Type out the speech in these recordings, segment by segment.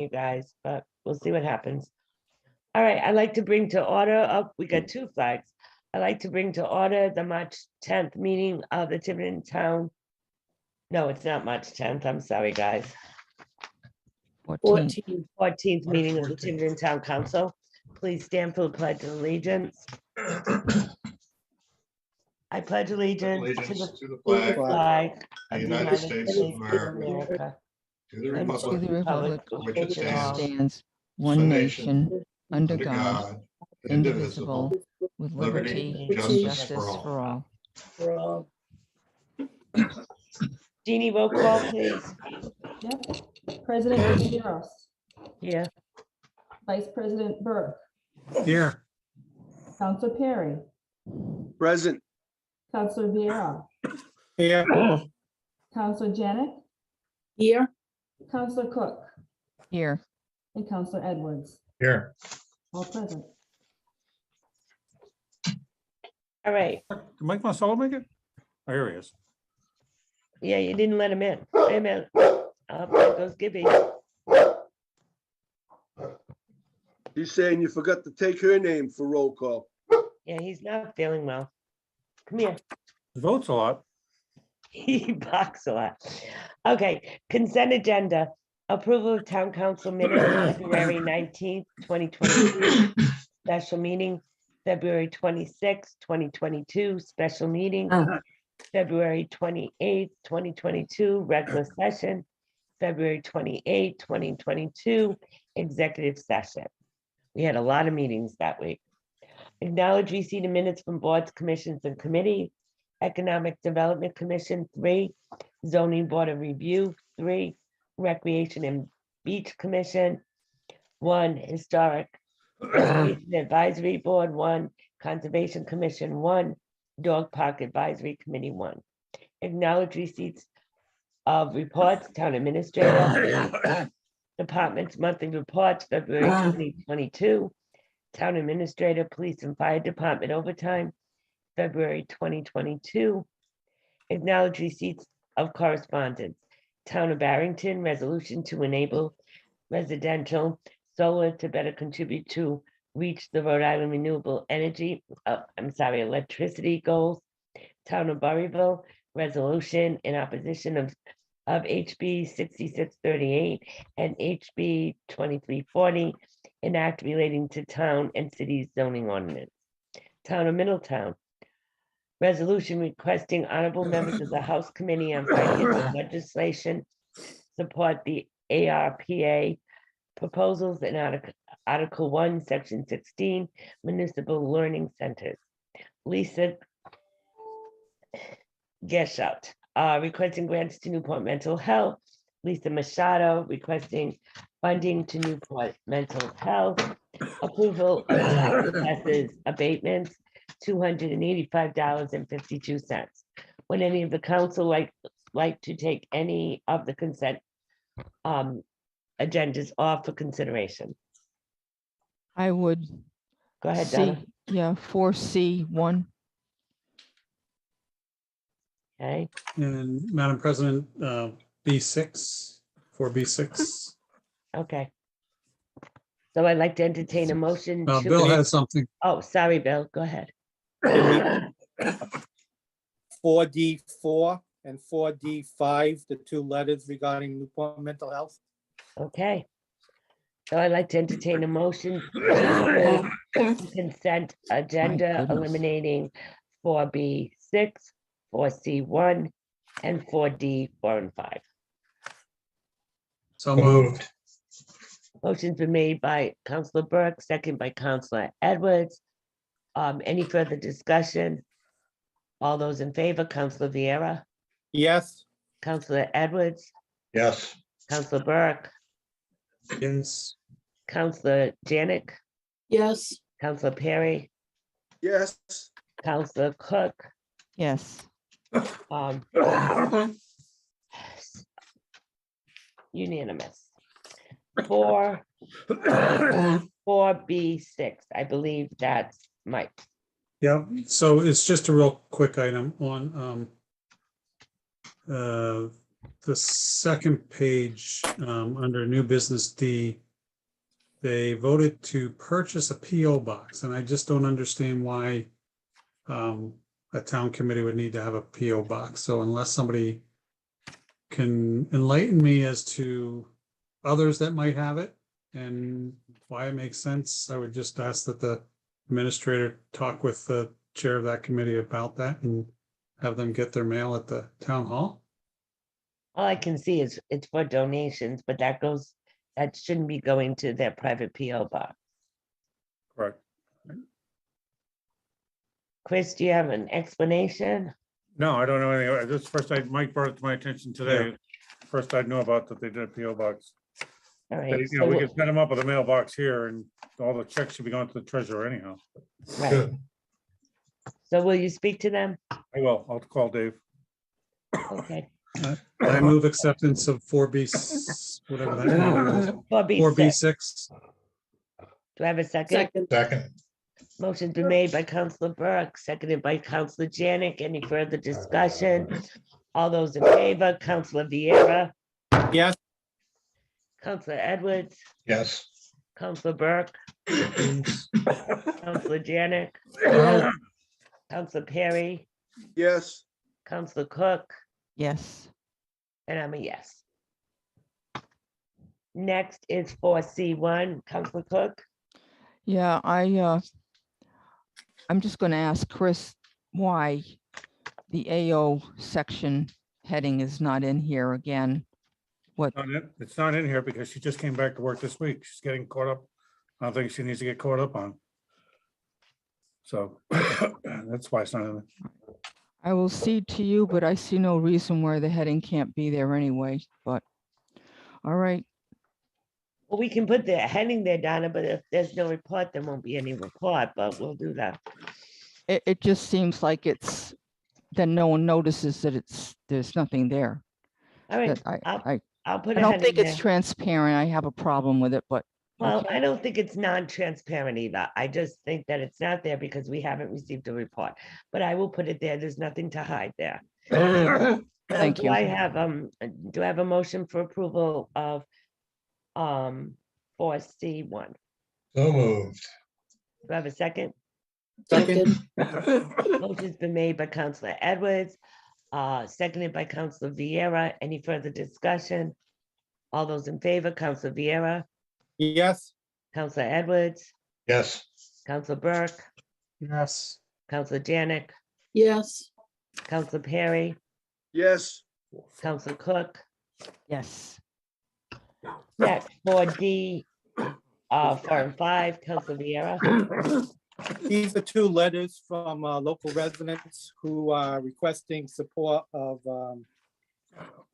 you guys, but we'll see what happens. All right, I'd like to bring to order, we got two flags. I'd like to bring to order the March 10th meeting of the Tiverton Town. No, it's not March 10th, I'm sorry, guys. 14th meeting of the Tiverton Town Council. Please stand for the Pledge of Allegiance. I pledge allegiance to the flag of the United States of America, to the and republic to the republic for which it stands one nation under God, indivisible, with liberty and justice for all. Jeannie, roll call, please. Yep. President Medeiros, Yeah. Vice President Burke, Here. Councilor Perry, Present. Councilor Vieira, Here. Councilor Janik, Here. Councilor Cook, Here, and Councilor Edwards, Here. all present. All right. Did Mike Monsalvo make it? Oh, here he is. Yeah, you didn't let him in. Wait a minute. There goes Gibby. He's saying you forgot to take her name for roll call. Yeah, he's not feeling well. Come here. Votes a lot. He barks a lot. Okay, consent agenda. Approval of town council minutes, February 19th, 2022. Special meeting, February 26th, 2022. Special meeting, February 28th, 2022. Regular session, February 28th, 2022. Executive session. We had a lot of meetings that week. Acknowledge receipt of minutes from boards, commissions, and committee. Economic Development Commission, 3. Zoning Board of Review, 3. Recreation and Beach Commission, 1. Historic Advisory Board, 1. Conservation Commission, 1. Dog Park Advisory Committee, 1. Acknowledge receipts of reports, Town Administrator. Department's monthly reports, February 2022. Town Administrator, Police and Fire Department overtime, February 2022. Acknowledge receipts of correspondence. Town of Barrington, resolution to enable residential solar to better contribute to reach the Rhode Island renewable energy, electricity goals. Town of Burrillville, resolution in opposition of HB 6638 and HB 2340, an act relating to town and city's zoning ordinance. Town of Middletown, resolution requesting honorable members of the House Committee on Finance and Legislation support the ARPA proposals in Article 1, Section 16, municipal learning centers. Lise Gescheidt, requesting grants to Newport Mental Health. Lisa Machado requesting funding to Newport Mental Health. Approval of taxes abatements, $285.52. Would any of the council like to take any of the consent agendas off for consideration? I would. Go ahead, Donna. Yeah, 4C1. Okay, And Madam President, B6, 4B6. okay. So I'd like to entertain a motion. Bill has something. Oh, sorry, Bill, go ahead. 4D4 and 4D5, the two letters regarding Newport Mental Health. Okay. So I'd like to entertain a motion to approve consent agenda goodness. eliminating 4B6, 4C1, and 4D, 4 and 5. So moved. Motion's been made by Councilor Burke, second by Councilor Edwards. Any further discussion? All those in favor, Councilor Vieira, Yes. Councilor Edwards, Yes. Councilor Burke, Yes. Councilor Janik, Yes. Councilor Perry, Yes. Councilor Cook. Yes, um, Unanimous. 4B6, I believe that's Mike. Yeah, so it's just a real quick item on the second page, under new business D, they voted to purchase a PO box, and I just don't understand why a town committee would need to have a PO box. So unless somebody can enlighten me as to others that might have it and why it makes sense, I would just ask that the administrator talk with the chair of that committee about that and have them get their mail at the town hall. All I can see is it's for donations, but that shouldn't be going to their private PO box. Correct. Chris, do you have an explanation? No, I don't know anything. This first, Mike brought it to my attention today. First, I know about that they did a PO box. All They- right, You know, we so, could set them up with a mailbox here and all the checks should be going to the treasurer anyhow. right. So will you speak to them? I will. I'll call Dave. Okay. I move acceptance of 4B, whatever that is. 4B6. 4B6. Do I have a second? Second. Motion's been made by Councilor Burke, seconded by Councilor Janik. Any further discussion? All those in favor, Councilor Vieira, Yes, Councilor Edwards, Yes. Councilor Burke, Councilor Janik, Councilor Perry, Yes, Councilor Cook, Yes. and I'm a yes. Next is 4C1, Councilor Cook. Yeah, I'm just gonna ask Chris why the AO section heading is not in here again. It's not in here because she just came back to work this week. She's getting caught up. I don't think she needs to get caught up on. So that's why it's not in there. I will cede to you, but I see no reason why the heading can't be there anyway, but, all right, Well, we can put the heading there, Donna, but if there's no report, there won't be any report, but we'll do that. it just seems like then no one notices that there's nothing there. All right, That I'll put I a don't heading think it's there. transparent. I have a problem with it, but, Well, okay. I don't think it's non-transparent either. I just think that it's not there because we haven't received a report. But I will put it there. There's nothing to hide there. Thank Do you. I have a motion for approval of 4C1? So moved. Do I have a second? second, Motion's been made by Councilor Edwards, seconded by Councilor Vieira. Any further discussion? All those in favor, Councilor Vieira, yes, Councilor Edwards, Yes. Councilor Burke, Yes. Councilor Janik, yes, Councilor Perry, yes, Councilor Cook. Yes. Next, 4D, 4 and 5, Councilor Vieira. these are two letters from local residents who are requesting support of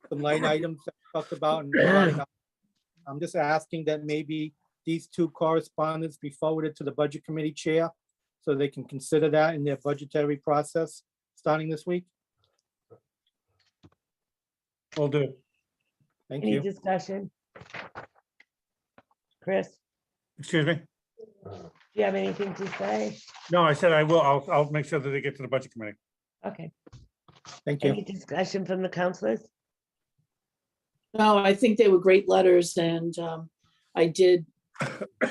some line items that we talked about. And I'm just asking that maybe these two correspondence be forwarded to the Budget Committee Chair so they can consider that in their budgetary process starting this week. Will do. Thank Any you. discussion? Chris, Excuse me? do you have anything to say? No, I said I will. I'll make sure that they get to the budget committee. Okay, Thank you. any discussion from the councilors? no, I think they were great letters, and I did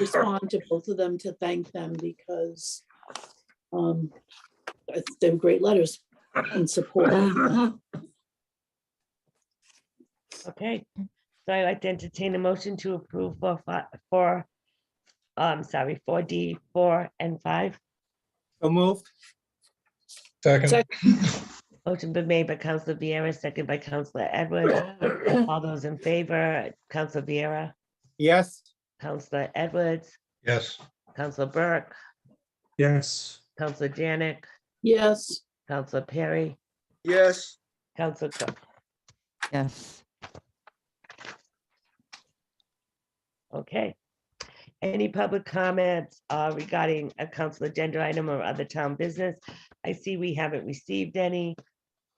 respond to both of them to thank them because they were great letters and support. Okay, so I'd like to entertain a motion to approve 4D, 4 and 5. So moved. Second. Second, Motion been made by Councilor Vieira, second by Councilor Edwards. All those in favor, Councilor Vieira, Yes, Councilor Edwards, Yes. Councilor Burke, Yes. Councilor Janik, yes, Councilor Perry, yes, Councilor Cook. Yes. Okay. Any public comments regarding a council agenda item or other town business? I see we haven't received any.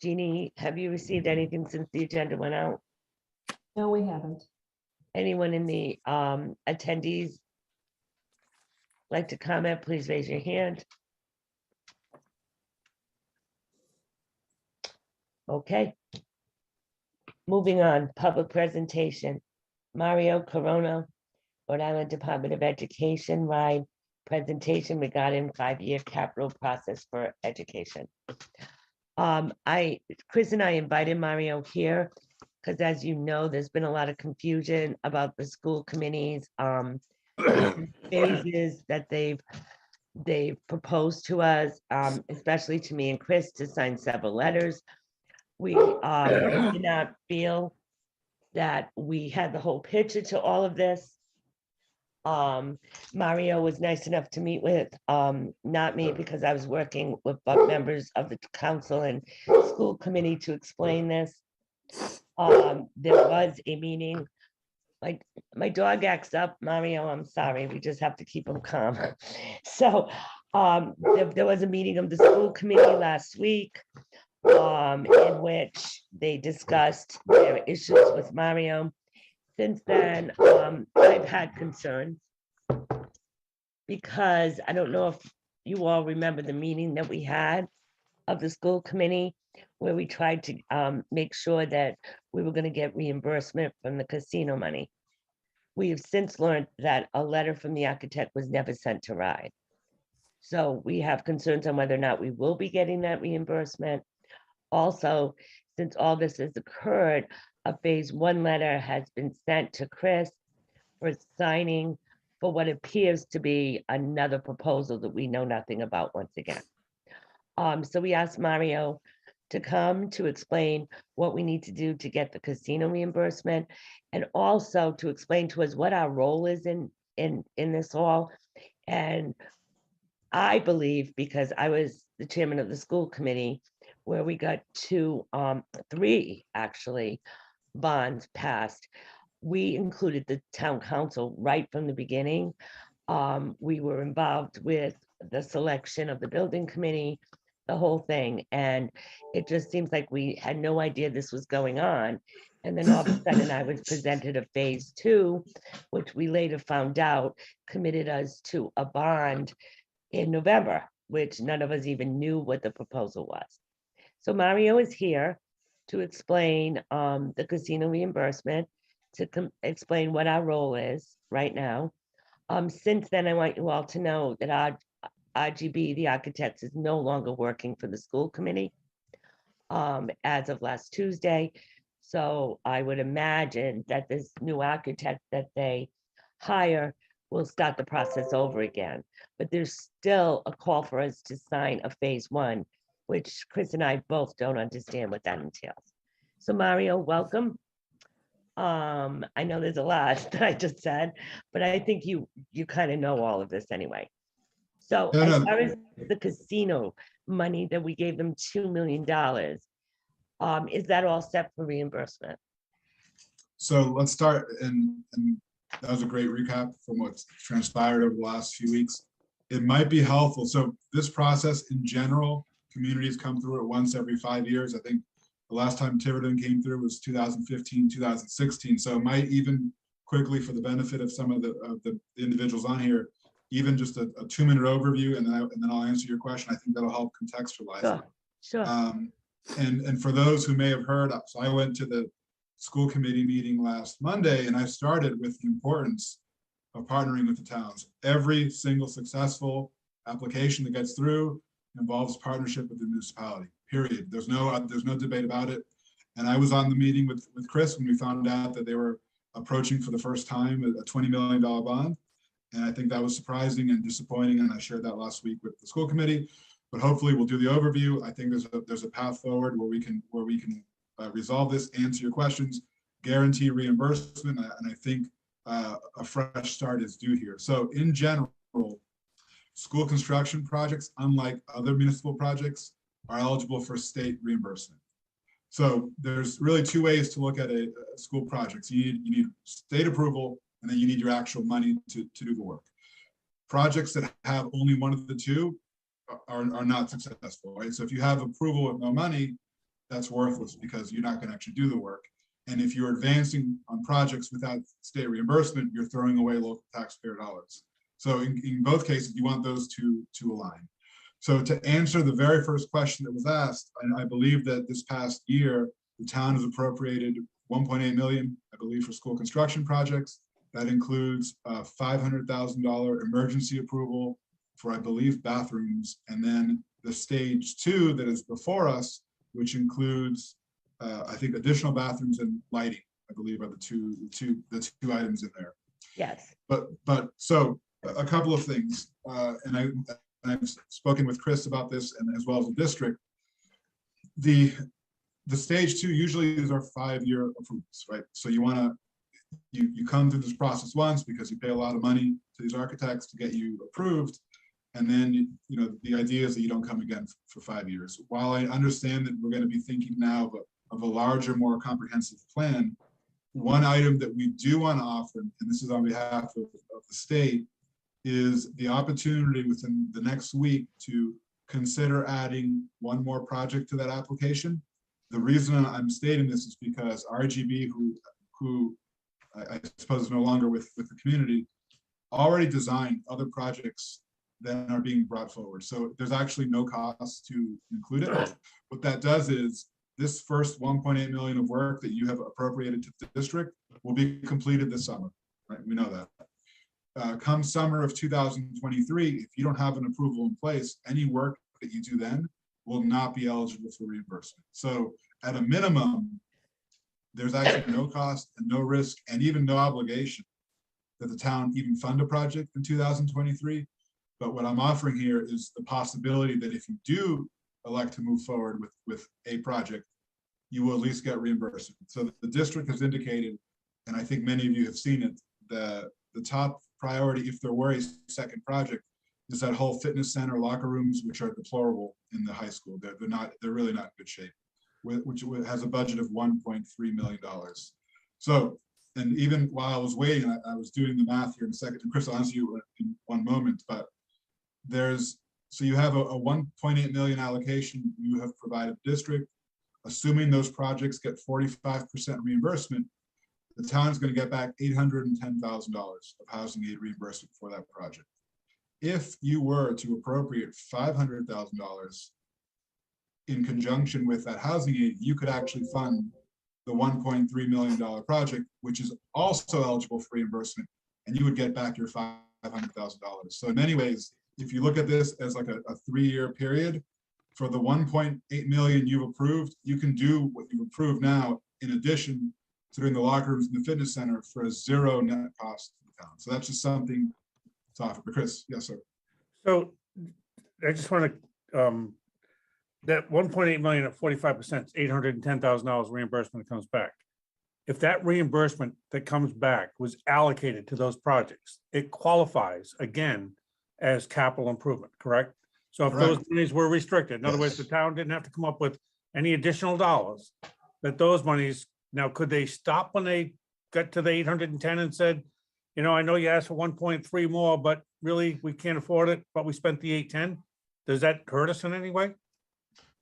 Jeannie, have you received anything since the agenda went out? No, we haven't. Anyone in the attendees like to comment, please raise your hand. Okay. Moving on, public presentation. Mario Corona, Rhode Island Department of Education, RIDE presentation regarding 5-year capital process for education. Chris and I invited Mario here because, as you know, there's been a lot of confusion about the school committees, phases that they've proposed to us, especially to me and Chris, to sign several letters. We did not feel that we had the whole picture to all of this. Mario was nice enough to meet with, not me, because I was working with members of the council and school committee to explain this. There was a meeting, like, my dog acts up, Mario, I'm sorry, we just have to keep him calm. So, there was a meeting of the school committee last week, in which they discussed their issues with Mario. Since then, I've had concerns because I don't know if you all remember the meeting that we had of the school committee where we tried to make sure that we were going to get reimbursement from the casino money. We have since learned that a letter from the architect was never sent to RIDE. So we have concerns on whether or not we will be getting that reimbursement. Also, since all this has occurred, a phase 1 letter has been sent to Chris for signing for what appears to be another proposal that we know nothing about once again. So we asked Mario to come to explain what we need to do to get the casino reimbursement, and also to explain to us what our role is in this all. And I believe, because I was the chairman of the school committee, where we got 3 actually bonds passed, we included the town council right from the beginning. We were involved with the selection of the building committee, the whole thing. And it just seems like we had no idea this was going on. And then all of a sudden I was presented a phase 2, which we later found out committed us to a bond in November, which none of us even knew what the proposal was. So Mario is here to explain the casino reimbursement, to explain what our role is right now. Since then, I want you all to know that our RGB, the architects, is no longer working for the school committee as of last Tuesday. So I would imagine that this new architect that they hire will start the process over again. But there's still a call for us to sign a phase 1, which Chris and I both don't understand what that entails. So Mario, welcome. I know there's a lot that I just said, but I think you kind of know all of this anyway. So as far as the casino money that we gave them $2 million, is that all set for reimbursement? So let's start, and that was a great recap from what's transpired over the last few weeks. It might be helpful. So this process in general, communities come through it once every 5 years. I think the last time Tiverton came through was 2015, 2016. So it might even quickly, for the benefit of some of the individuals on here, even just a 2-minute overview, and then I'll answer your question. I think that'll help contextualize it. Sure. And for those who may have heard, so I went to the school committee meeting last Monday, and I started with the importance of partnering with the towns. Every single successful application that gets through involves partnership with the municipality, period. There's no debate about it. And I was on the meeting with Chris when we found out that they were approaching for the first time a $20 million bond. And I think that was surprising and disappointing. And I shared that last week with the school committee, but hopefully we'll do the overview. I think there's a path forward where we can resolve this, answer your questions, guarantee reimbursement. And I think a fresh start is due here. So in general, school construction projects, unlike other municipal projects, are eligible for state reimbursement. So there's really 2 ways to look at a school project. You need state approval, and then you need your actual money to do the work. Projects that have only one of the 2 are not successful, right? So if you have approval with no money, that's worthless because you're not going to actually do the work. And if you're advancing on projects without state reimbursement, you're throwing away local taxpayer dollars. So in both cases, you want those to align. So to answer the very first question that was asked, I believe that this past year, the town has appropriated 1.8 million, I believe, for school construction projects. That includes a $500,000 emergency approval for, I believe, bathrooms, and then the stage 2 that is before us, which includes, I think, additional bathrooms and lighting, I believe, are the two items in there. Yes. But so a couple of things, and I've spoken with Chris about this, and as well as the district. The stage 2, usually these are 5-year approvals, right? So you want to, you come through this process once because you pay a lot of money to these architects to get you approved. And then, you know, the idea is that you don't come again for 5 years. While I understand that we're going to be thinking now of a larger, more comprehensive plan, one item that we do want to offer, and this is on behalf of the state, is the opportunity within the next week to consider adding one more project to that application. The reason I'm stating this is because RGB, who I suppose is no longer with the community, already designed other projects that are being brought forward. So there's actually no cost to include it. What that does is this first 1.8 million of work that you have appropriated to the district will be completed this summer, right? We know that. Come summer of 2023, if you don't have an approval in place, any work that you do then will not be eligible for reimbursement. So at a minimum, there's actually no cost and no risk and even no obligation that the town even fund a project in 2023. But what I'm offering here is the possibility that if you do elect to move forward with a project, you will at least get reimbursement. So the district has indicated, and I think many of you have seen it, the top priority, if there were a second project, is that whole fitness center, locker rooms, which are deplorable in the high school. They're really not in good shape, which has a budget of $1.3 million. So, and even while I was waiting, I was doing the math here in a second, and Chris, I'll answer you in one moment, but so you have a 1.8 million allocation you have provided district. Assuming those projects get 45% reimbursement, the town is going to get back $810,000 of housing aid reimbursement for that project. If you were to appropriate $500,000 in conjunction with that housing aid, you could actually fund the $1.3 million project, which is also eligible for reimbursement, and you would get back your $500,000. So in many ways, if you look at this as like a 3-year period, for the 1.8 million you've approved, you can do what you've approved now, in addition to doing the locker rooms and the fitness center for a 0 net cost to the town. So that's just something to offer. But Chris, yes, sir. So I just want to, that 1.8 million at 45% is $810,000 reimbursement that comes back. If that reimbursement that comes back was allocated to those projects, it qualifies again as capital improvement, correct? So if those monies were restricted, in other words, the town didn't have to come up with any additional dollars, that those monies, now could they stop when they got to the 810 and said, you know, I know you asked for 1.3 more, but really we can't afford it, but we spent the 810? Does that hurt us in any way?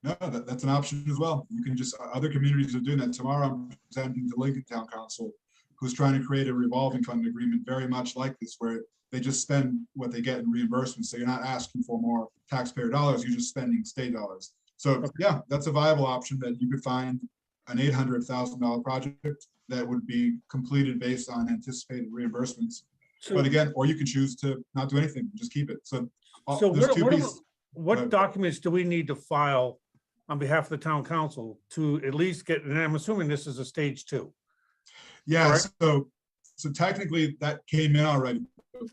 No, that's an option as well. You can just, other communities are doing that. Tomorrow I'm presenting to Lincoln Town Council, who's trying to create a revolving fund agreement very much like this, where they just spend what they get in reimbursement. So you're not asking for more taxpayer dollars, you're just spending state dollars. So yeah, that's a viable option, that you could find an $800,000 project that would be completed based on anticipated reimbursements. But again, or you can choose to not do anything, just keep it. So what documents do we need to file on behalf of the town council to at least get, and I'm assuming this is a stage 2. Yeah, right? So technically that came in already,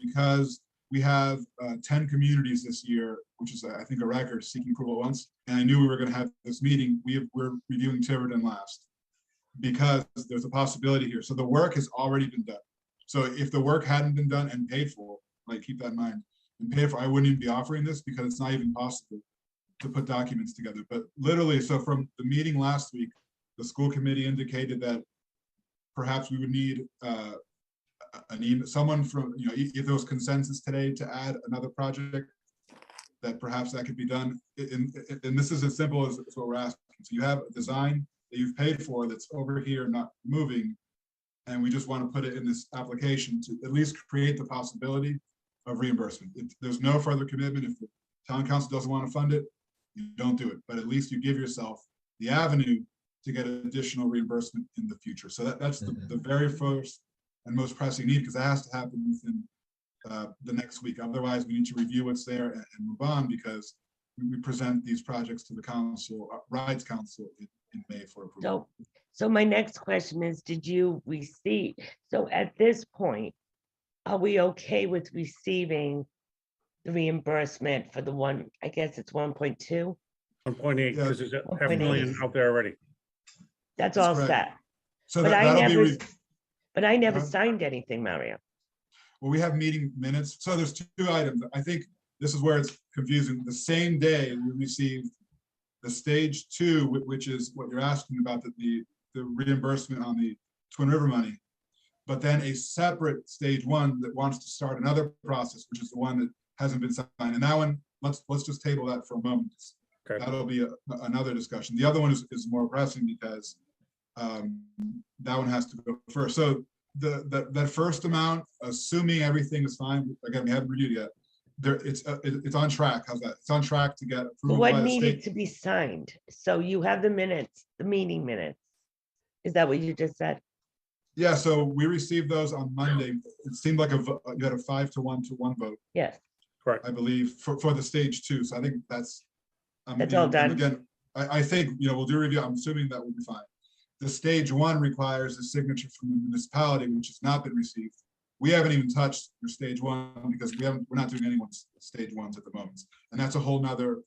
because we have 10 communities this year, which is, I think, a record, seeking approval once. And I knew we were going to have this meeting. We're reviewing Tiverton last, because there's a possibility here. So the work has already been done. So if the work hadn't been done and paid for, like, keep that in mind, and paid for, I wouldn't even be offering this, because it's not even possible to put documents together. But literally, so from the meeting last week, the school committee indicated that perhaps we would need someone from, you know, if there was consensus today to add another project, that perhaps that could be done. And this is as simple as what we're asking. So you have a design that you've paid for that's over here not moving, and we just want to put it in this application to at least create the possibility of reimbursement. There's no further commitment. If the town council doesn't want to fund it, you don't do it. But at least you give yourself the avenue to get additional reimbursement in the future. So that's the very first and most pressing need, because that has to happen within the next week. Otherwise, we need to review what's there and move on, because we present these projects to the council, Rides Council in May for approval. So my next question is, did you receive, so at this point, are we okay with receiving the reimbursement for the one, I guess it's 1.2? 1.8, because there's a half 1.8. million out there already. That's That's all correct. set. So But I that'll be, never, but I never Uh-huh. signed anything, Mario. well, we have meeting minutes. So there's two items. I think this is where it's confusing. The same day we received the stage 2, which is what you're asking about, the reimbursement on the Twin River money. But then a separate stage 1 that wants to start another process, which is the one that hasn't been signed. And that one, let's just table that for a moment. Okay. That'll be another discussion. The other one is more pressing, because that one has to go first. So that first amount, assuming everything is fine, again, we haven't reviewed yet, it's on track. How's that? It's on track to get But approved by what the needed state. to be signed? So you have the minutes, the meeting minutes. Is that what you just said? Yeah, so we received those on Monday. It seemed like you had a 5-to-1 vote, Yes, I believe, for the stage 2. So I think that's. That's all and done. Again, I think, we'll do a review. I'm assuming that will be fine. The stage 1 requires a signature from the municipality, which has not been received. We haven't even touched your stage 1 because we're not doing anyone's stage 1s at the moment. And that's a whole nother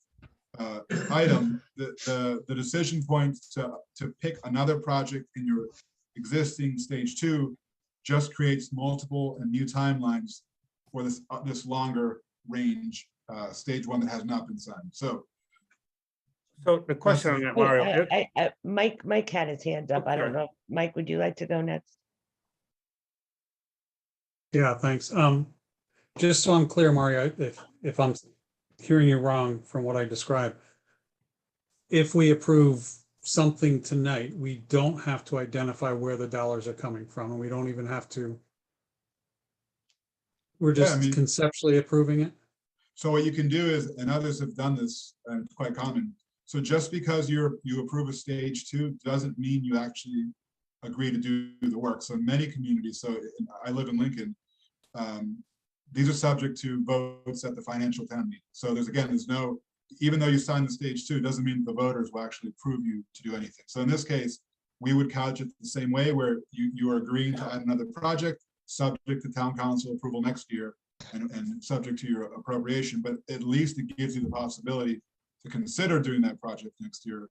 item. The decision point to pick another project in your existing stage 2 just creates multiple and new timelines for this longer range stage 1 that has not been signed. So The question on that, Wait, Mario, Mike had his hand up. I don't Okay. know. Mike, would you like to go next? Yeah, thanks. Just so I'm clear, Mario, if I'm hearing you wrong from what I described, if we approve something tonight, we don't have to identify where the dollars are coming from, and we don't even have to. We're Yeah, I just mean- conceptually approving it. So what you can do is, and others have done this, and it's quite common. So just because you approve a stage 2 doesn't mean you actually agree to do the work. So in many communities, I live in Lincoln, these are subject to votes at the financial town meeting. So there's no, even though you sign the stage 2, doesn't mean the voters will actually approve you to do anything. So in this case, we would couch it the same way, where you are agreeing to add another project, subject to town council approval next year, and subject to your appropriation, but at least it gives you the possibility to consider doing that project next year.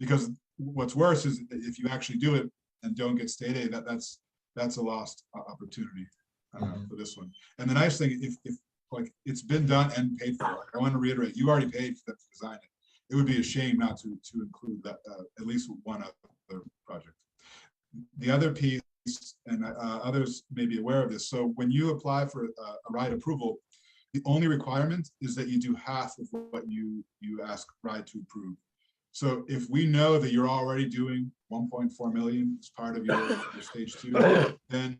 Because what's worse is if you actually do it and don't get state aid, that's a lost opportunity for this one. And the nice thing, if like it's been done and paid for, like, I want to reiterate, you already paid for them to design it. It would be a shame not to include that at least one other project. The other piece, and others may be aware of this. So when you apply for a ride approval, the only requirement is that you do half of what you ask ride to approve. So if we know that you're already doing 1.4 million as part of your stage 2, then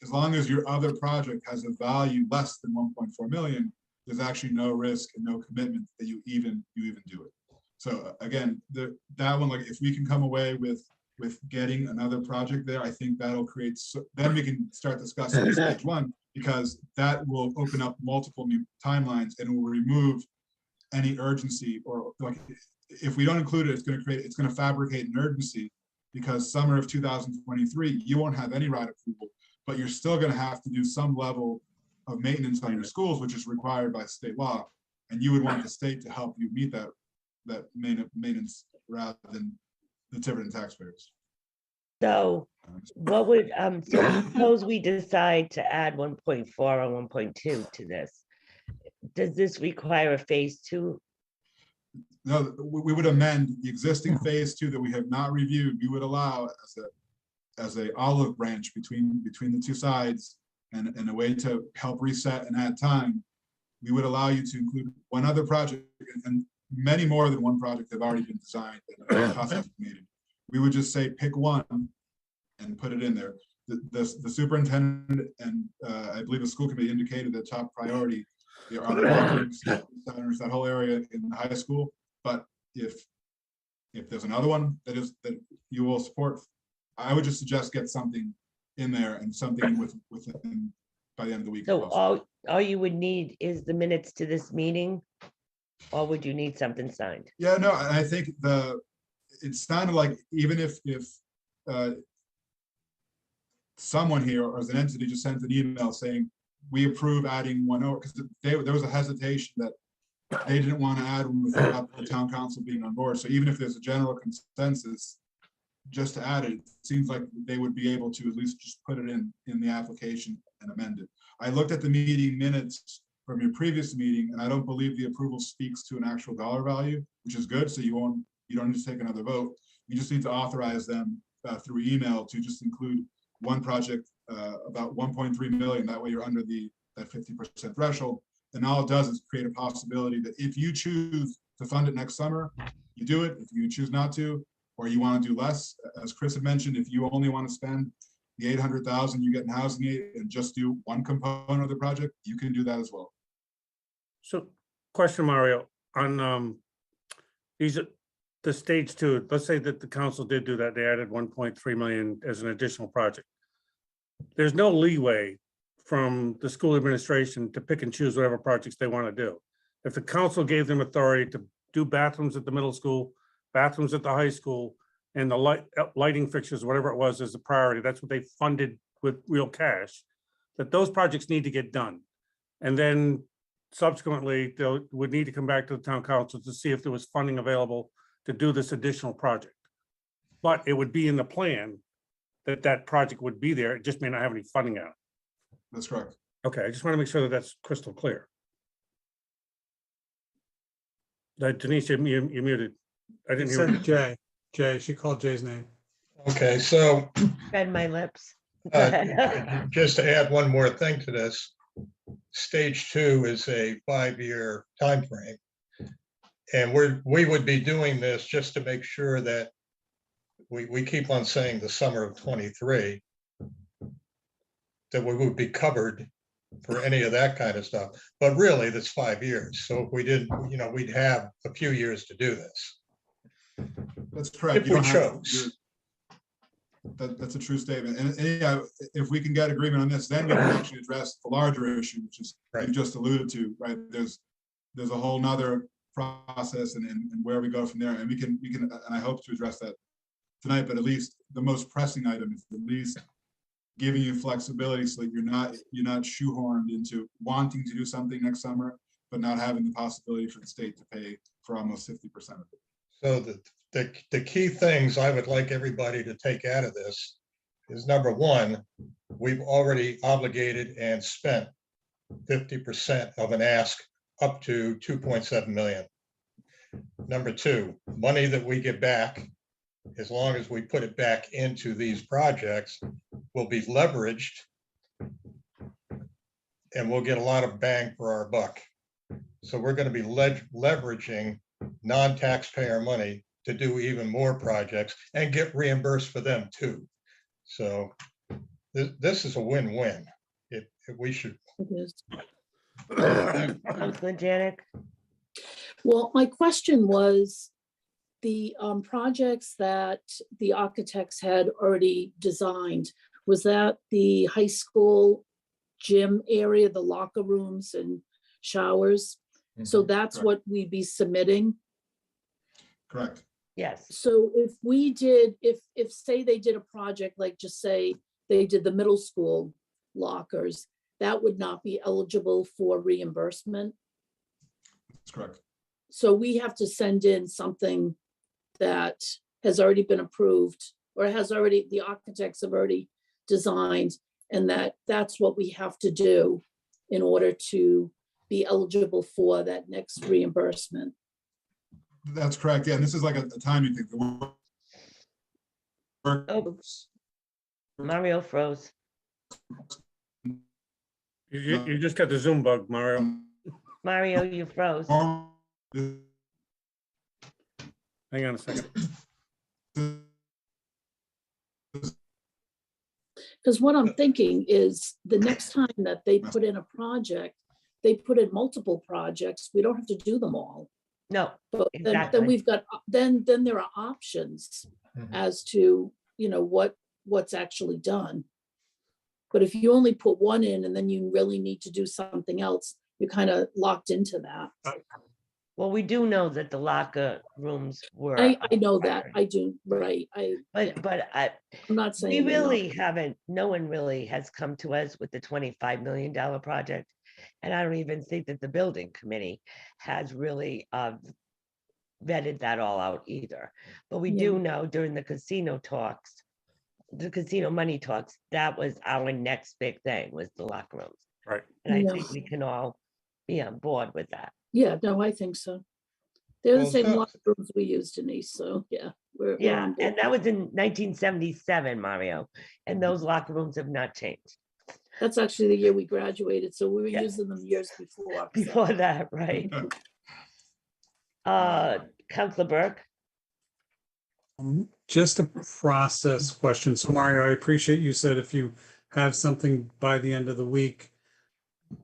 as long as your other project has a value less than 1.4 million, there's actually no risk and no commitment that you even do it. So again, that one, like if we can come away with getting another project there, I think that'll create, then we can start discussing stage 1, because that will open up multiple new timelines and will remove any urgency, or like if we don't include it, it's going to fabricate an urgency, because summer of 2023, you won't have any ride approval, but you're still going to have to do some level of maintenance on your schools, which is required by state law. And you would want the state to help you meet that maintenance rather than the Tiverton taxpayers. So what would, so suppose we decide to add 1.4 or 1.2 to this. Does this require a phase 2? No, we would amend the existing phase 2 that we have not reviewed. We would allow as a olive branch between the two sides, and a way to help reset and add time. We would allow you to include one other project, and many more than one project have already been designed and cost estimated. We would just say pick one and put it in there. The superintendent and I believe the school committee indicated the top priority are the lockers, centers, that whole area in the high school. But if if there's another one that you will support, I would just suggest get something in there and something within by the end of the week. if So possible. all you would need is the minutes to this meeting? Or would you need something signed? Yeah, no, I think it sounded like even if someone here or as an entity just sent an email saying, we approve adding one over, because there was a hesitation that they didn't want to add one without the town council being on board. So even if there's a general consensus, just to add it, it seems like they would be able to at least just put it in the application and amend it. I looked at the meeting minutes from your previous meeting, and I don't believe the approval speaks to an actual dollar value, which is good. So you don't need to take another vote. You just need to authorize them through email to just include one project about 1.3 million. That way you're under that 50% threshold. And all it does is create a possibility that if you choose to fund it next summer, you do it. If you choose not to, or you want to do less, as Chris had mentioned, if you only want to spend the 800,000 you get in housing aid and just do one component of the project, you can do that as well. So question, Mario, on these are the stage 2, let's say that the council did do that, they added 1.3 million as an additional project. There's no leeway from the school administration to pick and choose whatever projects they want to do. If the council gave them authority to do bathrooms at the middle school, bathrooms at the high school, and the lighting fixtures, whatever it was, as a priority, that's what they funded with real cash, that those projects need to get done. And then subsequently, they would need to come back to the town council to see if there was funding available to do this additional project. But it would be in the plan that project would be there. It just may not have any funding out. That's correct. Okay, I just want to make sure that that's crystal clear. Denise, you're muted. I didn't hear. Said Jay, she called Jay's name. Okay, so Read my lips. Go ahead. just to add one more thing to this, stage 2 is a 5-year time frame. And we would be doing this just to make sure that we keep on saying the summer of 23, that we would be covered for any of that kind of stuff. But really, that's 5 years. So if we didn't, we'd have a few years to do this. That's correct. If we chose. That's a true statement. And yeah, if we can get agreement on this, then we can actually address the larger issue, which is you just alluded to, right? There's a whole nother process and where we go from there. And we can, and I hope to address that tonight, but at least the most pressing item is at least giving you flexibility so that you're not shoehorned into wanting to do something next summer, but not having the possibility for the state to pay for almost 50% of it. So the key things I would like everybody to take out of this is, number one, we've already obligated and spent 50% of an ask up to 2.7 million. Number two, money that we get back, as long as we put it back into these projects, will be leveraged and we'll get a lot of bang for our buck. So we're going to be leveraging non-taxpayer money to do even more projects and get reimbursed for them too. So this is a win-win. We should. It is. Councilor Janik? Well, my question was, the projects that the architects had already designed, was that the high school gym area, the locker rooms and showers? So that's Correct. what we'd be submitting? Correct. Yes. So if we did, if say they did a project, like just say they did the middle school lockers, that would not be eligible for reimbursement? That's correct. So we have to send in something that has already been approved, or the architects have already designed, and that's what we have to do in order to be eligible for that next reimbursement. That's correct. Yeah, and this is like a timing thing. Oh, Mario froze. You just got the Zoom bug, Mario. Mario, you froze. Hang on a second. Because what I'm thinking is the next time that they put in a project, they put in multiple projects, we don't have to do them all. No, But then exactly. we've got, then there are options Mhm. as to, what's actually done. But if you only put one in and then you really need to do something else, you're kind of locked into that. Well, we do know that the locker rooms were. I know that, I do, right, But I'm not we saying. they're not. really haven't, no one really has come to us with the $25 million project. And I don't even think that the building committee has really vetted that all out either. But we do know during the casino talks, the casino money talks, that was our next big thing, was the locker rooms. Right. And I Yeah. think we can all be on board with that. Yeah, no, I think so. They're the Well, same so- locker rooms we use, Denise, so yeah, we're Yeah, on board. and that was in 1977, Mario, and those locker rooms have not changed That's actually the year we graduated, so we were Yeah. using them years before. so. before that, right? Councilor Burke? Just a process question. So Mario, I appreciate you said if you have something by the end of the week.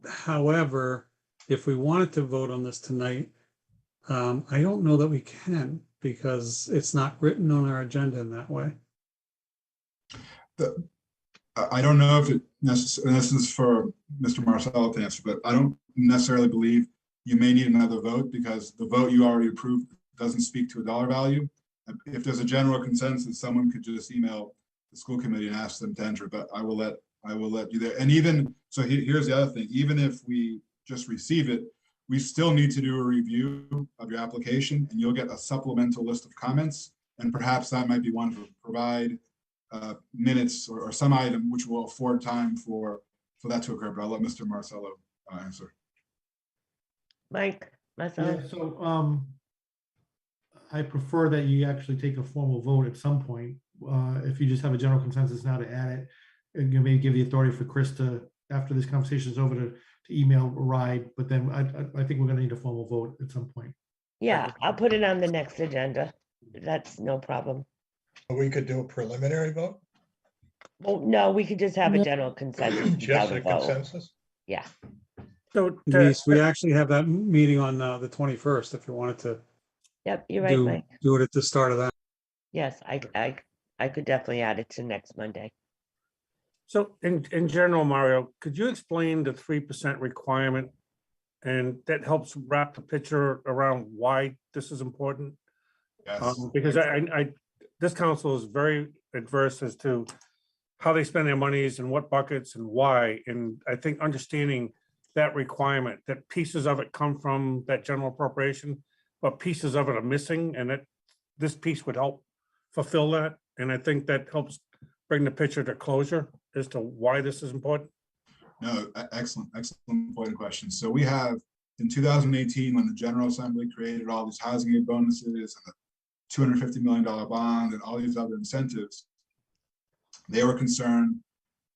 However, if we wanted to vote on this tonight, I don't know that we can because it's not written on our agenda in that way. I don't know if it necessarily, this is for Mr. Marcelo to answer, but I don't necessarily believe you may need another vote because the vote you already approved doesn't speak to a dollar value. If there's a general consensus, someone could just email the school committee and ask them to enter, but I will let you there. And even, so here's the other thing, even if we just receive it, we still need to do a review of your application and you'll get a supplemental list of comments. And perhaps that might be one to provide minutes or some item which will afford time for that to occur, but I'll let Mr. Marcelo answer. Mike, Marcelo? Yeah, so I prefer that you actually take a formal vote at some point. If you just have a general consensus now to add it, and you maybe give the authority for Chris to, after this conversation is over, to email a ride, but then I think we're gonna need a formal vote at some point. Yeah, I'll put it on the next agenda. That's no problem. We could do a preliminary vote, Well, no, we could just have a No. general consensus just without a a vote. consensus. Yeah, So Denise, we actually have that meeting on the 21st if you wanted to yep, you're right, Mike. do it at the start of that. Yes, I could definitely add it to next Monday. So in general, Mario, could you explain the 3% requirement? And that helps wrap the picture around why this is important. Yes. Because this council is very adverse as to how they spend their monies and what buckets and why. And I think understanding that requirement, that pieces of it come from that general appropriation, but pieces of it are missing, and that this piece would help fulfill that. And I think that helps bring the picture to closure as to why this is important. No, excellent point of question. So we have in 2018, when the General Assembly created all these housing aid bonuses and the $250 million bond and all these other incentives, they were concerned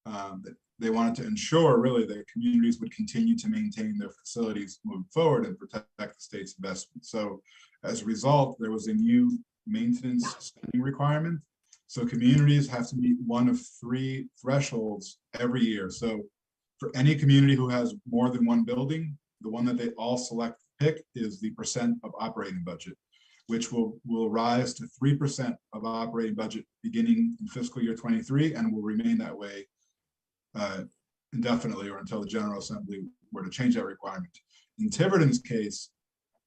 that they wanted to ensure really that communities would continue to maintain their facilities moving forward and protect the state's investment. So as a result, there was a new maintenance spending requirement. So communities have to meet one of 3 thresholds every year. So for any community who has more than one building, the one that they all select pick is the % of operating budget, which will rise to 3% of operating budget beginning in fiscal year 23 and will remain that way indefinitely or until the General Assembly were to change that requirement. In Tiverton's case,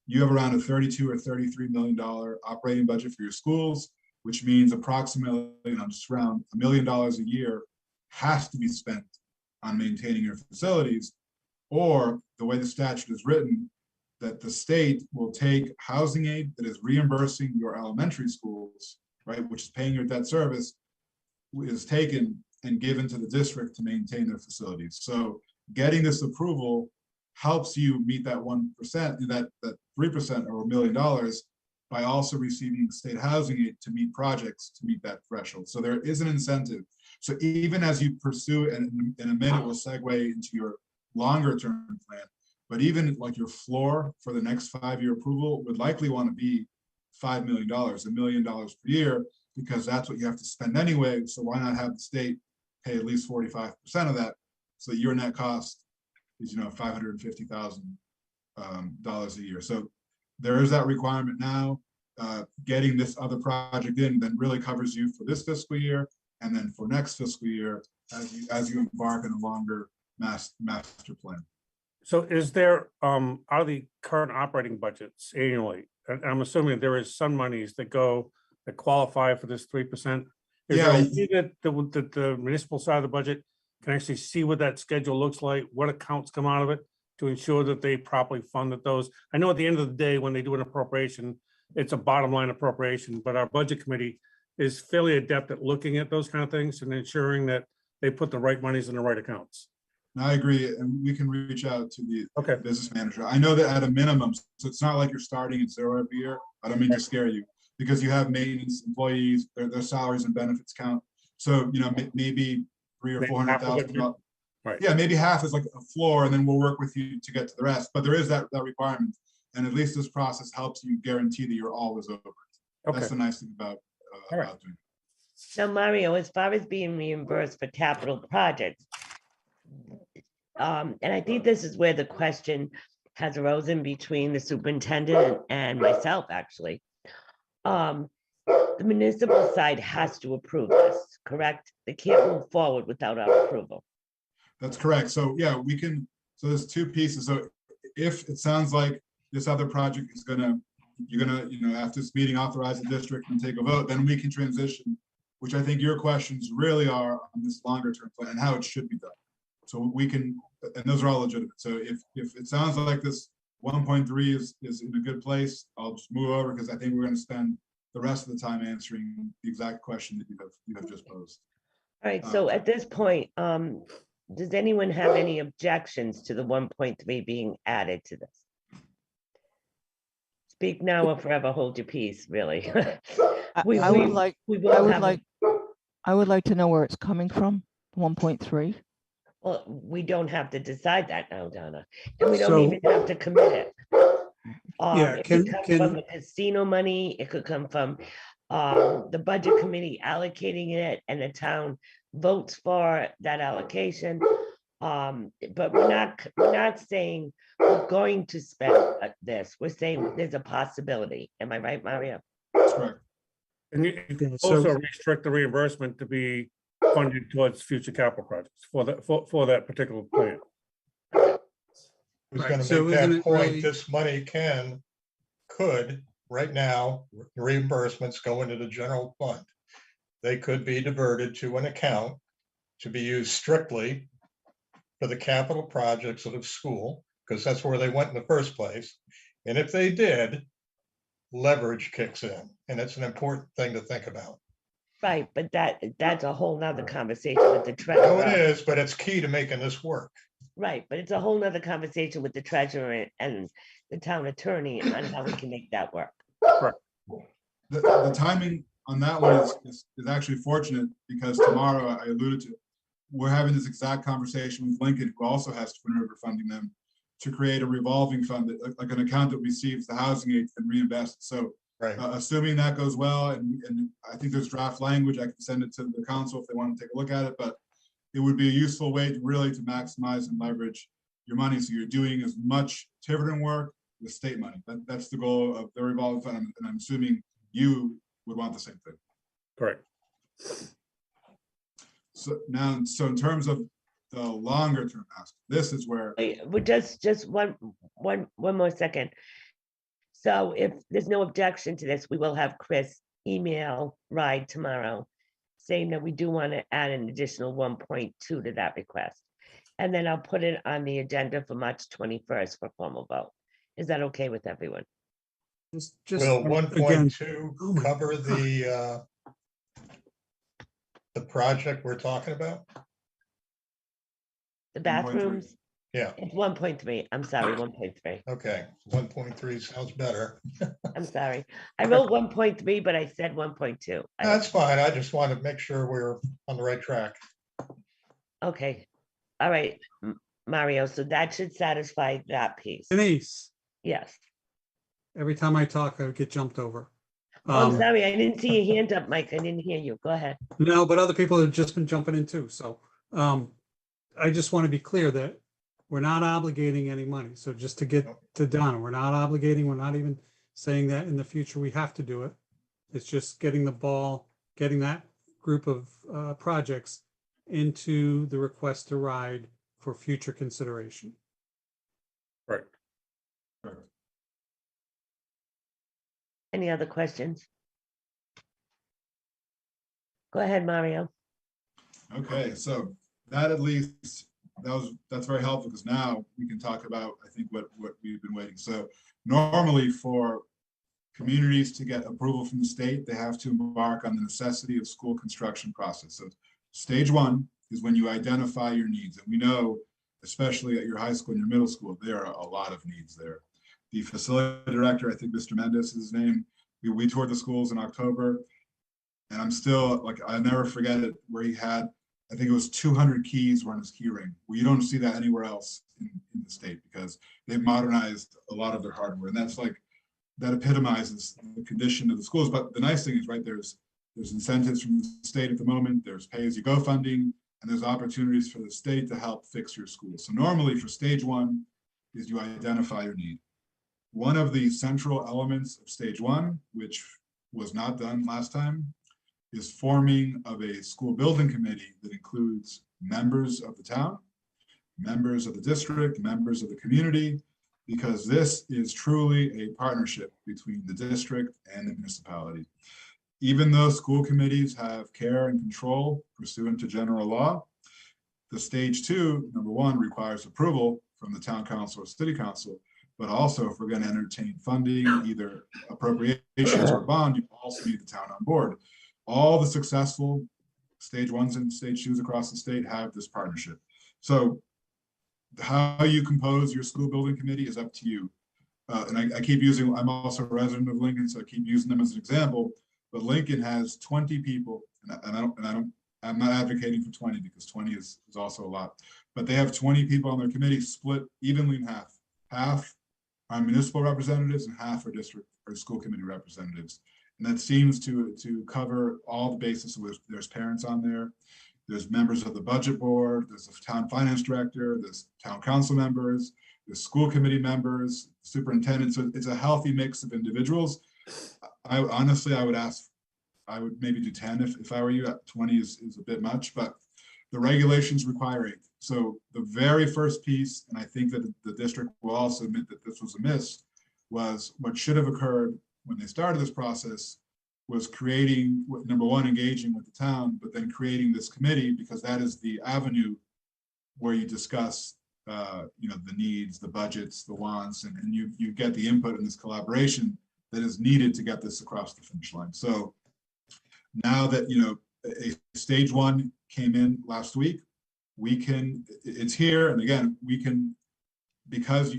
you have around a $32 or $33 million operating budget for your schools, which means approximately just around $1 million a year has to be spent on maintaining your facilities, or the way the statute is written, that the state will take housing aid that is reimbursing your elementary schools, right, which is paying your debt service, is taken and given to the district to maintain their facilities. So getting this approval helps you meet that 1%, that 3% or $1 million by also receiving state housing aid to meet projects to meet that threshold. So there is an incentive. So even as you pursue, and in a minute we'll segue into your longer term plan, but even like your floor for the next 5-year approval would likely want to be $5 million, $1 million per year, because that's what you have to spend anyway. So why not have the state pay at least 45% of that, so that your net cost is $550,000 a year. So there is that requirement now. Getting this other project in then really covers you for this fiscal year and then for next fiscal year as you embark on a longer master plan. So is there, out of the current operating budgets annually, and I'm assuming there is some monies that qualify for this 3%? Is there a way that the municipal side of the budget can actually see what that schedule looks like, what accounts come out of it to ensure that they properly funded those? I know at the end of the day, when they do an appropriation, it's a bottom line appropriation, but our budget committee is fairly adept at looking at those kind of things and ensuring that they put the right monies in the right accounts. I agree, and we can reach out to the Okay. business manager. I know that at a minimum, so it's not like you're starting at zero every year. I don't mean to scare you, because you have maintenance employees, their salaries and benefits count. So, maybe $300,000 or $400,000. Right. Yeah, maybe half is like a floor, and then we'll work with you to get to the rest. But there is that requirement, and at least this process helps you guarantee that you're always over it. Okay. That's the nice thing about right. doing it. So Mario, as far as being reimbursed for capital projects, and I think this is where the question has arisen between the superintendent and myself, actually. The municipal side has to approve this, correct? They can't move forward without our approval. That's correct. So yeah, we can, so there's two pieces. So if it sounds like this other project is you're gonna, after this meeting, authorize the district and take a vote, then we can transition, which I think your questions really are on this longer term plan and how it should be done. So we can, and those are all legitimate. So if it sounds like this 1.3 is in a good place, I'll just move over because I think we're going to spend the rest of the time answering the exact question that you have just posed. All right, so at this point, does anyone have any objections to the 1.3 being added to this? Speak now or forever hold your peace, really. I would like to know where it's coming from, 1.3. Well, we don't have to decide that now, Donna, and we don't So- even have to commit it. Yeah, It could come from the casino money, it could come from the budget committee allocating it, and the town votes for that allocation. But we're not saying we're going to spend this. We're saying there's a possibility. Am I right, Mario? That's correct. And you can so- also restrict the reimbursement to be funded towards future capital projects for that particular plan. Who's Right, gonna so make isn't that it point, really- this money could, right now, reimbursements go into the general fund. They could be diverted to an account to be used strictly for the capital projects of the school, because that's where they went in the first place. And if they did, leverage kicks in, and it's an important thing to think about. Right, but that's a whole nother conversation with the No, it treasurer. is, but it's key to making this work. Right, but it's a whole nother conversation with the treasurer and the town attorney on how we can make that work. The timing on that one is actually fortunate because tomorrow, I alluded to, we're having this exact conversation with Lincoln, who also has Twin River funding them, to create a revolving fund, like an account that receives the housing aid and reinvest. So Right. assuming that goes well, and I think there's draft language, I can send it to the council if they want to take a look at it, but it would be a useful way to really to maximize and leverage your money. So you're doing as much Tiverton work with state money. That's the goal of the revolving fund, and I'm assuming you would want the same thing. Correct. So now, so in terms of the longer term aspect, this is where, But just one more second. So if there's no objection to this, we will have Chris email Ride tomorrow saying that we do want to add an additional 1.2 to that request. And then I'll put it on the agenda for March 21st for formal vote. Is that okay with everyone? Just Will again, 1.2 oh my cover the project we're talking about? The 1.3. bathrooms, Yeah, it's 1.3. I'm sorry, 1.3. okay, 1.3 sounds better. I'm sorry. I wrote 1.3, but I said 1.2. That's fine, I just wanted to make sure we're on the right track. Okay. All right, Mario, so that should satisfy that piece. Denise, Yes. every time I talk, I get jumped over. Oh, I'm sorry, I didn't see your hand up, Mike. I didn't hear you. Go ahead. No, but other people have just been jumping in too. So I just want to be clear that we're not obligating any money. So just to get to Donna, we're not obligating, we're not even saying that in the future we have to do it. It's just getting the ball, getting that group of projects into the request to ride for future consideration. Right. Any other questions? Go ahead, Mario. Okay, so that at least, that's very helpful because now we can talk about, I think, what we've been waiting. So normally for communities to get approval from the state, they have to embark on the necessity of school construction process. So stage one is when you identify your needs. And we know, especially at your high school and your middle school, there are a lot of needs there. The facility director, I think Mr. Mendes is his name, we toured the schools in October. And I'm still, like, I'll never forget it, where he had, I think it was 200 keys were on his key ring. Well, you don't see that anywhere else in the state because they've modernized a lot of their hardware. And that's like, that epitomizes the condition of the schools. But the nice thing is, right, there's incentives from the state at the moment, there's pay-as-you-go funding, and there's opportunities for the state to help fix your school. So normally for stage one is you identify your need. One of the central elements of stage one, which was not done last time, is forming of a school building committee that includes members of the town, members of the district, members of the community, because this is truly a partnership between the district and the municipality. Even though school committees have care and control pursuant to general law, the stage two, number one, requires approval from the town council or city council, but also if we're going to entertain funding, either appropriations or bond, you also need the town on board. All the successful stage ones and stage twos across the state have this partnership. So how you compose your school building committee is up to you. And I keep using, I'm also a resident of Lincoln, so I keep using them as an example, but Lincoln has 20 people, I'm not advocating for 20 because 20 is also a lot, but they have 20 people on their committee split evenly in half. Half are municipal representatives and half are district or school committee representatives. And that seems to cover all the bases. So there's parents on there, there's members of the budget board, there's a town finance director, there's town council members, there's school committee members, superintendent. So it's a healthy mix of individuals. I honestly, I would maybe do 10 if I were you. 20 is a bit much, but the regulations require 8. So the very first piece, and I think that the district will also admit that this was a miss, was what should have occurred when they started this process was creating, number one, engaging with the town, but then creating this committee, because that is the avenue where you discuss the needs, the budgets, the wants, and you get the input in this collaboration that is needed to get this across the finish line. So now that a stage one came in last week, it's here, and again, we can, because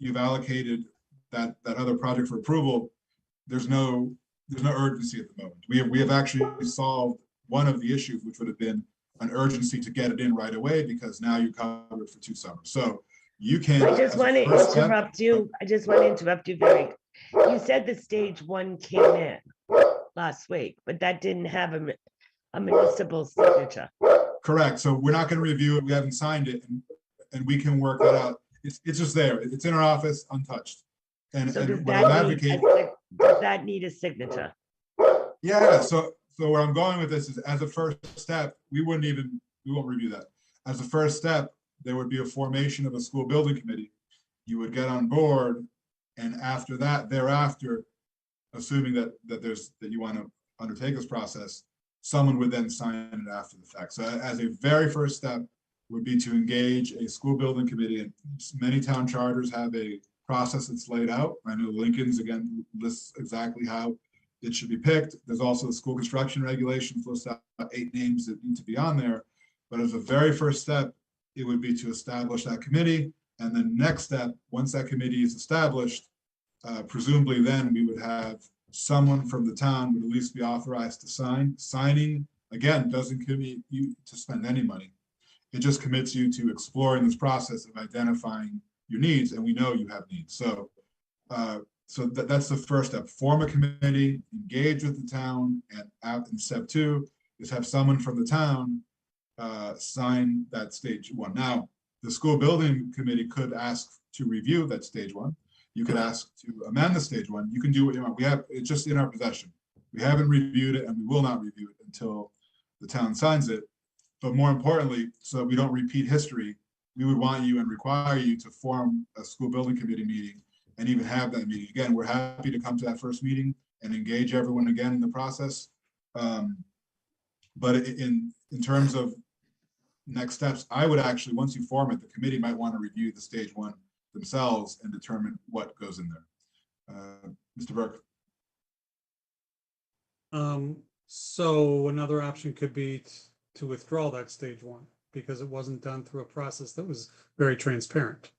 you've allocated that other project for approval, there's no urgency at the moment. We have actually solved one of the issues, which would have been an urgency to get it in right away, because now you're covered for 2 summers. So you can. I just want to interrupt you. Very. You said the stage one came in last week, but that didn't have a municipal signature. Correct. So we're not going to review it. We haven't signed it, and we can work that out. It's just there. It's in our office, untouched. And So does what I'm advocating. does that need a signature? Yeah. So where I'm going with this is, as a first step, we won't review that. As a first step, there would be a formation of a school building committee. You would get on board, and after that, thereafter, assuming that you want to undertake this process, someone would then sign it after the fact. So as a very first step would be to engage a school building committee, and many town charters have a process that's laid out. I know Lincoln's, again, lists exactly how it should be picked. There's also the school construction regulations list out 8 names that need to be on there. But as a very first step, it would be to establish that committee. And the next step, once that committee is established, presumably then we would have someone from the town would at least be authorized to sign. Signing, again, doesn't commit you to spend any money. It just commits you to exploring this process of identifying your needs, and we know you have needs. So that's the first step. Form a committee, engage with the town, and in step 2 is have someone from the town sign that stage 1. Now, The school building committee could ask to review that stage one. You could ask to amend the stage one. You can do what you want. We have, it's just in our possession. We haven't reviewed it and we will not review it until the town signs it. But more importantly, so that we don't repeat history, we would want you and require you to form a school building committee meeting and even have that meeting. Again, we're happy to come to that first meeting and engage everyone again in the process. But in terms of next steps, I would actually, once you form it, the committee might want to review the stage one themselves and determine what goes in there. Mr. Burke. So another option could be to withdraw that stage one because it wasn't done through a process that was very transparent.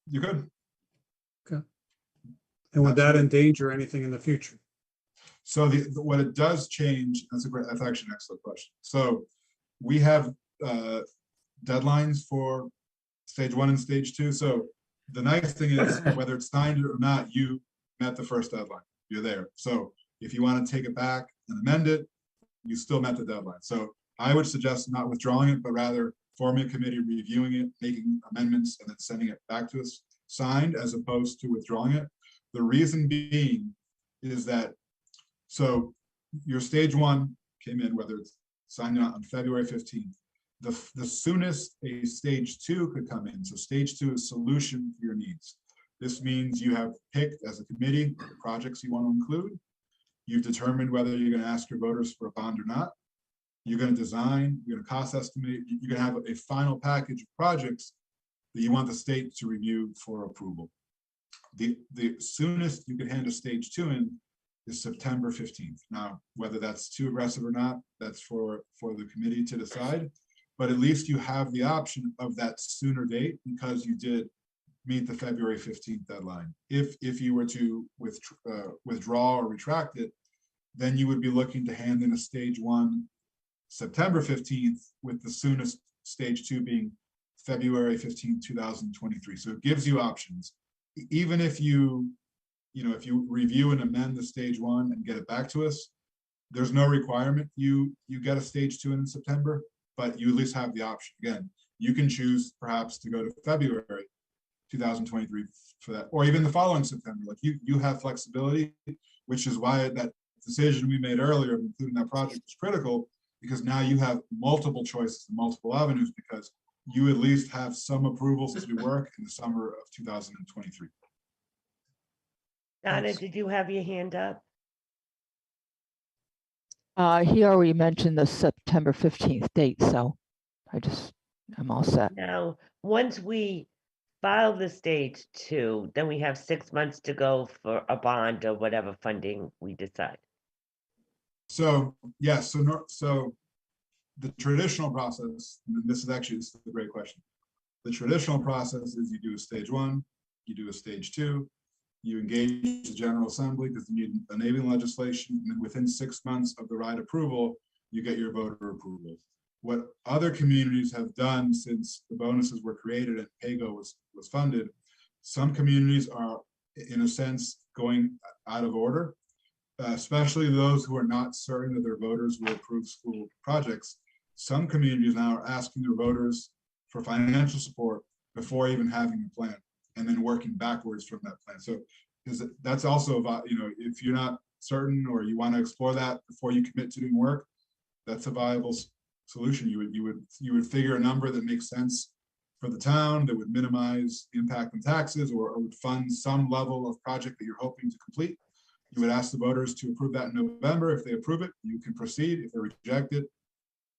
You could. Okay. And would that endanger anything in the future? So what it does change, that's actually an excellent question. So we have deadlines for stage one and stage two. So the nice thing is whether it's signed or not, you met the first deadline, you're there. So if you want to take it back and amend it, you still met the deadline. So I would suggest not withdrawing it, but rather forming a committee, reviewing it, making amendments, and then sending it back to us signed as opposed to withdrawing it. The reason being is that, so your stage one came in, whether it's signed on February 15th, the soonest a stage two could come in. So stage two is solution for your needs. This means you have picked as a committee the projects you want to include. You've determined whether you're going to ask your voters for a bond or not. You're going to design, you're going to cost estimate, you're going to have a final package of projects that you want the state to review for approval. The soonest you could hand a stage two in is September 15th. Now, whether that's too aggressive or not, that's for the committee to decide, but at least you have the option of that sooner date because you did meet the February 15th deadline. If you were to withdraw or retract it, then you would be looking to hand in a stage one September 15th with the soonest stage two being February 15th, 2023. So it gives you options. Even if you review and amend the stage one and get it back to us, there's no requirement you get a stage two in September, but you at least have the option. Again, you can choose perhaps to go to February 2023 for that, or even the following September. Like you have flexibility, which is why that decision we made earlier of including that project is critical, because now you have multiple choices and multiple avenues because you at least have some approvals to do work in the summer of 2023. Donna, did you have your hand up? He already mentioned the September 15th date, so I'm all set. Now, once we file the stage two, then we have 6 months to go for a bond or whatever funding we decide. So yes, so the traditional process, and this is a great question. The traditional process is you do a stage one, you do a stage two, you engage the General Assembly because you need enabling legislation, and then within 6 months of the right approval, you get your voter approval. What other communities have done since the bonuses were created and PAYGO was funded, some communities are, in a sense, going out of order, especially those who are not certain that their voters will approve school projects. Some communities now are asking their voters for financial support before even having a plan, and then working backwards from that plan. So that's also about, if you're not certain or you want to explore that before you commit to doing work, that's a viable solution. You would figure a number that makes sense for the town, that would minimize the impact on taxes or would fund some level of project that you're hoping to complete. You would ask the voters to approve that in November. If they approve it, you can proceed. If they reject it,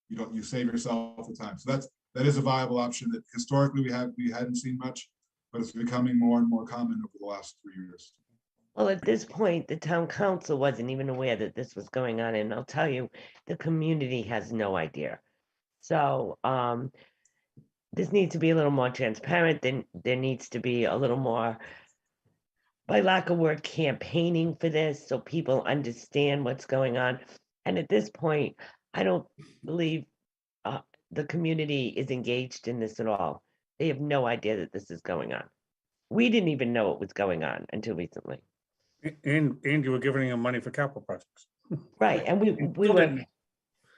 you save yourself the time. So that is a viable option that historically we hadn't seen much, but it's becoming more and more common over the last 3 years. Well, at this point, the town council wasn't even aware that this was going on, and I'll tell you, the community has no idea. So this needs to be a little more transparent. Then there needs to be a little more, by lack of word, campaigning for this so people understand what's going on. And at this point, I don't believe the community is engaged in this at all. They have no idea that this is going on. We didn't even know it was going on until recently. And you were giving them money for capital projects. Right, and we Still were, didn't.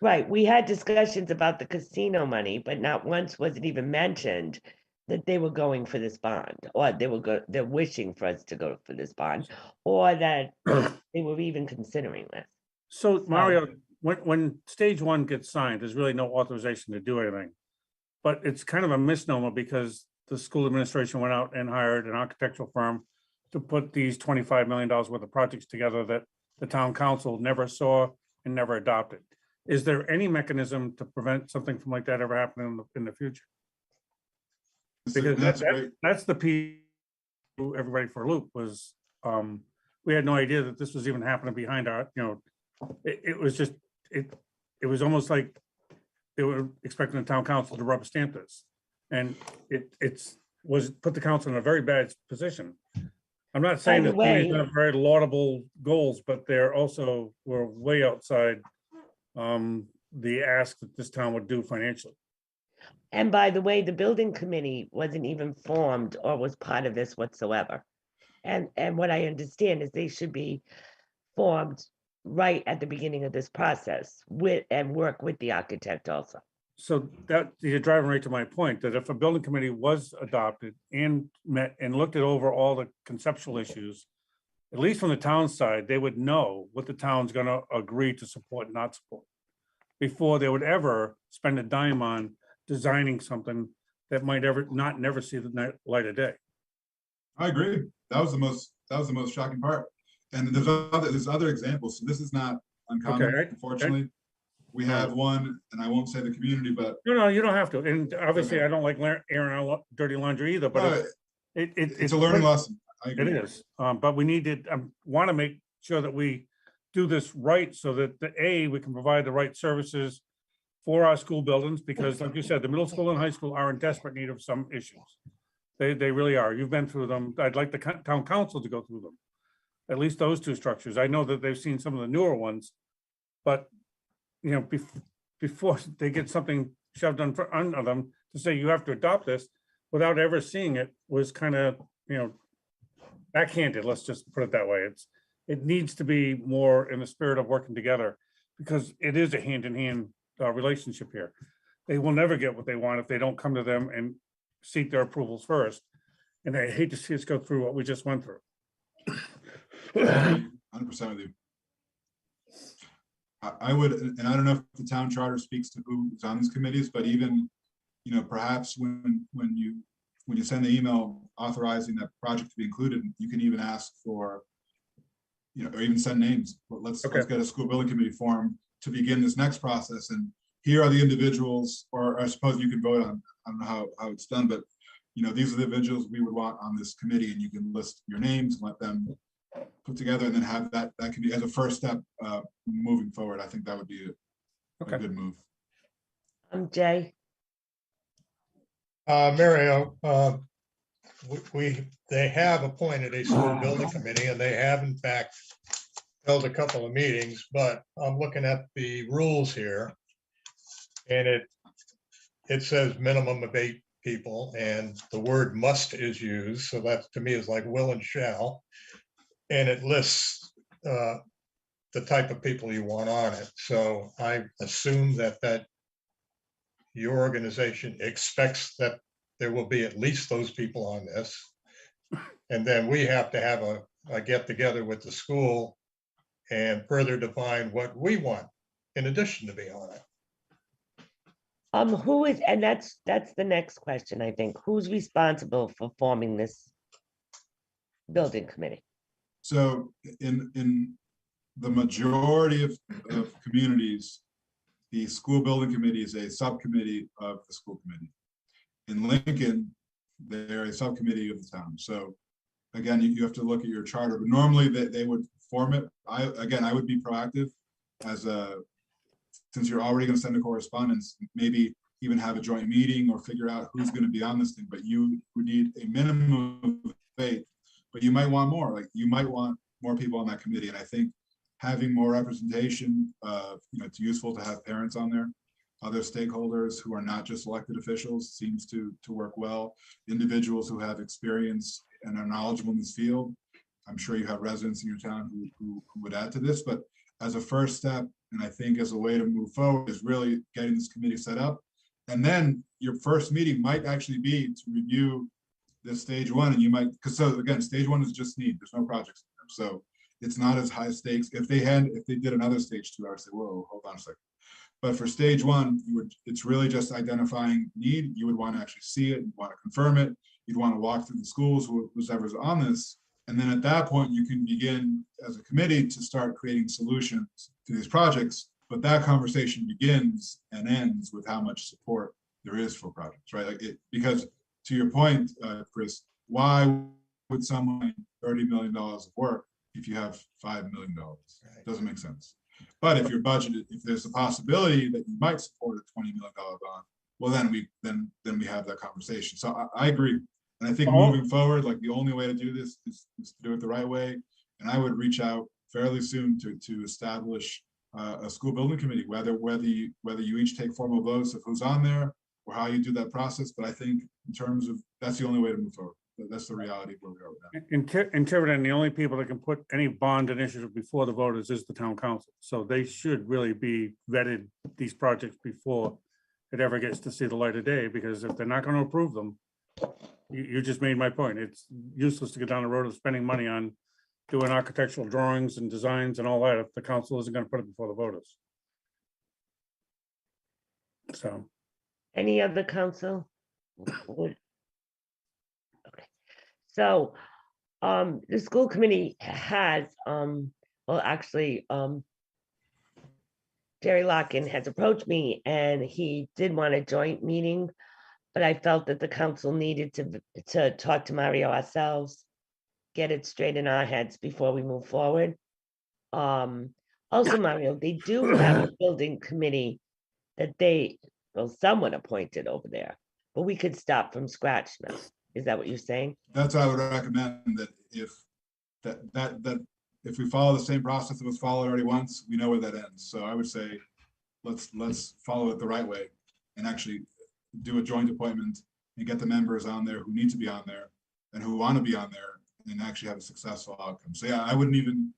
Right, we had discussions about the casino money, but not once was it even mentioned that they were going for this bond, or they're wishing for us to go for this bond, or that they were even considering this. So Mario, when stage one gets signed, there's really no authorization to do anything. But it's kind of a misnomer because the school administration went out and hired an architectural firm to put these $25 million worth of projects together that the town council never saw and never adopted. Is there any mechanism to prevent something from like that ever happening in the future? Because that's the piece everybody for a loop was, we had no idea that this was even happening behind our, it was just, it was almost like they were expecting the town council to rubber stamp this. And it's put the council in a very bad position. I'm not saying By that the way- these are very laudable goals, but they're also, we're way outside the ask that this town would do financially. And by the way, the building committee wasn't even formed or was part of this whatsoever. And what I understand is they should be formed right at the beginning of this process and work with the architect also. So that you're driving right to my point, that if a building committee was adopted and met and looked at over all the conceptual issues, at least from the town side, they would know what the town's gonna agree to support and not support before they would ever spend a dime on designing something that might never see the light of day. I agree. That was the most shocking part. And there's other examples. So this is not uncommon, Okay, unfortunately. We have one, and I won't say the community, but No, you don't have to. And obviously, I don't like airing out dirty laundry either, but it's a learning lesson. I It agree. is, but we need to, want to make sure that we do this right so that we can provide the right services for our school buildings, because like you said, the middle school and high school are in desperate need of some issues. They really are. You've been through them. I'd like the town council to go through them. At least those two structures. I know that they've seen some of the newer ones, but before they get something shoved under them to say you have to adopt this without ever seeing it was kind of, backhanded. Let's just put it that way. It needs to be more in the spirit of working together, because it is a hand-in-hand relationship here. They will never get what they want if they don't come to them and seek their approvals first. And I hate to see us go through what we just went through. 100% with you. I would, and I don't know if the town charter speaks to who's on these committees, but even, perhaps when you send the email authorizing that project to be included, you can even ask for, or even send names. But let's get a school building committee formed to begin this next process. And here are the individuals, or I suppose you can vote on, I don't know how it's done, but these are the individuals we would want on this committee, and you can list your names and let them put together, and then have that can be as a first step moving forward. I think that would be a good move. Jay. Mario, they have appointed a school building committee, and they have in fact held a couple of meetings, but I'm looking at the rules here, and it says minimum of 8 people, and the word must is used. So that to me is like will and shall. And it lists the type of people you want on it. So I assume that your organization expects that there will be at least those people on this. And then we have to have a get together with the school and further define what we want in addition to be on it. Who is, and that's the next question, I think. Who's responsible for forming this building committee? So in the majority of communities, the school building committee is a subcommittee of the school committee. In Lincoln, they're a subcommittee of the town. So again, you have to look at your charter, but normally they would form it. I would be proactive since you're already going to send a correspondence, maybe even have a joint meeting or figure out who's going to be on this thing, but you would need a minimum of 8, but you might want more. Like you might want more people on that committee. And I think having more representation, it's useful to have parents on there, other stakeholders who are not just elected officials seems to work well. Individuals who have experience and are knowledgeable in this field. I'm sure you have residents in your town who would add to this, but as a first step, And I think as a way to move forward is really getting this committee set up. And then your first meeting might actually be to review this stage one, and you might, because so again, stage one is just need, there's no projects. So it's not as high stakes. If they did another stage two, I would say, whoa, hold on a second. But for stage one, it's really just identifying need. You would want to actually see it, you want to confirm it, you'd want to walk through the schools, whoever's on this. And then at that point, you can begin as a committee to start creating solutions to these projects. But that conversation begins and ends with how much support there is for projects, right? Like because to your point, Chris, why would someone $30 million of work if you have $5 million? It doesn't make sense. But if your budget, if there's a possibility that you might support a $20 million bond, well, then we have that conversation. So I agree. And I think moving forward, like the only way to do this is to do it the right way. And I would reach out fairly soon to establish a school building committee, whether you each take formal votes of who's on there or how you do that process. But I think in terms of, that's the only way to move forward. That's the reality of where we are with that. In Tiverton, the only people that can put any bond initiative before the voters is the town council. So they should really be vetted, these projects, before it ever gets to see the light of day, because if they're not going to approve them, you just made my point. It's useless to get down the road of spending money on doing architectural drawings and designs and all that if the council isn't going to put it before the voters. So. Any other council? Okay. So, the school committee has, well, actually, Jerry Locken has approached me and he did want a joint meeting, but I felt that the council needed to talk to Mario ourselves, get it straight in our heads before we move forward. Also, Mario, they do have a building committee that someone appointed over there, but we could start from scratch now. Is that what you're saying? That's what I would recommend, that if we follow the same process that was followed already once, we know where that ends. So I would say, let's follow it the right way and actually do a joint appointment and get the members on there who need to be on there and who want to be on there and actually have a successful outcome. So yeah, I wouldn't even,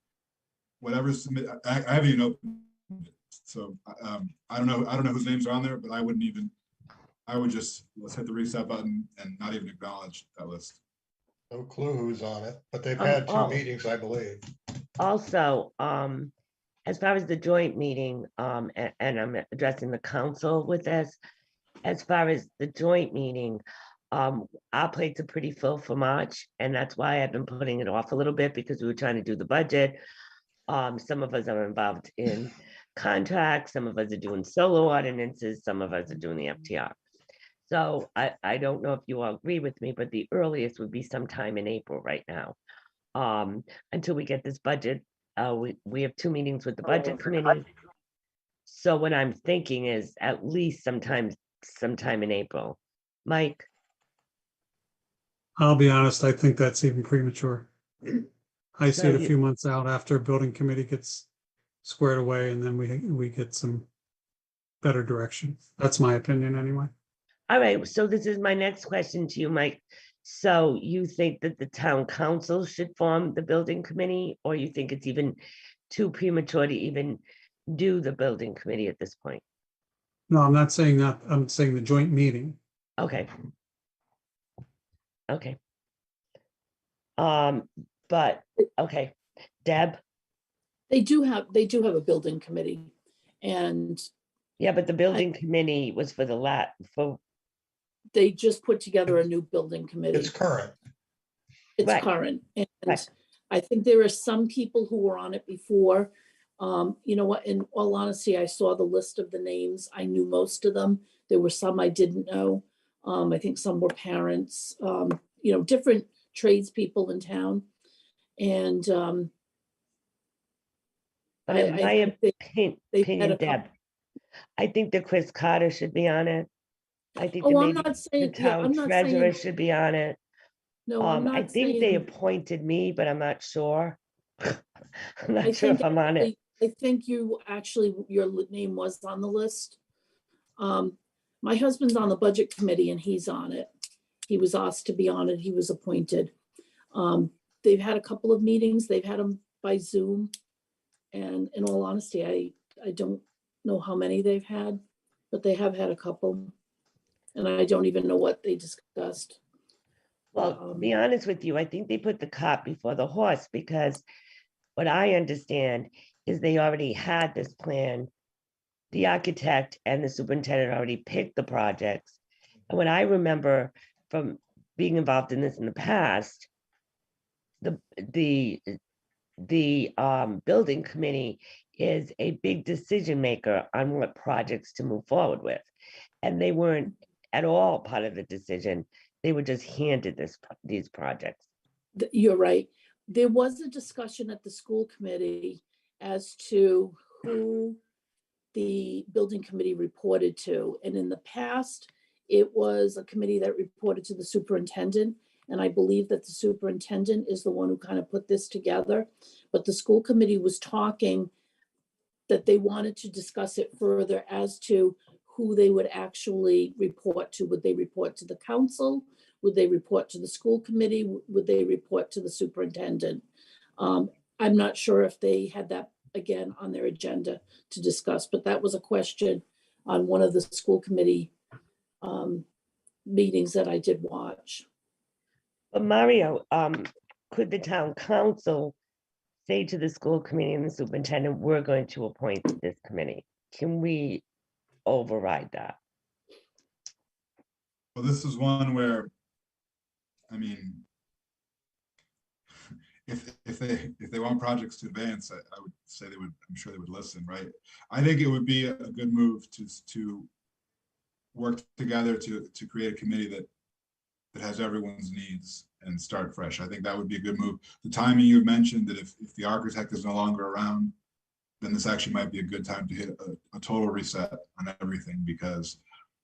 whatever's submit, I haven't even opened it. So I don't know whose names are on there, but I wouldn't even, I would just, let's hit the reset button and not even acknowledge that list. No clue who's on it, but they've had two meetings, I believe. Also, as far as the joint meeting, and I'm addressing the council with this, as far as the joint meeting, our plates are pretty full for March, and that's why I've been putting it off a little bit, because we were trying to do the budget. Some of us are involved in contracts, some of us are doing solo ordinances, some of us are doing the FTR. So I don't know if you all agree with me, but the earliest would be sometime in April right now. Until we get this budget, we have 2 meetings with the budget committee. So what I'm thinking is at least sometime in April. Mike? I'll be honest, I think that's even premature. I see it a you- few months out after building committee gets squared away and then we get some better direction. That's my opinion anyway. All right, so this is my next question to you, Mike. So you think that the town council should form the building committee, or you think it's even too premature to even do the building committee at this point? No, I'm not saying that. I'm saying the joint meeting. Okay. Okay. But, okay, Deb? They do have a building committee, and Yeah, but the building committee was for they just put together a new building committee. It's current. It's Right. current, and Right. I think there are some people who were on it before. You know what, in all honesty, I saw the list of the names. I knew most of them. There were some I didn't know. I think some were parents, different tradespeople in town. And in my they've had opinion, a couple- Deb, I think that Chris Carter should be on it. I think that Oh, I'm maybe not the saying, yeah, town I'm not treasurer saying, should be on it. no, I'm I not think they saying. appointed me, but I'm not sure. I'm I not sure if think I'm on it. I think your name was on the list. My husband's on the budget committee and he's on it. He was asked to be on it. He was appointed. They've had a couple of meetings. They've had them by Zoom. And in all honesty, I don't know how many they've had, but they have had a couple. And I don't even know what they discussed. Well, to be honest with you, I think they put the cart before the horse, because what I understand is they already had this plan. The architect and the superintendent already picked the projects. And what I remember from being involved in this in the past, the building committee is a big decision maker on what projects to move forward with. And they weren't at all part of the decision. They were just handed these projects. You're right. There was a discussion at the school committee as to who the building committee reported to. And in the past, it was a committee that reported to the superintendent. And I believe that the superintendent is the one who kind of put this together. But the school committee was talking that they wanted to discuss it further as to who they would actually report to. Would they report to the council? Would they report to the school committee? Would they report to the superintendent? I'm not sure if they had that again on their agenda to discuss, but that was a question on one of the school committee meetings that I did watch. But Mario, could the town council say to the school committee and the superintendent, we're going to appoint this committee? Can we override that? Well, this is one where, I mean, if they want projects to advance, I would say they would, I'm sure they would listen, right? I think it would be a good move to work together to create a committee that has everyone's needs and start fresh. I think that would be a good move. The timing you mentioned, that if the architect is no longer around, then this actually might be a good time to hit a total reset on everything, because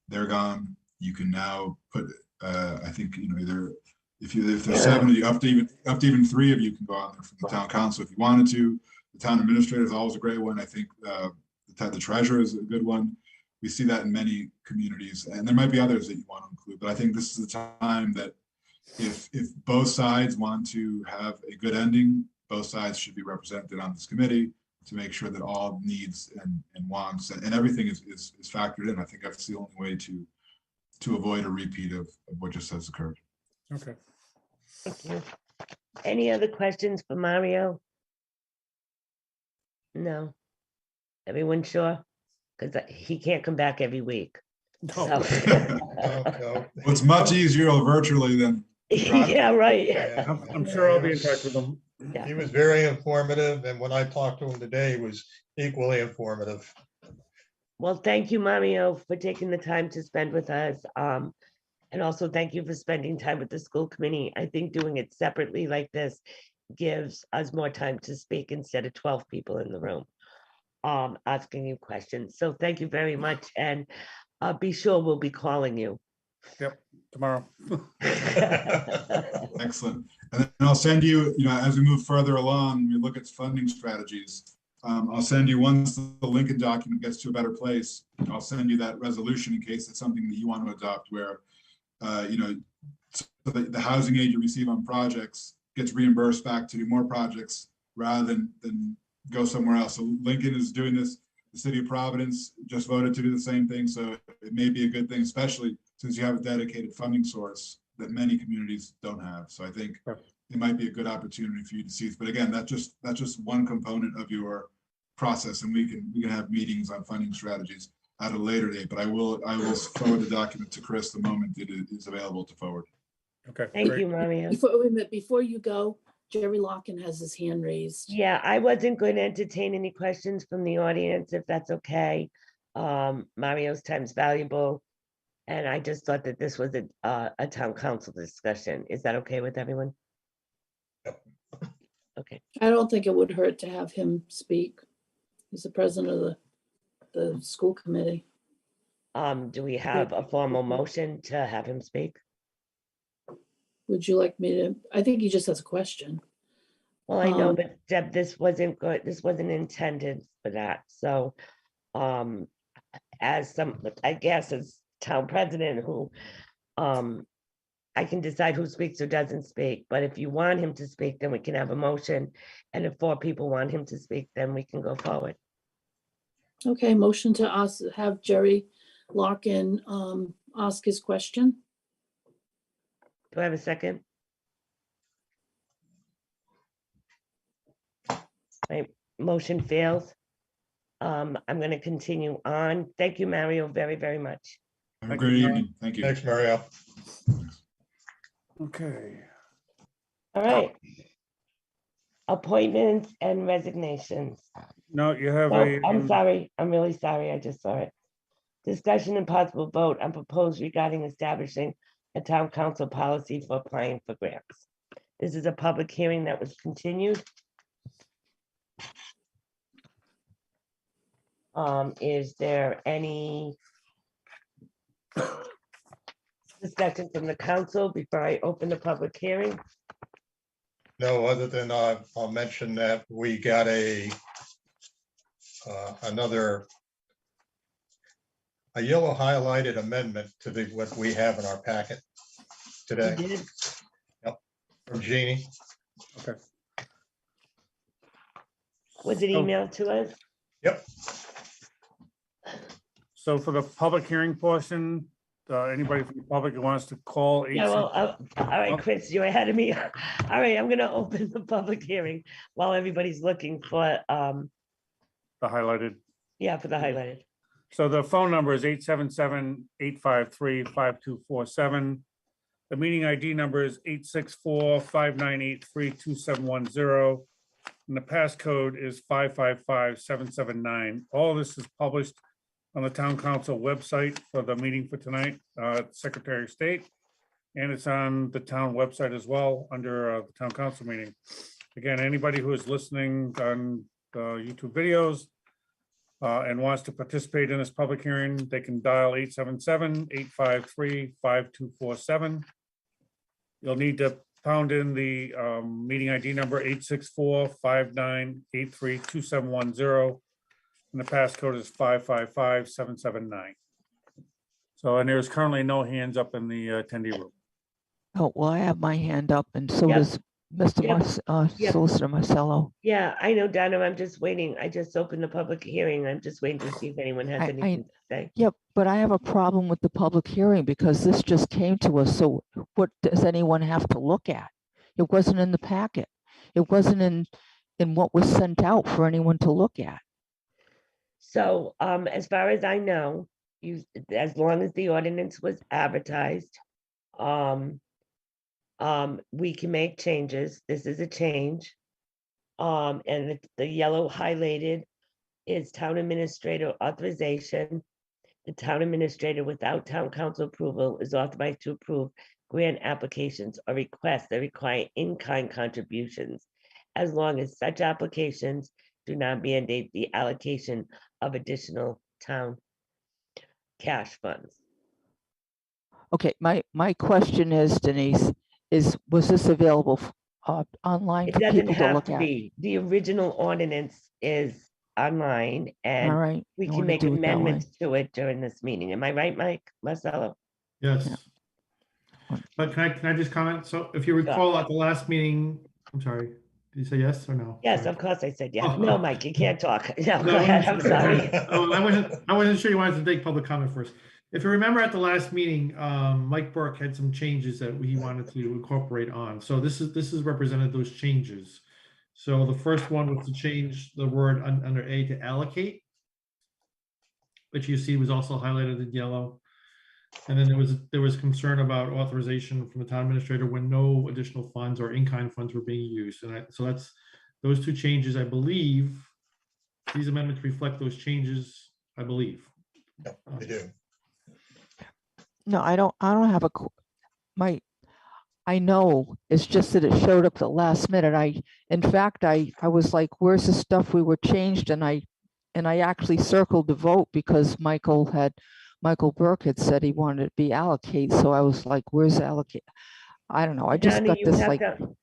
they're gone. You can now put, I think, you know, either if there's 7 of you, up to even 3 of you can go on there from the town council if you wanted to. The town administrator is always a great one. I think the treasurer is a good one. We see that in many communities, and there might be others that you want to include, but I think this is the time that if both sides want to have a good ending, both sides should be represented on this committee to make sure that all needs and wants and everything is factored in. I think that's the only way to avoid a repeat of what just has occurred. Okay. Thank you. Any other questions for Mario? No. Everyone sure? Because he can't come back every week. So. No. Well, it's much easier virtually than. Yeah, right. Yeah. I'm sure I'll be in touch with them. Yeah. He was very informative, and when I talked to him today, he was equally informative. Well, thank you, Mario, for taking the time to spend with us. And also thank you for spending time with the school committee. I think doing it separately like this gives us more time to speak instead of 12 people in the room asking you questions. So thank you very much. And be sure we'll be calling you. Yep, tomorrow. Excellent. And then I'll send you, as we move further along, we look at funding strategies. I'll send you, once the Lincoln document gets to a better place, I'll send you that resolution in case it's something that you want to adopt, where, so the housing aid you receive on projects gets reimbursed back to do more projects rather than go somewhere else. So Lincoln is doing this. The city of Providence just voted to do the same thing. So it may be a good thing, especially since you have a dedicated funding source that many communities don't have. So I think it might be a good opportunity for you to see. But again, that's just one component of your process, and we can have meetings on funding strategies at a later date. But I will forward the document to Chris the moment it is available to forward. Okay. Thank great. you, Mario. Wait a minute, before you go, Jerry Locken has his hand raised. Yeah, I wasn't going to entertain any questions from the audience, if that's okay. Mario's time's valuable. And I just thought that this was a town council discussion. Is that okay with everyone? Okay. I don't think it would hurt to have him speak. He's the president of the school committee. Do we have a formal motion to have him speak? Would you like me to? I think he just has a question. Well, I know, but Deb, this wasn't good. This wasn't intended for that. So, as town president who, I can decide who speaks or doesn't speak, but if you want him to speak, then we can have a motion. And if 4 people want him to speak, then we can go forward. Okay, motion to have Jerry Larkin ask his question. Do I have a second? My motion fails. I'm going to continue on. Thank you, Mario, very, very much. Have a great evening. Thank you. Thanks, Mario. Okay. All right. Appointments and resignations. No, you have Oh, a. I'm sorry. I'm really sorry. I just saw it. Discussion and possible vote on proposed regarding establishing a town council policy for applying for grants. This is a public hearing that was continued. Is there any discussion from the council before I open the public hearing? No, other than I'll mention that we got another yellow highlighted amendment to what we have in our packet You today did? from Jeannie. Okay. Was it Oh. emailed to us? Yep. So for the public hearing portion, anybody from the public who wants to call. Yeah, well, all right, Chris, you're ahead of me. All right, I'm gonna open the public hearing while everybody's looking for, The highlighted. yeah, for the highlighted. So the phone number is 877-853-5247. The meeting ID number is 864-598-32710. And the passcode is 555-779. All this is published on the town council website for the meeting for tonight, Secretary of State. And it's on the town website as well under the town council meeting. Again, anybody who is listening on YouTube videos and wants to participate in this public hearing, they can dial 877-853-5247. You'll need to pound in the meeting ID number 864-598-32710. And the passcode is 555-779. So, and there's currently no hands up in the attendee room. Oh, well, I have my hand up and so Yep. does Mr. Yep. Yep. Solicitor Marcello. Yeah, I know, Donna, I'm just waiting. I just opened the public hearing. I'm just waiting to see if anyone has I- anything to say. Yep, but I have a problem with the public hearing because this just came to us. So what does anyone have to look at? It wasn't in the packet. It wasn't in what was sent out for anyone to look at. So, as far as I know, as long as the ordinance was advertised, we can make changes. This is a change. And the yellow highlighted is town administrator authorization. The town administrator without town council approval is authorized to approve grant applications or requests that require in-kind contributions, as long as such applications do not mandate the allocation of additional town cash funds. Okay, my question is, Denise, was this available online It for doesn't people to have look to at? be. The original ordinance is online All and right. we I can wanna make do it that way. amendments to it during this meeting. Am I right, Mike Marcello? Yes. Yeah. But can I just comment? So if you recall at the last meeting, I'm sorry, did you say yes or no? Yes, Sorry. of course I said yes. Oh. No, Mike, you can't talk. No, No, go ahead. I'm sorry. Oh, I wasn't sure you wanted to take public comment first. If you remember at the last meeting, Mike Burke had some changes that he wanted to incorporate on. So this is represented those changes. So the first one was to change the word under A to allocate, which you see was also highlighted in yellow. And then there was concern about authorization from the town administrator when no additional funds or in-kind funds were being used. And so that's those two changes, I believe. These amendments reflect those changes, I believe. Yep, they do. No, I don't have I know, it's just that it showed up at the last minute. In fact, I was like, where's the stuff we were changed? And I actually circled the vote because Michael Burke had said he wanted it to be allocate. So I was like, where's allocate? I don't know. I just Johnny, got you this have like to-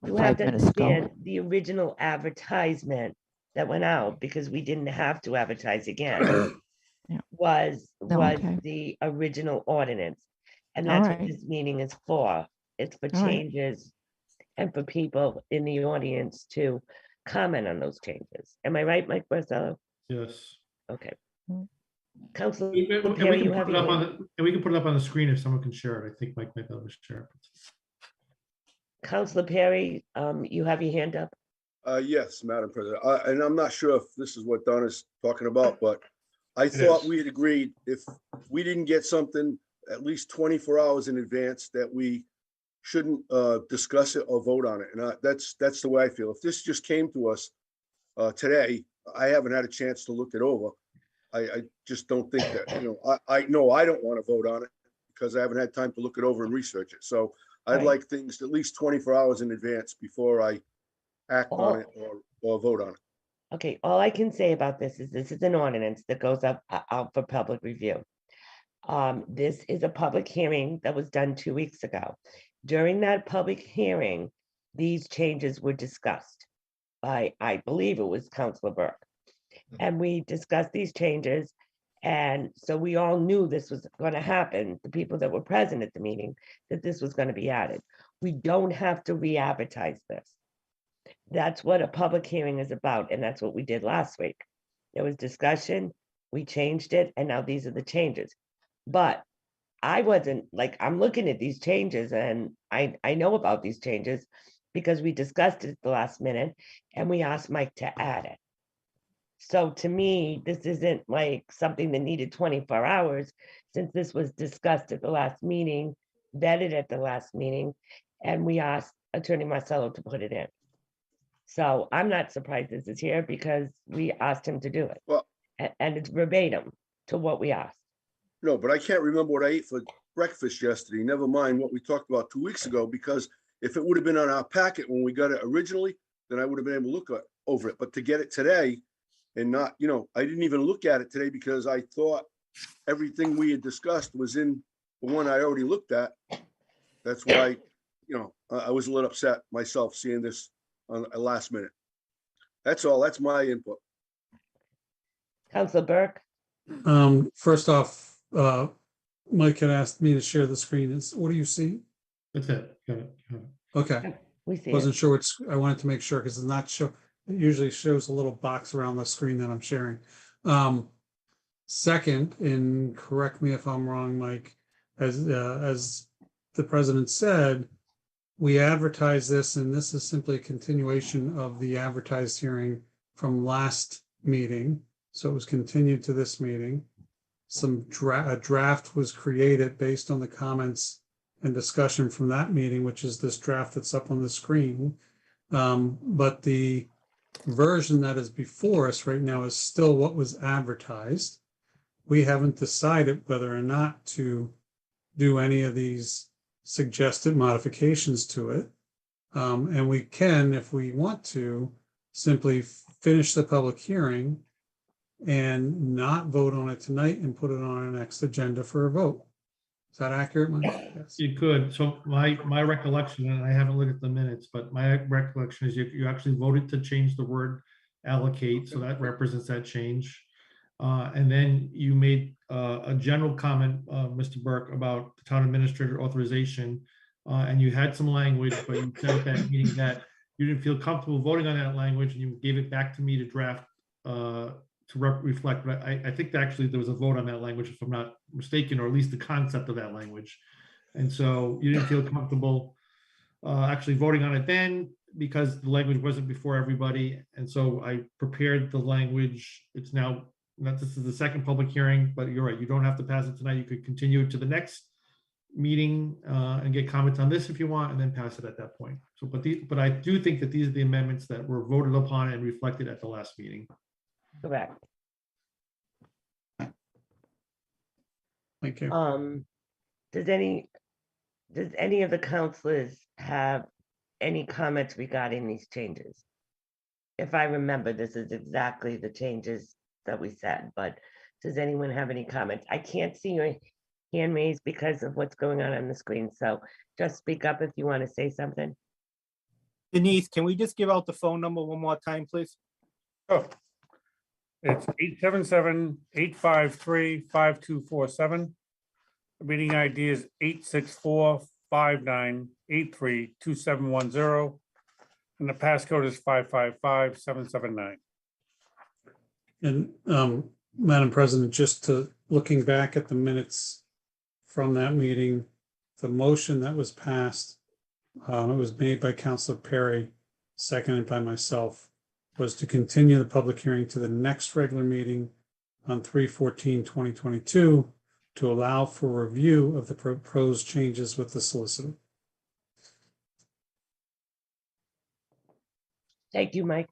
You 5 have to minutes ago. understand the original advertisement that went out, because we didn't have to advertise again, Yeah. was okay. the original ordinance. And All that's what right. this meeting is for. It's for All right. changes and for people in the audience to comment on those changes. Am I right, Mike Barcello? Yes. Okay. Mm. Councilor And we Perry, can you put have it up your on hand. the, and we can put it up on the screen if someone can share it. I think Mike might be able to share it. Councilor Perry, you have your hand up. Yes, Madam President. And I'm not sure if this is what Donna's talking about, but I It thought is. we had agreed if we didn't get something at least 24 hours in advance, that we shouldn't discuss it or vote on it. And that's the way I feel. If this just came to us today, I haven't had a chance to look it over. I just don't think that, I know I don't want to vote on it because I haven't had time to look it over and research it. So I'd Right. like things at least 24 hours in advance before I act on it or vote on it. Okay, all I can say about this is an ordinance that goes up out for public review. This is a public hearing that was done 2 weeks ago. During that public hearing, these changes were discussed by, I believe it was Councilor Burke. And we discussed these changes. And so we all knew this was going to happen, the people that were present at the meeting, that this was going to be added. We don't have to re-advertise this. That's what a public hearing is about, and that's what we did last week. There was discussion, we changed it, and now these are the changes. But I wasn't, like, I'm looking at these changes, and I know about these changes because we discussed it at the last minute, and we asked Mike to add it. So to me, this isn't like something that needed 24 hours, since this was discussed at the last meeting, vetted at the last meeting, and we asked Attorney Marcello to put it in. So I'm not surprised this is here because we asked him to do it. Well, And it's verbatim to what we asked. no, but I can't remember what I ate for breakfast yesterday. Never mind what we talked about 2 weeks ago, because if it would have been on our packet when we got it originally, then I would have been able to look over it. But to get it today and not, I didn't even look at it today because I thought everything we had discussed was in the one I already looked at. That's why, I was a little upset myself seeing this on a last minute. That's all. That's my input. Councilor Burke, First off, Mike had asked me to share the screen. What do you see? That's it. Got it. Okay, we see wasn't it. sure I wanted to make sure because it's not show. It usually shows a little box around the screen that I'm sharing. Second, and correct me if I'm wrong, Mike, as the president said, we advertise this, and this is simply a continuation of the advertised hearing from last meeting. So it was continued to this meeting. A draft was created based on the comments and discussion from that meeting, which is this draft that's up on the screen. But the version that is before us right now is still what was advertised. We haven't decided whether or not to do any of these suggested modifications to it. And we can, if we want to, simply finish the public hearing and not vote on it tonight and put it on our next agenda for a vote. Is that accurate, Mike? Yes. You could. So my recollection, and I haven't looked at the minutes, but my recollection is you actually voted to change the word allocate. So that represents that change. And then you made a general comment, Mr. Burke, about the town administrator authorization. And you had some language, but you said at that meeting that you didn't feel comfortable voting on that language, and you gave it back to me to draft to reflect. But I think that actually there was a vote on that language, if I'm not mistaken, or at least the concept of that language. And so you didn't feel comfortable actually voting on it then because the language wasn't before everybody. And so I prepared the language. It's now, this is the second public hearing, but you're right. You don't have to pass it tonight. You could continue it to the next meeting and get comments on this if you want, and then pass it at that point. So, but I do think that these are the amendments that were voted upon and reflected at the last meeting. Correct. Thank you. Does any of the councilors have any comments regarding these changes? If I remember, this is exactly the changes that we said, but does anyone have any comments? I can't see your hand raised because of what's going on the screen. So just speak up if you want to say something. Denise, can we just give out the phone number one more time, please? Oh, it's 877-853-5247. The meeting ID is 864-5983-2710. And the passcode is 555779. And Madam President, just to looking back at the minutes from that meeting, the motion that was passed, it was made by Councilor Perry, seconded by myself, was to continue the public hearing to the next regular meeting on 3/14/2022 to allow for review of the proposed changes with the solicitor. Thank you, Mike.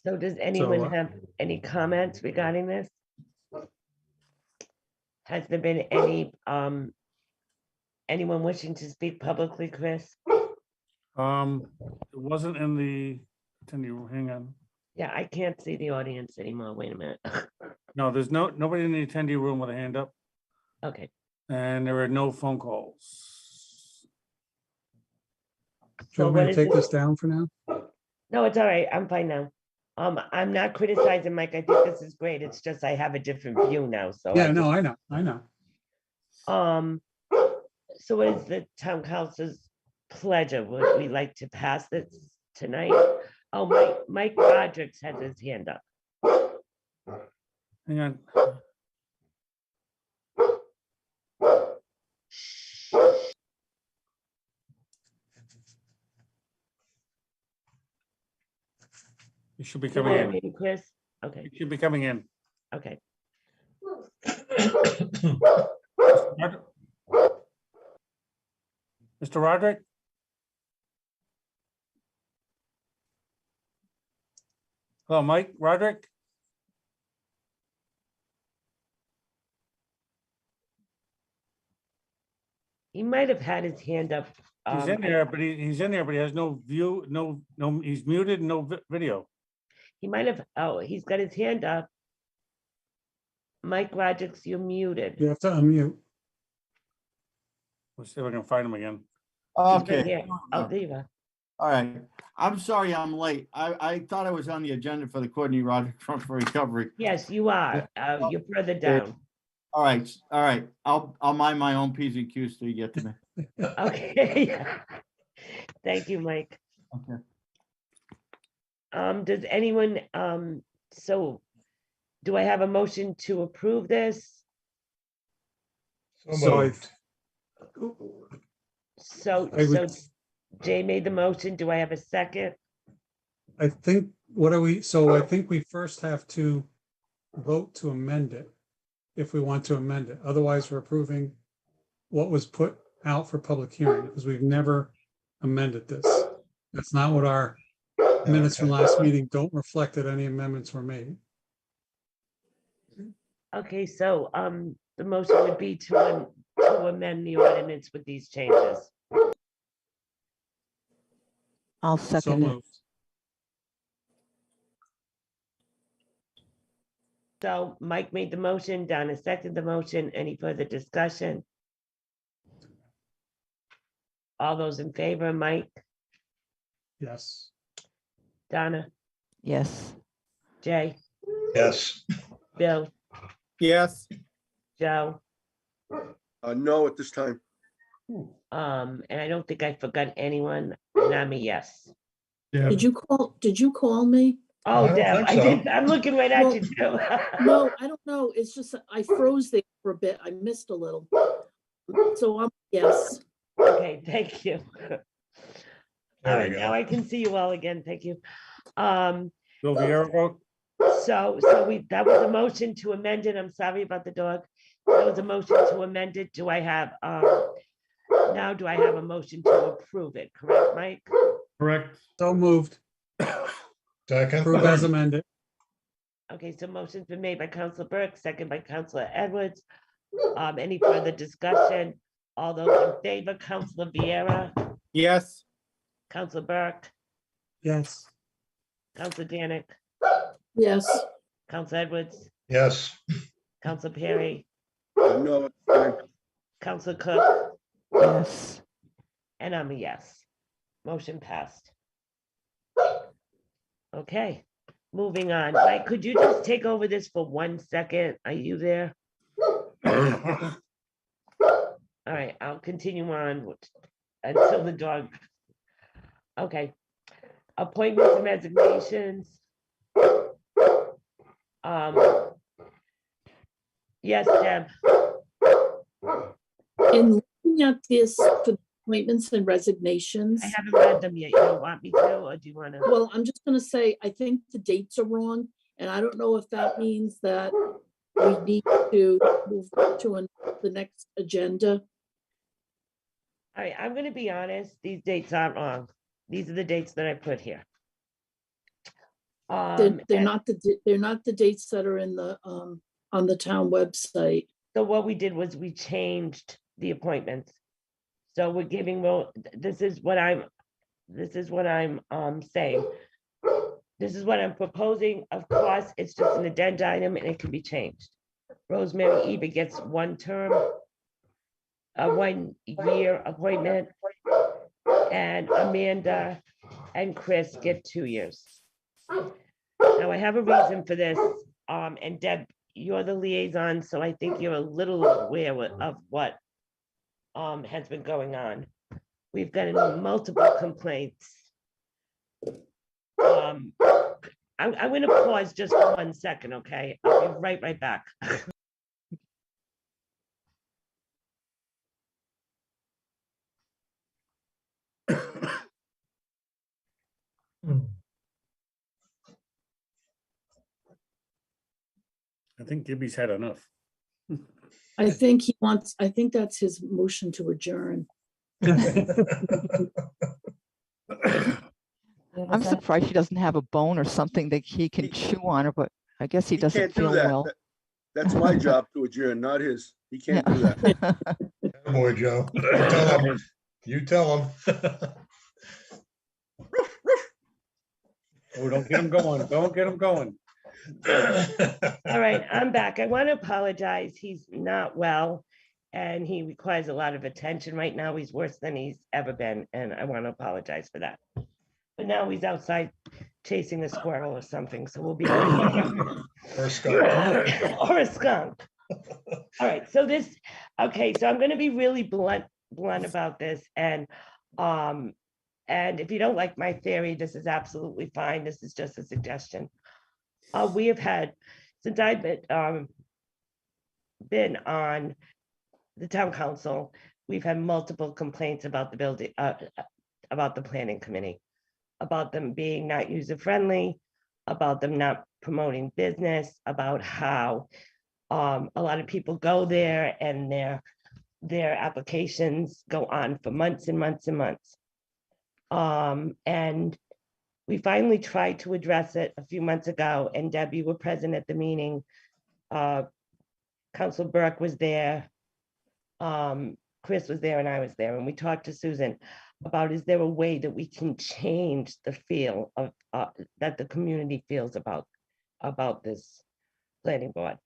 So does anyone have any comments regarding this? Has there been any, anyone wishing to speak publicly, Chris? It wasn't in the attendee room. Hang on. Yeah, I can't see the audience anymore. Wait a minute. No, there's nobody in the attendee room with a hand up, Okay, and there are no phone calls. Do you so want me what to is take it? this down for now? No, it's all right. I'm fine now. I'm not criticizing Mike. I think this is great. It's just I have a different view now, so. Yeah, no, I know. So what is the town council's pleasure? Would we like to pass this tonight? Oh, Mike Roderick has his hand up. Hang on. You should be You coming hear in. me, Chris? Okay, You should be coming in. okay. Mr. Roderick? Hello, Mike Roderick? He might have had his hand up. He's in there, but he's in there, but he has no view, no, he's muted, no video. He might have, oh, he's got his hand up. Mike Roderick, you're muted. You have to unmute. Let's see if I can find him again. He's right Okay, here. Oh, there you go. all right. I'm sorry I'm late. I thought I was on the agenda for the Courtney Roderick Front for Recovery. Yes, you are. You're further down. All right. I'll mind my own P's and Q's till you get to me. Okay. Thank you, Mike. Okay. Does anyone, so do I have a motion to approve this? So moved. So Jay made the motion. Do I have a second? I think, I think we first have to vote to amend it, if we want to amend it. Otherwise, we're approving what was put out for public hearing, because we've never amended this. That's not what our minutes from last meeting don't reflect that any amendments were made. Okay, so, the motion would be to amend the ordinance with these changes. I'll So second it. moved. So Mike made the motion, Donna seconded the motion. Any further discussion? All those in favor, Mike, Yes. Donna, Yes. Jay, Yes. Bill, Yes, Joe, No, at this time. and I don't think I forgot anyone, and I'm a yes. Yeah, Did you call me? Oh, I don't Deb, think I so. did, I'm looking right at you too. No, I don't know. It's just that I froze there for a bit. I missed a little. So I'm, yes. Okay, thank you. All There we right, now go. I can see you all again, thank you. Um, Bill Viera vote? so that was a motion to amend it, I'm sorry about the dog. That was a motion to amend it, do I have, now do I have a motion to approve it, correct, Mike? correct. So moved. Second. Approve as amended. Okay, so motion's been made by Councilor Burke, second by Councilor Edwards. Any further discussion? All those in favor, Councilor Vieira, yes, Councilor Burke, Yes. Councilor Danick, Yes, Councilor Edwards, Yes. Councilor Perry, No, at this time. Councilor Cook, Yes. and I'm a yes. Motion passed. Okay, moving on. Mike, could you just take over this for 1 second? Are you there? All right, I'll continue on until the dog. Okay. Appointments and resignations. Yes, Deb. In looking at this for appointments and resignations, I haven't read them yet. You don't want me to, or do you want to? well, I'm just gonna say, I think the dates are wrong, and I don't know if that means that we need to move to the next agenda. All right, I'm gonna be honest, these dates aren't wrong. These are the dates that I put here. They're And not the dates that are in the, on the town website. so what we did was we changed the appointments. So we're giving, this is what I'm saying. This is what I'm proposing. Of course, it's just an addenda item and it can be changed. Rosemary Eva gets one term, a 1-year appointment, and Amanda and Chris get 2 years. Now, I have a reason for this, and Deb, you're the liaison, so I think you're a little aware of what has been going on. We've gotten multiple complaints. I'm gonna pause just for 1 second, okay? I'll be right back. I think Gibby's had enough. I think that's his motion to adjourn. I'm surprised she doesn't have a bone or something that he can chew on, but I guess he doesn't can't do feel that. well. That's my job to adjourn, not his. He can't do that. Boy, Joe. You tell him. Oh, don't get him going. Don't get him going. All right, I'm back. I want to apologize. He's not well and he requires a lot of attention right now. He's worse than he's ever been, and I want to apologize for that. But now he's outside chasing a squirrel or something, so we'll be Or a skunk. or a skunk. All right, so so I'm going to be really blunt about this, and if you don't like my theory, this is absolutely fine. This is just a suggestion. We have had, since I've been on the town council, we've had multiple complaints about the building, about the planning committee, about them being not user-friendly, about them not promoting business, about how a lot of people go there and their applications go on for months and months and months. And we finally tried to address it a few months ago, and Debbie were present at the meeting. Councilor Burke was there. Chris was there and I was there, and we talked to Susan about, is there a way that we can change the feel of that the community feels about this planning board?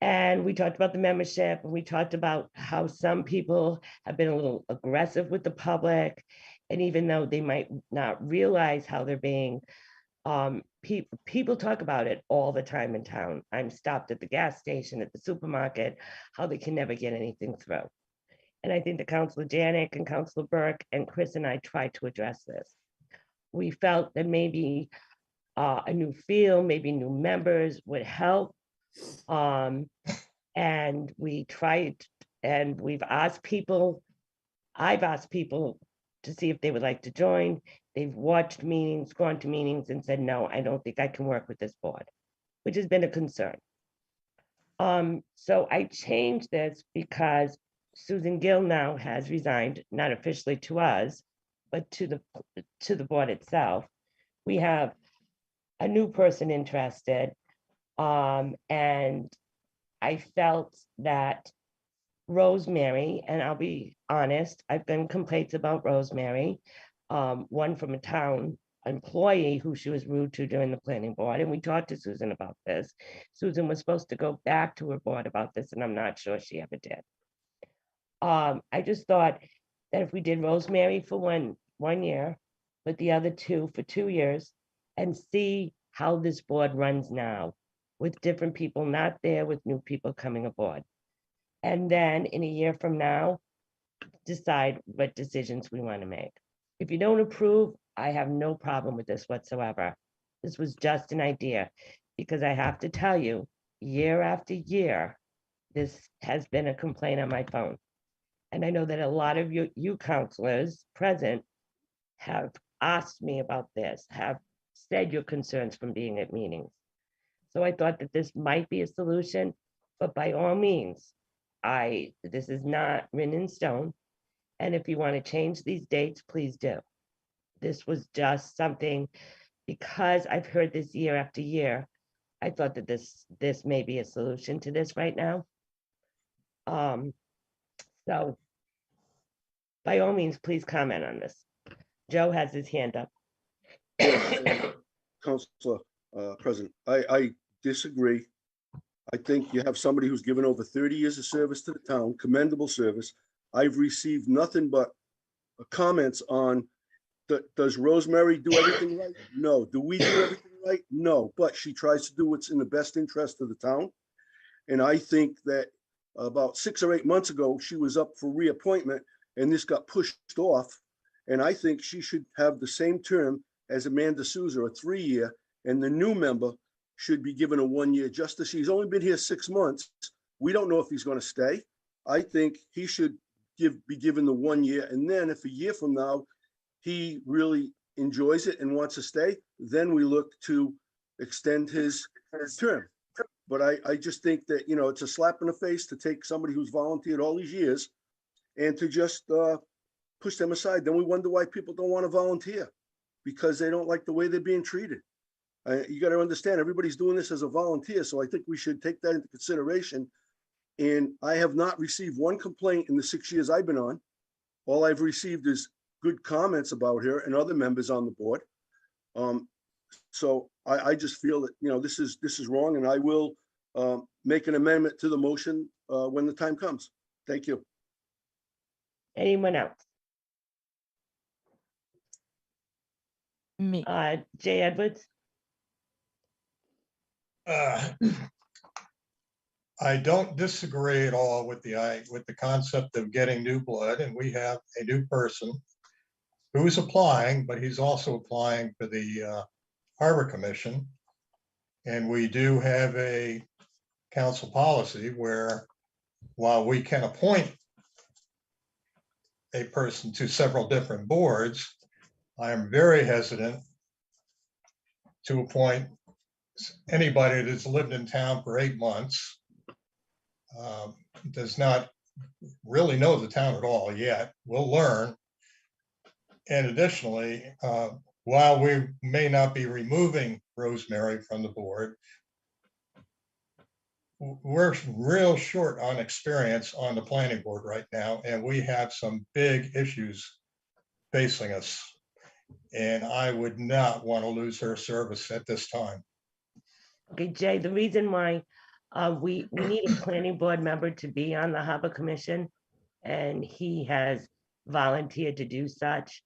And we talked about the membership, and we talked about how some people have been a little aggressive with the public. And even though they might not realize how they're being, people talk about it all the time in town. I'm stopped at the gas station, at the supermarket, how they can never get anything through. And I think that Councilor Janik and Councilor Burke and Chris and I tried to address this. We felt that maybe a new feel, maybe new members would help. And we tried, and we've asked people, I've asked people to see if they would like to join. They've watched meetings, gone to meetings and said, no, I don't think I can work with this board, which has been a concern. So I changed this because Susan Gill now has resigned, not officially to us, but to the board itself. We have a new person interested. And I felt that Rosemary, and I'll be honest, I've been complaints about Rosemary, one from a town employee who she was rude to during the planning board, and we talked to Susan about this. Susan was supposed to go back to her board about this, and I'm not sure she ever did. I just thought that if we did Rosemary for one year, but the other two for 2 years, and see how this board runs now, with different people not there, with new people coming aboard. And then in a year from now, decide what decisions we want to make. If you don't approve, I have no problem with this whatsoever. This was just an idea, because I have to tell you, year after year, this has been a complaint on my phone. And I know that a lot of you counselors present have asked me about this, have said your concerns from being at meetings. So I thought that this might be a solution, but by all means, this is not written in stone. And if you want to change these dates, please do. This was just something, because I've heard this year after year, I thought that this may be a solution to this right now. So by all means, please comment on this. Joe has his hand up. Councilor President, I disagree. I think you have somebody who's given over 30 years of service to the town, commendable service. I've received nothing but comments on, does Rosemary do everything right? No. Do we do everything right? No, but she tries to do what's in the best interest of the town. And I think that about 6 or 8 months ago, she was up for reappointment and this got pushed off. And I think she should have the same term as Amanda Souza, a 3-year, and the new member should be given a 1-year, just as he's only been here 6 months. We don't know if he's going to stay. I think he should be given the 1 year. And then if a year from now, he really enjoys it and wants to stay, then we look to extend his term. But I just think that, you know, it's a slap in the face to take somebody who's volunteered all these years and to just push them aside. Then we wonder why people don't want to volunteer, because they don't like the way they're being treated. You got to understand, everybody's doing this as a volunteer. So I think we should take that into consideration. And I have not received one complaint in the 6 years I've been on. All I've received is good comments about her and other members on the board. So I just feel that, you know, this is wrong, and I will make an amendment to the motion when the time comes. Thank you. Anyone else? Me. Jay Edwards? I don't disagree at all with the concept of getting new blood, and we have a new person who's applying, but he's also applying for the Harbor Commission. And we do have a council policy where, while we can appoint a person to several different boards, I am very hesitant to appoint anybody that's lived in town for 8 months, does not really know the town at all yet, will learn. And additionally, while we may not be removing Rosemary from the board, we're real short on experience on the planning board right now, and we have some big issues facing us. And I would not want to lose her service at this time. Okay, Jay, the reason why we need a planning board member to be on the Harbor Commission, and he has volunteered to do such.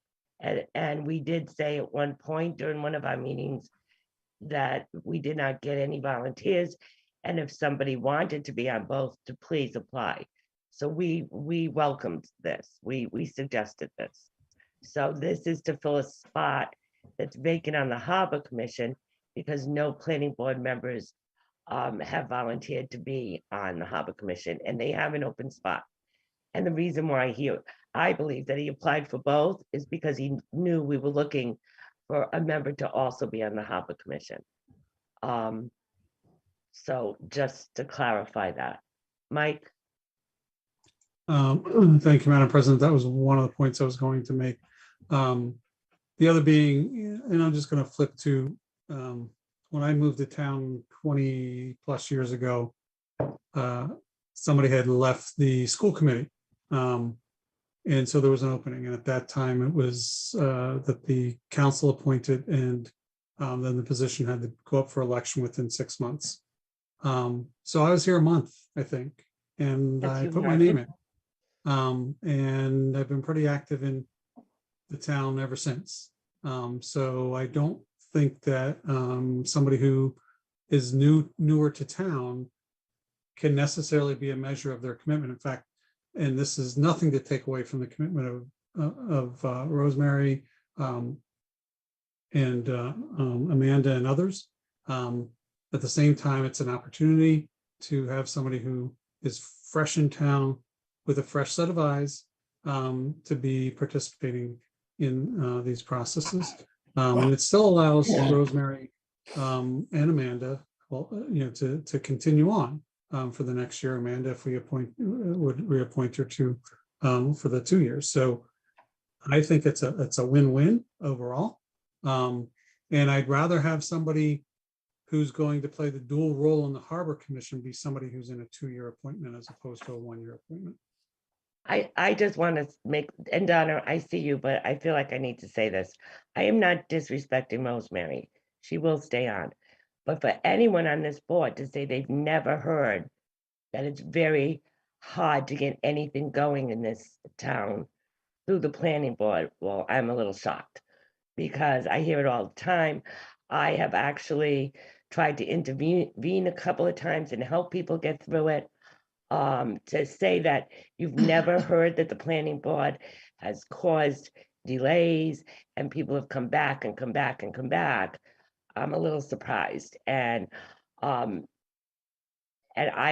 And we did say at one point during one of our meetings that we did not get any volunteers. And if somebody wanted to be on both, to please apply. So we welcomed this. We suggested this. So this is to fill a spot that's vacant on the Harbor Commission, because no planning board members have volunteered to be on the Harbor Commission, and they have an open spot. And the reason why I believe that he applied for both is because he knew we were looking for a member to also be on the Harbor Commission. So just to clarify that. Mike? Thank you, Madam President. That was one of the points I was going to make. The other being, and I'm just going to flip to when I moved to town 20 plus years ago, somebody had left the school committee. And so there was an opening. And at that time, it was that the council appointed, and then the position had to go up for election within 6 months. So I was here a month, I think, and I put my name in. And I've been pretty active in the town ever since. So I don't think that somebody who is newer to town can necessarily be a measure of their commitment. In fact, and this is nothing to take away from the commitment of Rosemary. Amanda and others. At the same time, it's an opportunity to have somebody who is fresh in town with a fresh set of eyes to be participating in these processes. And it still allows Rosemary and Amanda, well, to continue on for the next year. Amanda, if we would reappoint her to for the 2 years. So I think it's a win-win overall. And I'd rather have somebody who's going to play the dual role in the Harbor Commission be somebody who's in a 2-year appointment as opposed to a 1-year appointment. I just want to make, and Donna, I see you, but I feel like I need to say this. I am not disrespecting Rosemary. She will stay on. But for anyone on this board to say they've never heard that it's very hard to get anything going in this town through the planning board, well, I'm a little shocked because I hear it all the time. I have actually tried to intervene a couple of times and help people get through it. To say that you've never heard that the planning board has caused delays and people have come back and come back and come back, I'm a little surprised. And I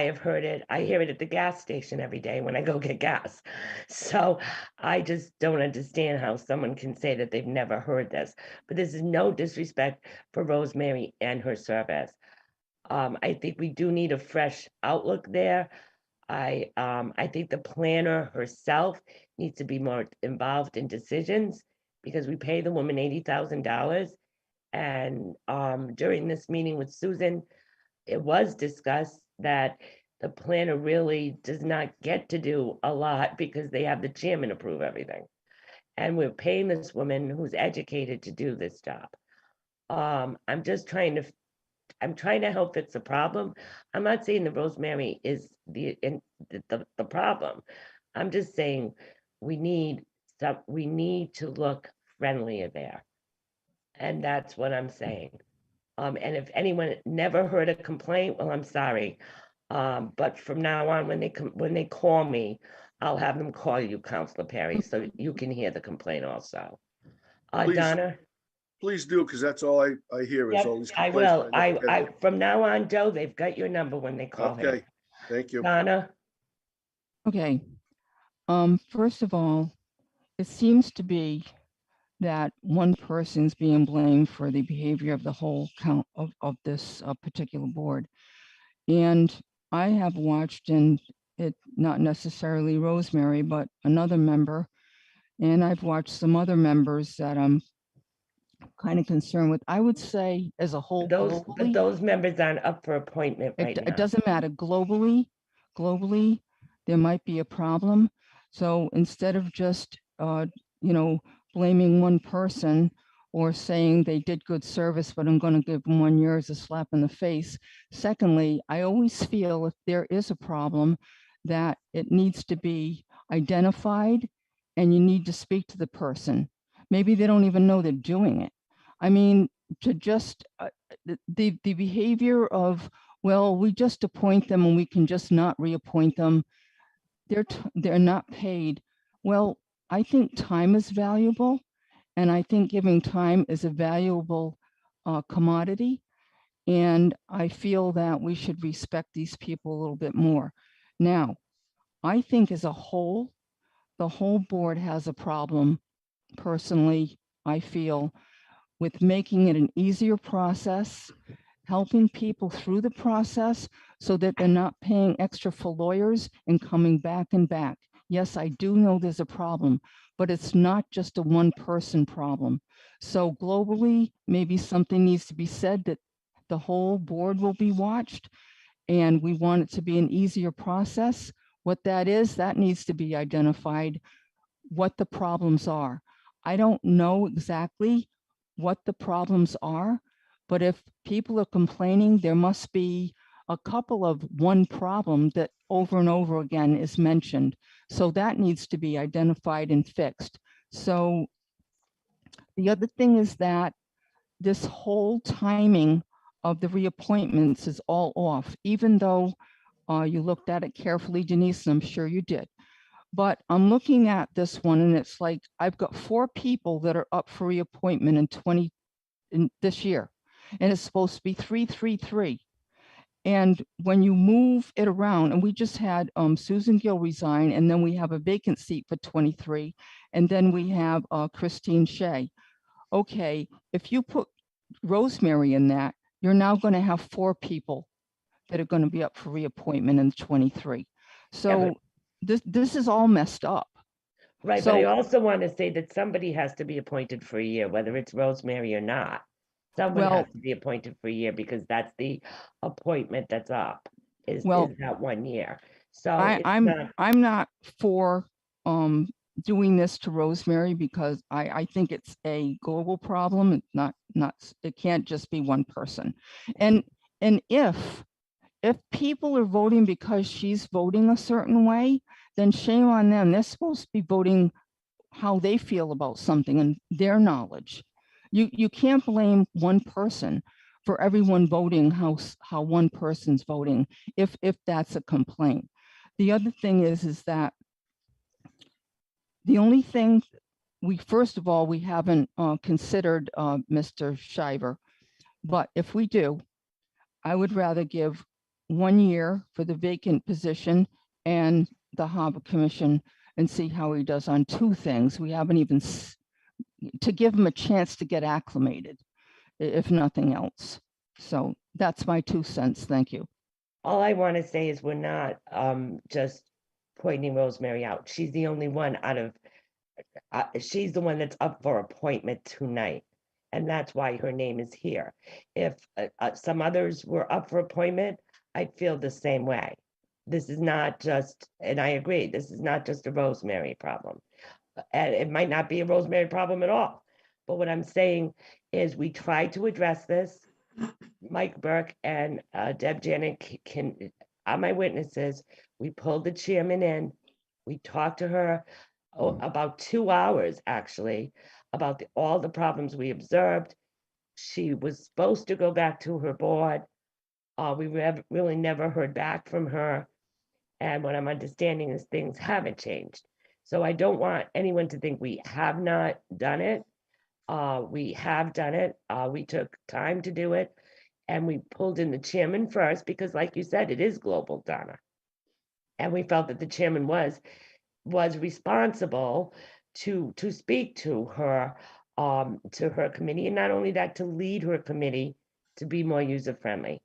have heard it, I hear it at the gas station every day when I go get gas. So I just don't understand how someone can say that they've never heard this. But this is no disrespect for Rosemary and her service. I think we do need a fresh outlook there. I think the planner herself needs to be more involved in decisions because we pay the woman $80,000. And during this meeting with Susan, it was discussed that the planner really does not get to do a lot because they have the chairman approve everything. And we're paying this woman who's educated to do this job. I'm trying to help fix the problem. I'm not saying that Rosemary is the problem. I'm just saying we need to look friendlier there. And that's what I'm saying. And if anyone never heard a complaint, well, I'm sorry. But from now on, when they call me, I'll have them call you, Councilor Perry, so you can hear the complaint also. Please. Donna? Please do, because that's all I hear is Yep, all these I complaints. will. but I never get I them. from now on, Joe, they've got your number when they call him. Okay, thank you. Donna? Okay. First of all, it seems to be that one person's being blamed for the behavior of the whole count of this particular board. And I have watched, and it not necessarily Rosemary, but another member, and I've watched some other members that I'm kind of concerned with. I would say as a whole, But globally, those members aren't up for appointment right it now. doesn't matter. Globally, there might be a problem. So instead of just, blaming one person or saying they did good service, but I'm going to give them 1 year as a slap in the face. Secondly, I always feel if there is a problem that it needs to be identified and you need to speak to the person. Maybe they don't even know they're doing it. I mean, to just the behavior of, well, we just appoint them and we can just not reappoint them. They're not paid. Well, I think time is valuable, and I think giving time is a valuable commodity. And I feel that we should respect these people a little bit more. Now, I think as a whole, the whole board has a problem. Personally, I feel with making it an easier process, helping people through the process so that they're not paying extra for lawyers and coming back and back. Yes, I do know there's a problem, but it's not just a one-person problem. So globally, maybe something needs to be said that the whole board will be watched, and we want it to be an easier process. What that is, that needs to be identified, what the problems are. I don't know exactly what the problems are, but if people are complaining, there must be a couple of one problem that over and over again is mentioned. So that needs to be identified and fixed. So the other thing is that this whole timing of the reappointments is all off, even though you looked at it carefully, Denise, and I'm sure you did. But I'm looking at this one and it's like, I've got 4 people that are up for reappointment in in this year. And it's supposed to be 333. And when you move it around, and we just had Susan Gill resign, and then we have a vacant seat for 23, and then we have Christine Shea. Okay, if you put Rosemary in that, you're now going to have 4 people that are going to be up for reappointment in 23. So this is all messed up. Right, but I So- also want to say that somebody has to be appointed for a year, whether it's Rosemary or not. Someone Well- has to be appointed for a year because that's the appointment that's up, is Well, that 1 year. So it's I'm not, not for doing this to Rosemary because I think it's a global problem. It's not it can't just be one person. And if people are voting because she's voting a certain way, then shame on them. They're supposed to be voting how they feel about something and their knowledge. You can't blame one person for everyone voting how one person's voting if that's a complaint. The other thing is that the only thing first of all, we haven't considered Mr. Shiver, but if we do, I would rather give 1 year for the vacant position and the Harbor Commission and see how he does on 2 things. We haven't even to give him a chance to get acclimated, if nothing else. So that's my 2 cents. Thank you. all I want to say is we're not just pointing Rosemary out. She's the only one out of, she's the one that's up for appointment tonight. And that's why her name is here. If some others were up for appointment, I'd feel the same way. This is not just, and I agree, this is not just a Rosemary problem. And it might not be a Rosemary problem at all. But what I'm saying is we tried to address this. Mike Burke and Deb Janik are my witnesses. We pulled the chairman in. We talked to her about 2 hours, actually, about all the problems we observed. She was supposed to go back to her board. We really never heard back from her. And what I'm understanding is things haven't changed. So I don't want anyone to think we have not done it. We have done it. We took time to do it. And we pulled in the chairman first because, like you said, it is global, Donna. And we felt that the chairman was responsible to speak to her committee, and not only that, to lead her committee to be more user-friendly.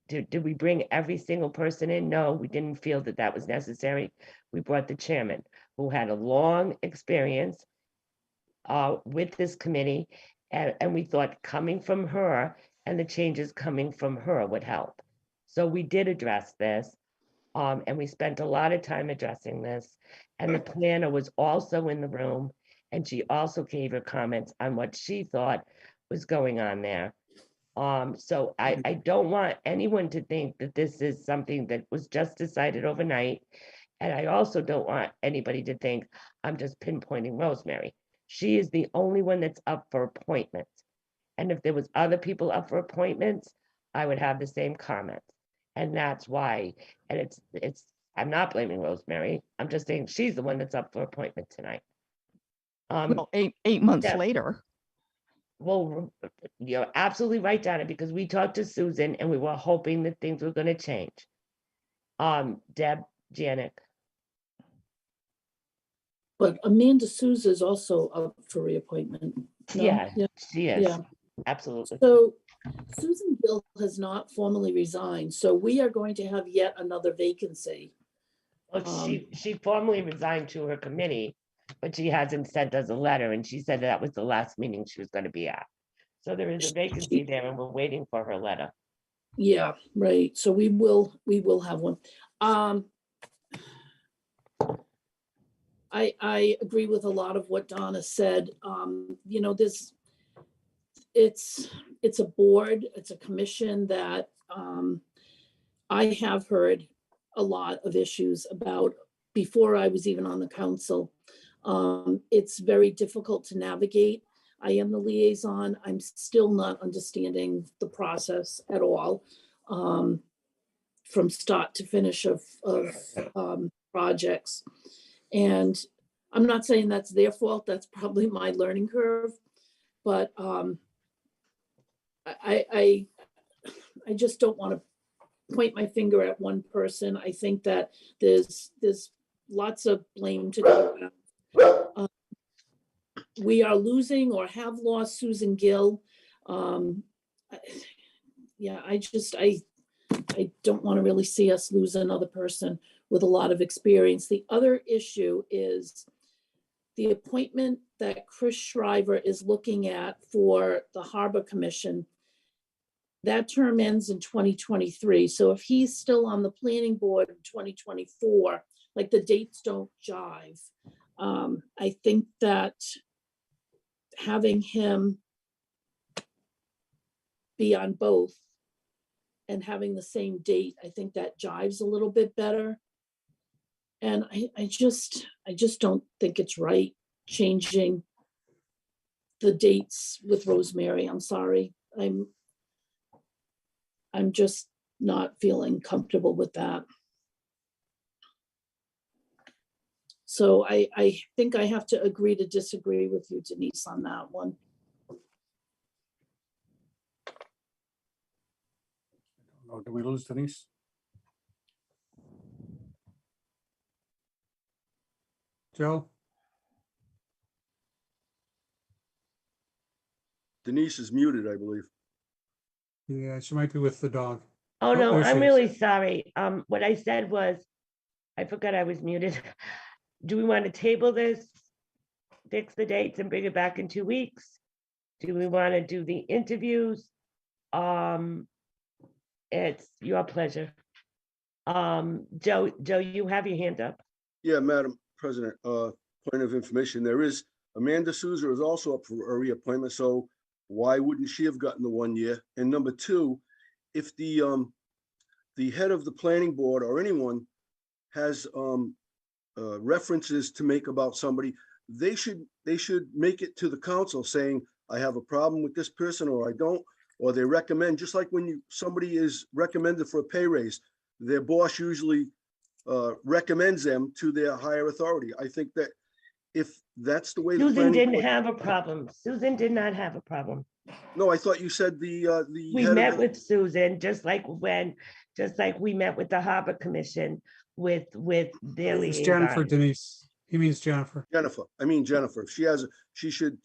Did we bring every single person in? No, we didn't feel that that was necessary. We brought the chairman, who had a long experience with this committee, and we thought coming from her and the changes coming from her would help. So we did address this, and we spent a lot of time addressing this. And the planner was also in the room, and she also gave her comments on what she thought was going on there. So I don't want anyone to think that this is something that was just decided overnight. And I also don't want anybody to think I'm just pinpointing Rosemary. She is the only one that's up for appointments. And if there was other people up for appointments, I would have the same comments. And that's why, and I'm not blaming Rosemary. I'm just saying she's the one that's up for appointment tonight. Well, eight months yeah. later. Well, you're absolutely right, Donna, because we talked to Susan and we were hoping that things were going to change. Deb Janik. But Amanda Souza is also up for reappointment. No? Yeah, she is. Yeah. Absolutely. So Susan Gill has not formally resigned, so we are going to have yet another vacancy. Well, she formally resigned to her committee, but she hasn't sent us a letter, and she said that was the last meeting she was going to be at. So there is a vacancy there, and we're waiting for her letter. Yeah, right. So we will have one. I agree with a lot of what Donna said. You know, it's a board, it's a commission that I have heard a lot of issues about before I was even on the council. It's very difficult to navigate. I am the liaison. I'm still not understanding the process at all, from start to finish of projects. And I'm not saying that's their fault. That's probably my learning curve. But I just don't want to point my finger at one person. I think that there's lots of blame to go around. We are losing or have lost Susan Gill. Yeah, I don't want to really see us lose another person with a lot of experience. The other issue is the appointment that Chris Shriver is looking at for the Harbor Commission. That term ends in 2023. So if he's still on the planning board in 2024, like the dates don't jive. I think that having him be on both and having the same date, I think that jives a little bit better. And I just don't think it's right changing the dates with Rosemary. I'm sorry. I'm just not feeling comfortable with that. So I think I have to agree to disagree with you, Denise, on that one. Oh, did we lose Denise? Joe? Denise is muted, I believe. Yeah, she might be with the dog. Oh, no, there she I'm is. really sorry. What I said was, I forgot I was muted. Do we want to table this, fix the dates and bring it back in 2 weeks? Do we want to do the interviews? It's your pleasure. Joe, you have your hand up. Yeah, Madam President, point of information, there is, Amanda Souza is also up for a reappointment, so why wouldn't she have gotten the 1 year? And number two, if the head of the planning board or anyone has references to make about somebody, they should make it to the council saying, I have a problem with this person, or I don't, or they recommend, just like when somebody is recommended for a pay raise, their boss usually recommends them to their higher authority. I think that if that's the way the Susan planning didn't board- have a problem. Susan did not have a problem. No, I thought you said We head of met the- with Susan, just like we met with the Harbor Commission with their It's Jennifer, liaison. Denise. He means Jennifer. Jennifer. I mean, Jennifer, if she has, she should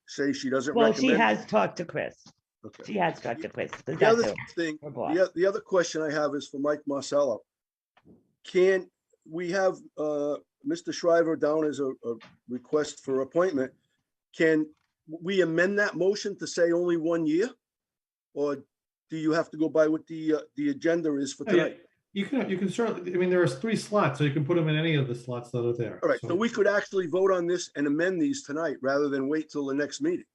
say she doesn't Well, she recommend. has talked to Chris. Okay. She has talked to Chris. 'Cause The that's other her- thing, her boss. the other question I have is for Mike Marcello. Can we have Mr. Shriver down as a request for appointment? Can we amend that motion to say only 1 year? Or do you have to go by what the agenda is for Oh, yeah. tonight? You can certainly, I mean, there are 3 slots, so you can put them in any of the slots that are there. All right, so we could actually vote on this and amend these tonight rather than wait till the next meeting.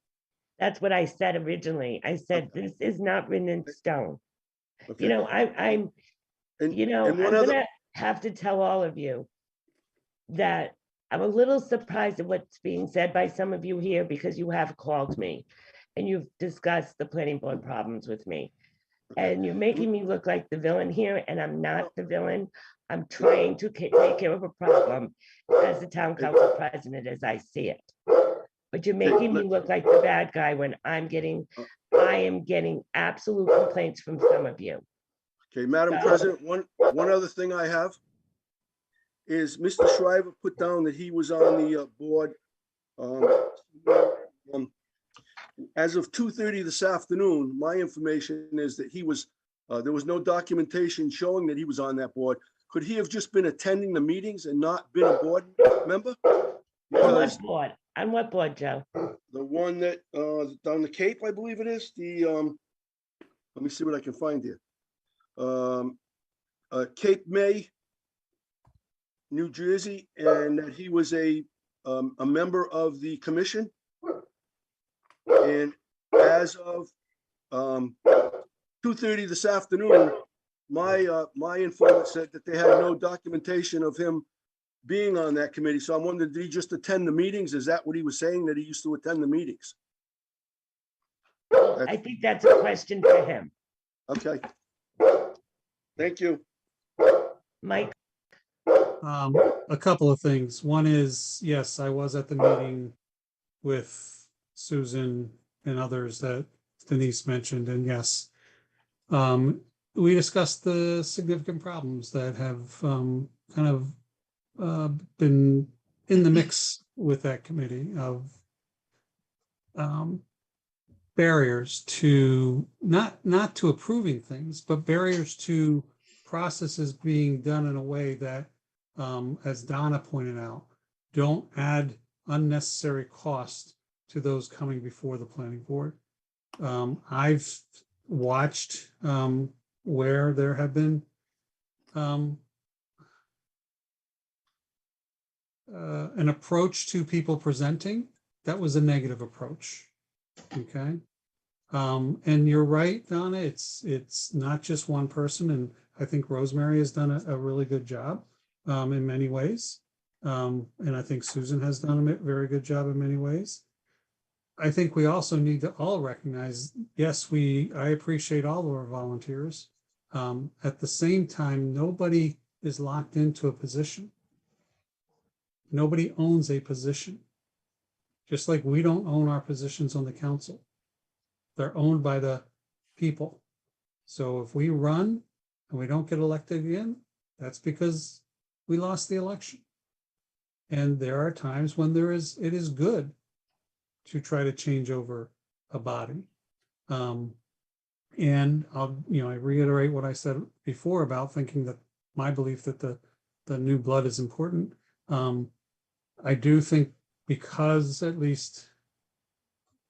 That's what I said originally. I said, this is not written in stone. Okay. You know, I'm And- you know, and I'm one other- gonna have to tell all of you that I'm a little surprised at what's being said by some of you here, because you have called me and you've discussed the planning board problems with me. And you're making me look like the villain here, and I'm not the villain. I'm trying to take care of a problem as the town council president as I see it. But you're making me look like the bad guy when I am getting absolute complaints from some of you. Okay, Madam President, one other thing I have is Mr. Shriver put down that he was on the board as of 2:30 this afternoon. My information is that he was, there was no documentation showing that he was on that board. Could he have just been attending the meetings and not been a board member? On Because what board? On what board, Joe? the one that down the Cape, I believe it is, let me see what I can find here. Cape May, New Jersey, and that he was a member of the commission. And as of 2:30 this afternoon, my informant said that they had no documentation of him being on that committee. So I'm wondering, did he just attend the meetings? Is that what he was saying, that he used to attend the meetings? I think that's a question for him. Okay. Thank you. Mike, A couple of things. One is, yes, I was at the meeting with Susan and others that Denise mentioned, and yes, we discussed the significant problems that have kind of been in the mix with that committee of barriers to not to approving things, but barriers to processes being done in a way that, as Donna pointed out, don't add unnecessary cost to those coming before the planning board. I've watched where there have been an approach to people presenting that was a negative approach. Okay. And you're right, Donna, it's not just one person, and I think Rosemary has done a really good job in many ways. And I think Susan has done a very good job in many ways. I think we also need to all recognize, yes, I appreciate all of our volunteers. At the same time, nobody is locked into a position. Nobody owns a position. Just like we don't own our positions on the council. They're owned by the people. So if we run and we don't get elected again, that's because we lost the election. And there are times when it is good to try to change over a body. And I reiterate what I said before about thinking that my belief that the new blood is important. I do think because at least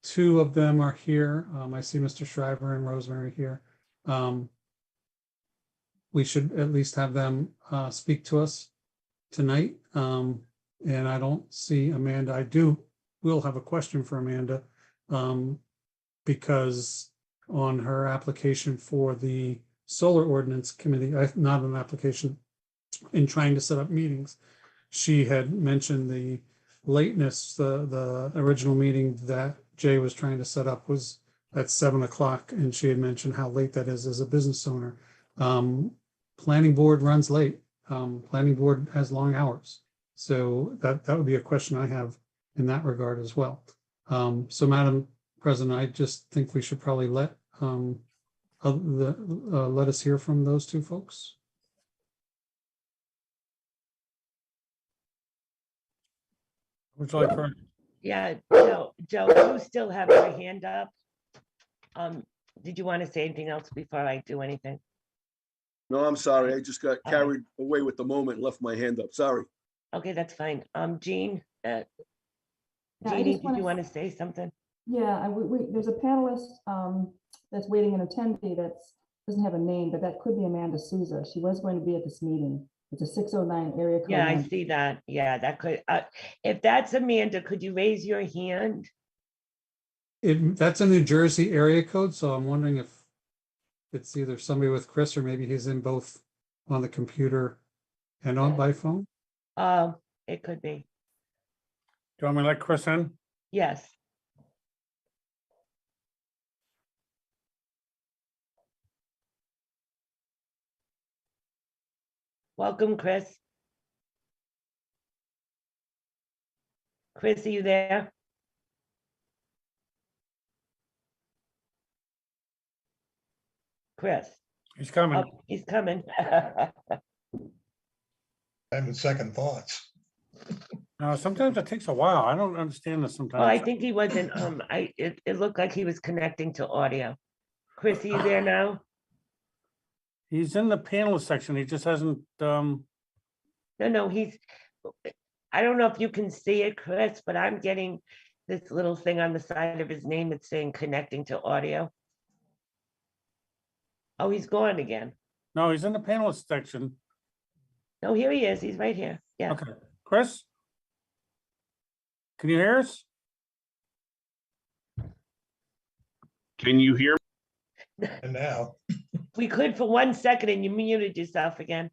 two of them are here. I see Mr. Shriver and Rosemary here. We should at least have them speak to us tonight. And I don't see Amanda. We'll have a question for Amanda because on her application for the Solar Ordinance Committee, not an application, in trying to set up meetings, she had mentioned the lateness. The original meeting that Jay was trying to set up was at 7 o'clock, and she had mentioned how late that is as a business owner. Planning board runs late. Planning board has long hours. So that would be a question I have in that regard as well. So Madam President, I just think we should probably let us hear from those two folks. Would you like for? Yeah, Joe, you still have your hand up. Did you want to say anything else before I do anything? No, I'm sorry. I just got carried away with the moment and left my hand up. Sorry. Okay, that's fine. Jean, I Jeannie, just did you want to say something? Yeah, there's a panelist that's waiting, an attendee that doesn't have a name, but that could be Amanda Souza. She was going to be at this meeting. It's a 609 area code. Yeah, I see that. Yeah, that could, if that's Amanda, could you raise your hand? That's a New Jersey area code, so I'm wondering if it's either somebody with Chris or maybe he's in both on the computer and on by phone. It could be. Do you want me to let Chris in? Yes. Welcome, Chris. Chris, are you there? Chris. He's coming. Oh, he's coming. Having second thoughts. No, sometimes it takes a while. I don't understand this sometimes. Oh, I think he wasn't, it looked like he was connecting to audio. Chris, are you there now? He's in the panelist section. He just hasn't, No, I don't know if you can see it, Chris, but I'm getting this little thing on the side of his name. It's saying connecting to audio. Oh, he's gone again. no, he's in the panelist section. No, here he is. He's right here. Yeah. Okay, Chris? Can you hear us? Can you hear? And now, We could for 1 second and you muted yourself again.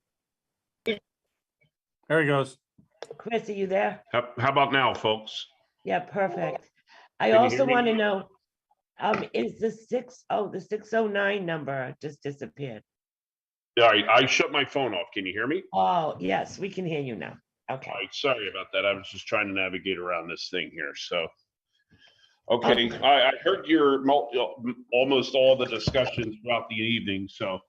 There he goes. Chris, are you there? How about now, folks? Yeah, perfect. I Can you also hear me? want to know, is the 609 number just disappeared? All right, I shut my phone off. Can you hear me? Oh, yes, we can hear you now. Okay. All right, sorry about that. I was just trying to navigate around this thing here. So, Okay, I heard your almost all the discussions throughout the evening, so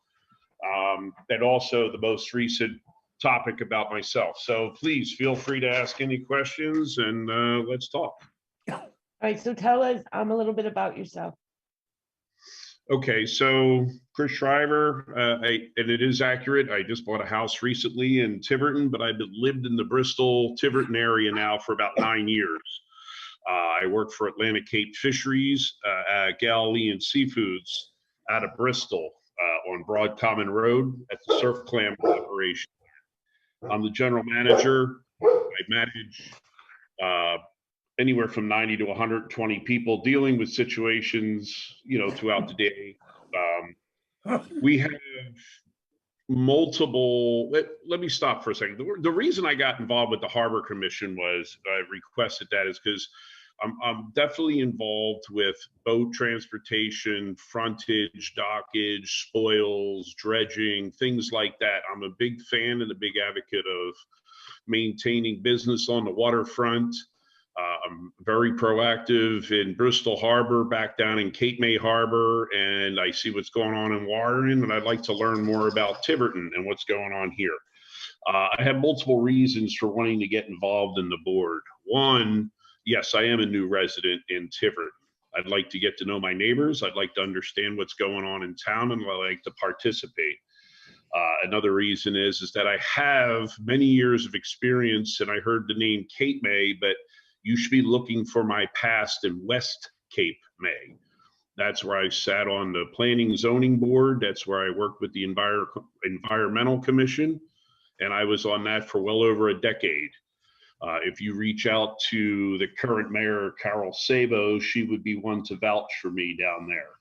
and also the most recent topic about myself. So please feel free to ask any questions and let's talk. All right, so tell us a little bit about yourself. Okay, so Chris Shriver, and it is accurate. I just bought a house recently in Tiverton, but I've lived in the Bristol Tiverton area now for about 9 years. I work for Atlantic Cape Fisheries, Galilean Seafoods out of Bristol on Broad Common Road at the surf clam operation. I'm the general manager. I manage anywhere from 90 to 120 people dealing with situations, throughout the day. We have multiple, let me stop for a second. The reason I got involved with the Harbor Commission was I requested that is because I'm definitely involved with boat transportation, frontage, dockage, spoils, dredging, things like that. I'm a big fan and a big advocate of maintaining business on the waterfront. I'm very proactive in Bristol Harbor, back down in Cape May Harbor, and I see what's going on in Warren, and I'd like to learn more about Tiverton and what's going on here. I have multiple reasons for wanting to get involved in the board. One, yes, I am a new resident in Tiverton. I'd like to get to know my neighbors. I'd like to understand what's going on in town, and I like to participate. Another reason is that I have many years of experience, and I heard the name Cape May, but you should be looking for my past in West Cape May. That's where I sat on the Planning Zoning Board. That's where I worked with the Environmental Commission, and I was on that for well over a decade. If you reach out to the current mayor, Carol Sabo, she would be one to vouch for me down there.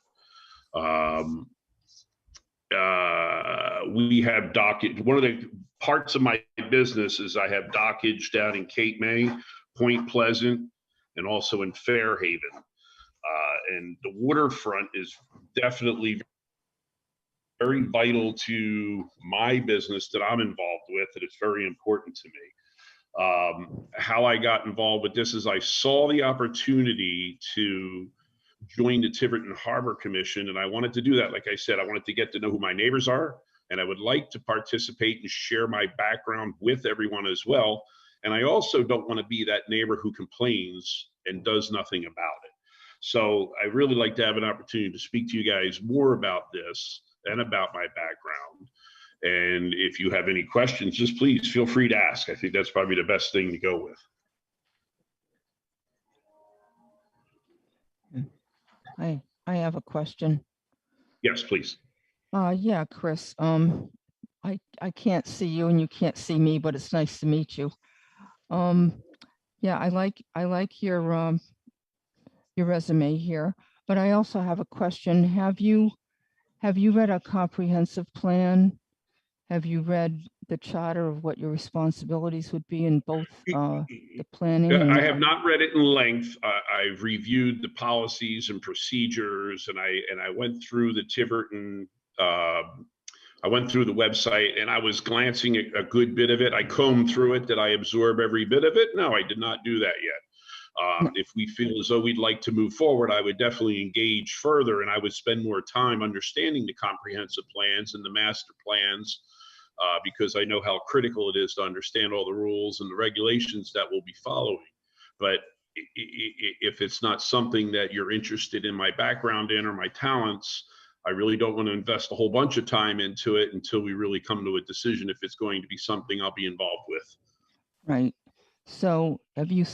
We have dockage. One of the parts of my business is I have dockage down in Cape May, Point Pleasant, and also in Fairhaven. And the waterfront is definitely very vital to my business that I'm involved with, and it's very important to me. How I got involved with this is I saw the opportunity to join the Tiverton Harbor Commission, and I wanted to do that. Like I said, I wanted to get to know who my neighbors are, and I would like to participate and share my background with everyone as well. And I also don't want to be that neighbor who complains and does nothing about it. So I really like to have an opportunity to speak to you guys more about this and about my background. And if you have any questions, just please feel free to ask. I think that's probably the best thing to go with. I have a question. Yes, please. Yeah, Chris, I can't see you and you can't see me, but it's nice to meet you. Yeah, I like your resume here, but I also have a question. Have you read a comprehensive plan? Have you read the charter of what your responsibilities would be in both the planning? I have not read it in length. I've reviewed the policies and procedures, and I went through the Tiverton. I went through the website and I was glancing at a good bit of it. I combed through it. Did I absorb every bit of it? No, I did not do that yet. If we feel as though we'd like to move forward, I would definitely engage further, and I would spend more time understanding the comprehensive plans and the master plans, because I know how critical it is to understand all the rules and the regulations that we'll be following. But if it's not something that you're interested in my background in or my talents, I really don't want to invest a whole bunch of time into it until we really come to a decision if it's going to be something I'll be involved with. Right. So have you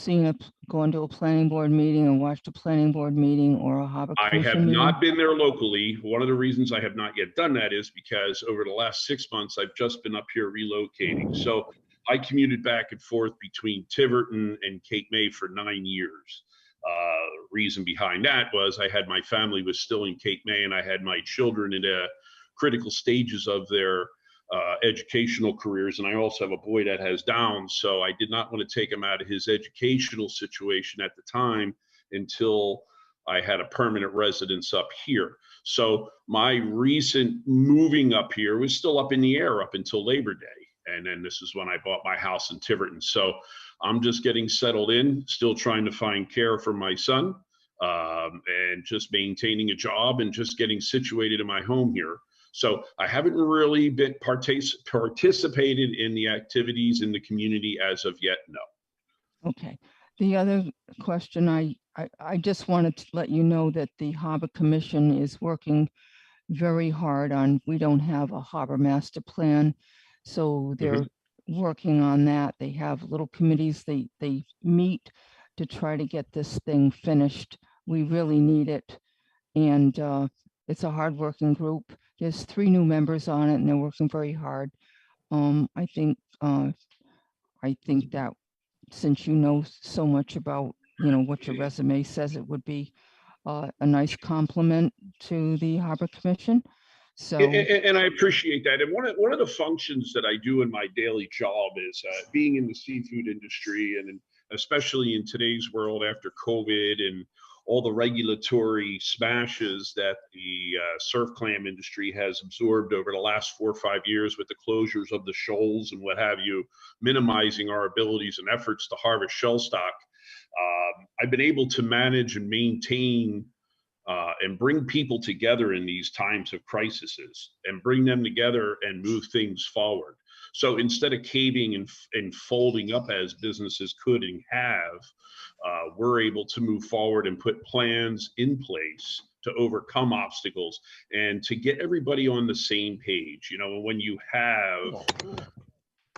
gone to a planning board meeting and watched a planning board meeting or a harbor commission I have meeting? not been there locally. One of the reasons I have not yet done that is because over the last 6 months, I've just been up here relocating. So I commuted back and forth between Tiverton and Cape May for 9 years. Reason behind that was I had my family was still in Cape May, and I had my children in critical stages of their educational careers, and I also have a boy that has Downs, so I did not want to take him out of his educational situation at the time until I had a permanent residence up here. So my recent moving up here was still up in the air up until Labor Day, and then this is when I bought my house in Tiverton. So I'm just getting settled in, still trying to find care for my son. and just maintaining a job and just getting situated in my home here. So I haven't really been participated in the activities in the community as of yet, no. Okay. The other question, I just wanted to let you know that the Harbor Commission is working very hard on, we don't have a harbor master plan. So they're working on that. They have little committees, they meet to try to get this thing finished. We really need it. And it's a hardworking group. There's 3 new members on it and they're working very hard. I think that since you know so much about, what your resume says, it would be a nice compliment to the Harbor Commission. So, and I appreciate that. And one of the functions that I do in my daily job is being in the seafood industry, and especially in today's world after COVID and all the regulatory smashes that the surf clam industry has absorbed over the last 4 or 5 years with the closures of the shoals and what have you, minimizing our abilities and efforts to harvest shell stock. I've been able to manage and maintain and bring people together in these times of crises and bring them together and move things forward. So instead of caving and folding up as businesses could and have, we're able to move forward and put plans in place to overcome obstacles and to get everybody on the same page. When you have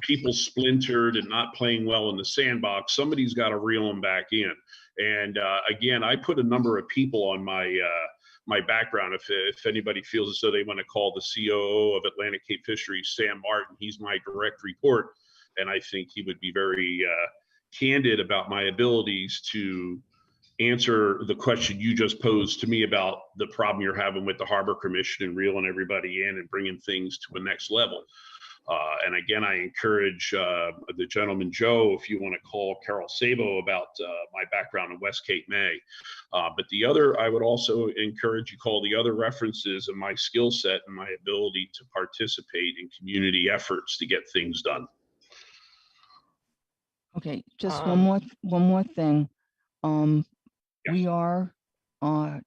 people splintered and not playing well in the sandbox, somebody's got to reel them back in. And again, I put a number of people on my background. If anybody feels as though they want to call the COO of Atlantic Cape Fisheries, Sam Martin, he's my direct report. And I think he would be very candid about my abilities to answer the question you just posed to me about the problem you're having with the Harbor Commission and reeling everybody in and bringing things to a next level. And again, I encourage the gentleman, Joe, if you want to call Carol Sabo about my background in West Cape May. But the other, I would also encourage you call the other references of my skill set and my ability to participate in community efforts to get things done. okay, just one more thing. We are in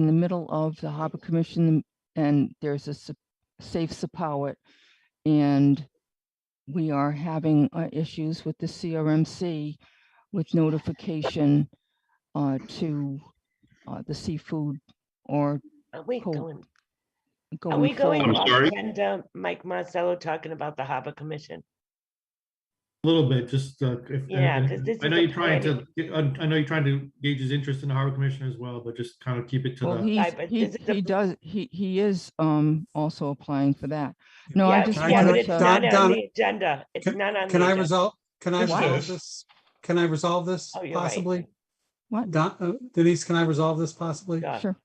the middle of the Harbor Commission, and there's a safe Sepauwett, and we are having issues with the CRMC with notification to the seafood or Are we co- going forward. off sorry? agenda, Mike Marcello talking about the Harbor Commission? A little bit, just Yeah, because this I know is a you're trying planning. to, I know you're trying to gauge his interest in the Harbor Commission as well, but just kind of keep it to Well, the. Right, but this is he is also applying for that. No, I Yeah, just yeah, but wanted it's to. not on Donna, the agenda. It's not on the Can I agenda. resolve, can I Yes, it resolve is. this? Can I resolve this Oh, you're right. possibly? What? Denise, can I resolve this possibly? Sure. Sure.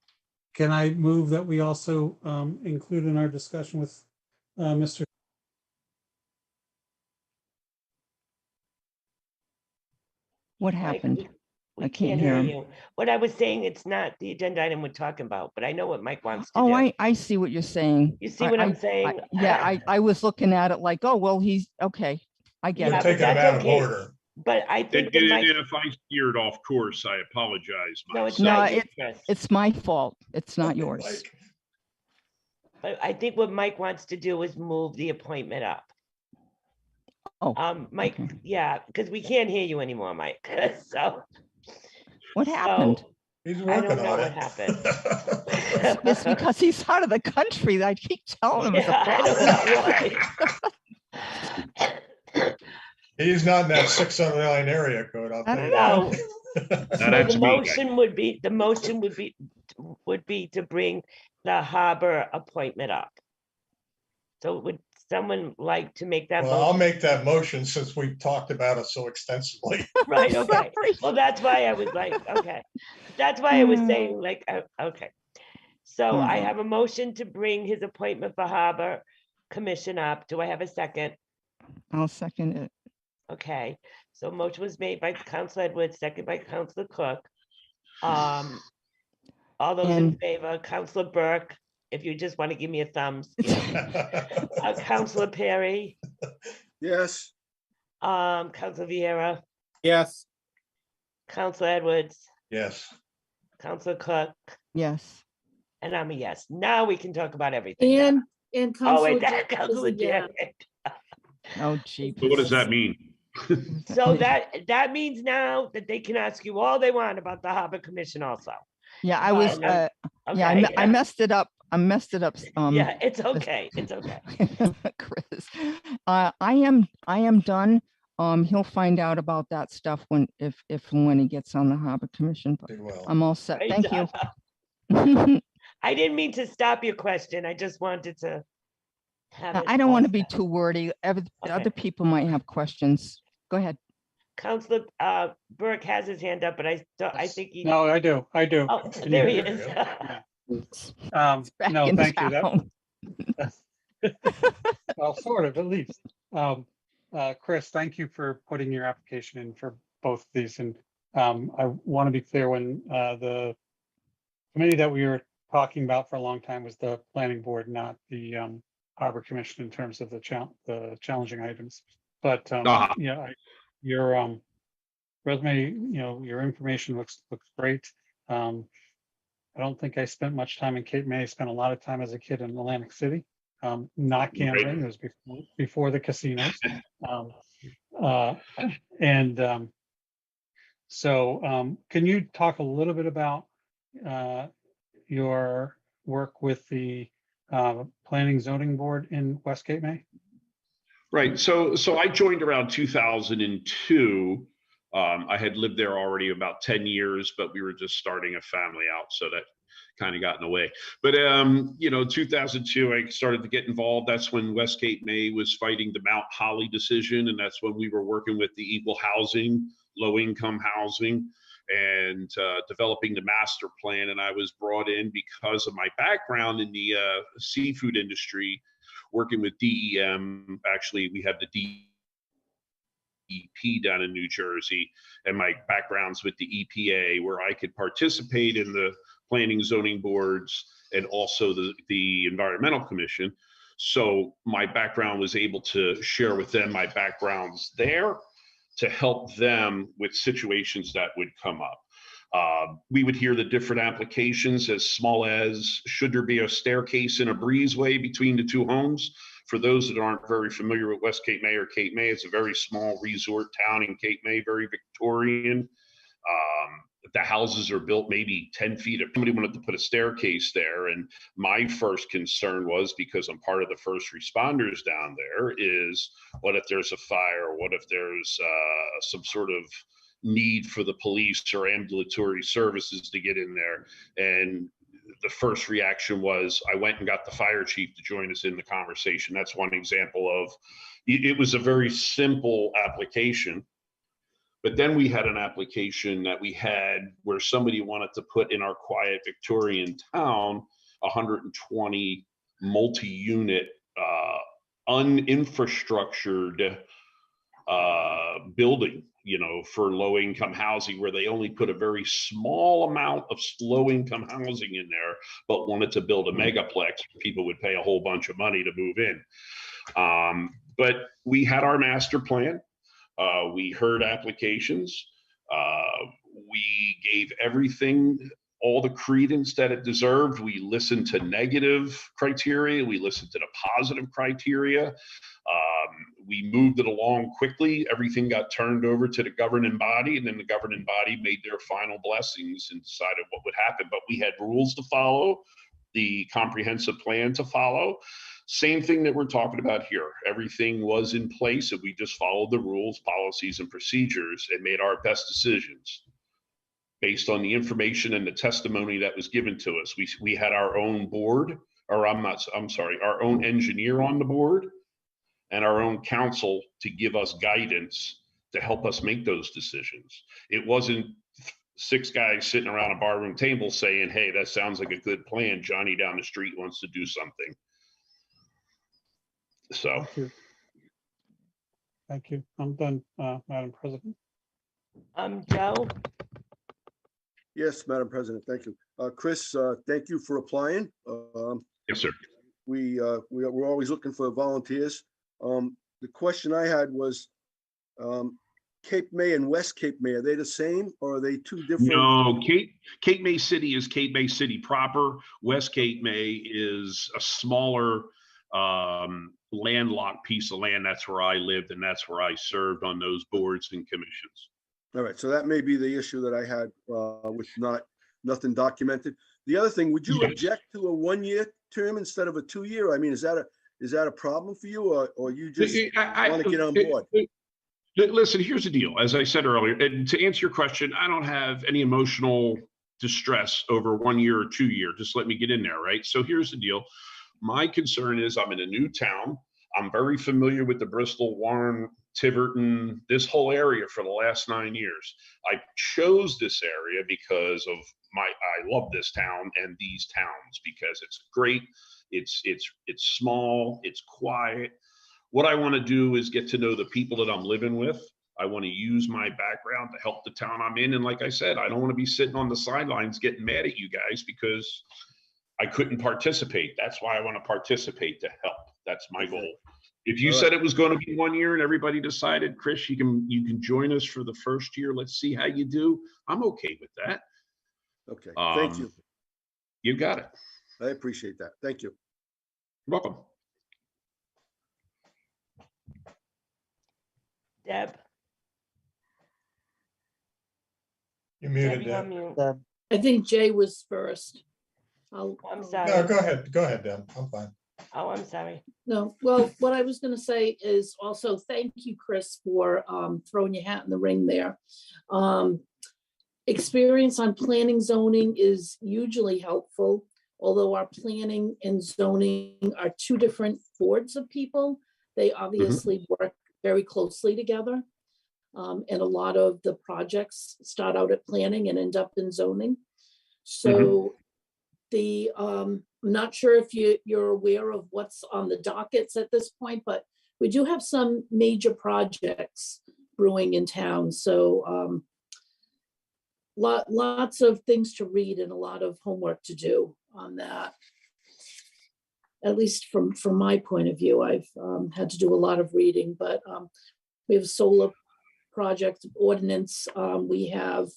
Can I move that we also include in our discussion with Mr. What Mike, happened? we I can't hear him. you. What I was saying, it's not the agenda item we're talking about, but I know what Mike wants to Oh, do. I see what you're saying. You see what I'm saying? Yeah, I was looking at it like, oh, well, he's okay. I get You're Yeah, it. but taking them that's out of okay. order. But I And, think that and Mike, if I steered off course, I apologize. no, it's myself. not No, you, Chris. It's my fault. It's not yours. Like, But I think what Mike wants to do is move the appointment up. Oh, Mike, okay. yeah, because we can't hear you anymore, Mike. So What happened? He's I working don't know on what it. happened. It's because he's out of the country. I keep telling him it's a Yeah, I problem. don't know why. He's not in that 609 area code, I'll I tell don't you. No. that. So that's the me. motion would be to bring the harbor appointment up. So would someone like to make that Well, I'll motion? make that motion since we talked about it so extensively. Right, okay. Sorry. Well, that's why I was like, okay. That's why I was saying like, okay. So I have a motion to bring his appointment for Harbor Commission up. Do I have a second? I'll second it. Okay, so motion was made by Councilor Edwards, second by Councilor Cook. All those in And- favor, Councilor Burke, if you just want to give me a thumbs. Yeah. Councilor Perry, Yes, Councilor Vieira, Yes, Councilor Edwards, Yes, Councilor Cook, Yes. and I'm a yes. Now we can talk about everything. now. And Oh, wait, Councilor that James is Councilor a yes. Jared. Oh, So jeepers. what does that mean? So that means now that they can ask you all they want about the Harbor Commission also. Yeah, I was, But, yeah, okay. I messed it up. I messed it up. Yeah, it's okay. It's okay. Chris. I am done. He'll find out about that stuff when, if and when he gets on the Harbor Commission, but Be well. I'm all set. Right, Thank you. I didn't mean to stop your question. I just wanted to have it I don't want to all be set. too wordy. Okay. Other people might have questions. Go ahead. Councilor Burke has his hand up, but I think he. No, I do. Oh, Can you there he hear is. No, in thank you. town. Well, sort of, at least. Chris, thank you for putting your application in for both of these. And I want to be clear, when the committee that we were talking about for a long time was the planning board, not the Harbor Commission, in terms of the challenging items. But yeah, your resume, your information looks great. I don't think I spent much time in Cape May. I spent a lot of time as a kid in Atlantic City, not gambling. It was before the casinos. So can you talk a little bit about your work with the Planning Zoning Board in West Cape May? Right. So I joined around 2002. I had lived there already about 10 years, but we were just starting a family out, so that kind of got in the way. But 2002, I started to get involved. That's when West Cape May was fighting the Mount Holly decision, and that's when we were working with the equal housing, low-income housing, and developing the master plan. And I was brought in because of my background in the seafood industry, working with DEM. Actually, we have the DEP down in New Jersey, and my background's with the EPA, where I could participate in the planning zoning boards and also the environmental commission. So my background was able to share with them my backgrounds there to help them with situations that would come up. We would hear the different applications, as small as, should there be a staircase in a breezeway between the two homes? For those that aren't very familiar with West Cape May or Cape May, it's a very small resort town in Cape May, very Victorian. The houses are built maybe 10 feet. If somebody wanted to put a staircase there, and my first concern was, because I'm part of the first responders down there, is what if there's a fire? What if there's some sort of need for the police or ambulatory services to get in there? And the first reaction was, I went and got the fire chief to join us in the conversation. That's one example of, it was a very simple application. But then we had an application that we had where somebody wanted to put in our quiet Victorian town 120 multi-unit uninfrastructured building, for low-income housing, where they only put a very small amount of low-income housing in there, but wanted to build a megaplex. People would pay a whole bunch of money to move in. But we had our master plan. We heard applications. We gave everything all the credence that it deserved. We listened to negative criteria. We listened to the positive criteria. We moved it along quickly. Everything got turned over to the governing body, and then the governing body made their final blessings and decided what would happen. But we had rules to follow, the comprehensive plan to follow. Same thing that we're talking about here. Everything was in place, and we just followed the rules, policies, and procedures and made our best decisions based on the information and the testimony that was given to us. We had our own board, or our own engineer on the board, and our own counsel to give us guidance to help us make those decisions. It wasn't 6 guys sitting around a barroom table saying, hey, that sounds like a good plan. Johnny down the street wants to do something. So. Thank you. I'm done, Madam President. Joe? Yes, Madam President, thank you. Chris, thank you for applying. Yes, sir. We're always looking for volunteers. The question I had was, Cape May and West Cape May, are they the same or are they two different? No, Cape May City is Cape May City proper. West Cape May is a smaller landlocked piece of land. That's where I lived and that's where I served on those boards and commissions. All right, so that may be the issue that I had with nothing documented. The other thing, would you Yes. object to a 1-year term instead of a 2-year? I mean, is that a problem for you or you just want to get on board? Listen, here's the deal. As I said earlier, and to answer your question, I don't have any emotional distress over 1 year or 2 year. Just let me get in there, right? So here's the deal. My concern is I'm in a new town. I'm very familiar with the Bristol, Warren, Tiverton, this whole area for the last 9 years. I chose this area because of I love this town and these towns because it's great. It's small, it's quiet. What I want to do is get to know the people that I'm living with. I want to use my background to help the town I'm in. And like I said, I don't want to be sitting on the sidelines getting mad at you guys because I couldn't participate. That's why I want to participate, to help. That's my goal. If you said it was going to be 1 year and everybody decided, Chris, you can join us for the first year. Let's see how you do. I'm okay with that. Okay, thank you. You got it. I appreciate that. Thank you. You're welcome. Deb? You Deb, muted you're on Deb. mute. I think Jay was first. I'm No, sorry. go ahead, Deb. I'm fine. Oh, I'm sorry. No, well, what I was gonna say is also thank you, Chris, for throwing your hat in the ring there. Experience on planning zoning is hugely helpful, although our planning and zoning are two different boards of people. They obviously work very closely together. And a lot of the projects start out at planning and end up in zoning. So I'm not sure if you're aware of what's on the dockets at this point, but we do have some major projects brewing in town. So lots of things to read and a lot of homework to do on that. At least from my point of view, I've had to do a lot of reading, but we have solar project ordinance. We have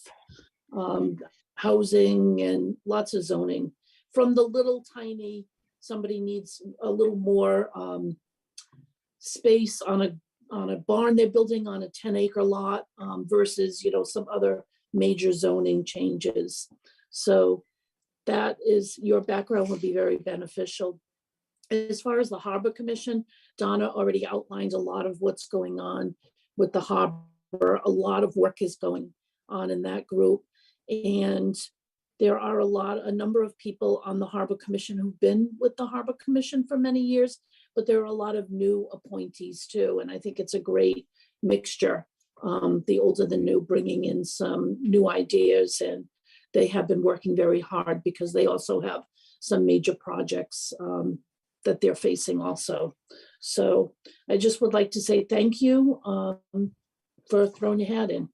housing and lots of zoning. From the little tiny, somebody needs a little more space on a barn they're building on a 10-acre lot versus, some other major zoning changes. So that is, your background would be very beneficial. As far as the Harbor Commission, Donna already outlined a lot of what's going on with the harbor. A lot of work is going on in that group. And there are a number of people on the Harbor Commission who've been with the Harbor Commission for many years, but there are a lot of new appointees too. And I think it's a great mixture, the older the new, bringing in some new ideas. And they have been working very hard because they also have some major projects that they're facing also. So I just would like to say thank you for throwing your hat in.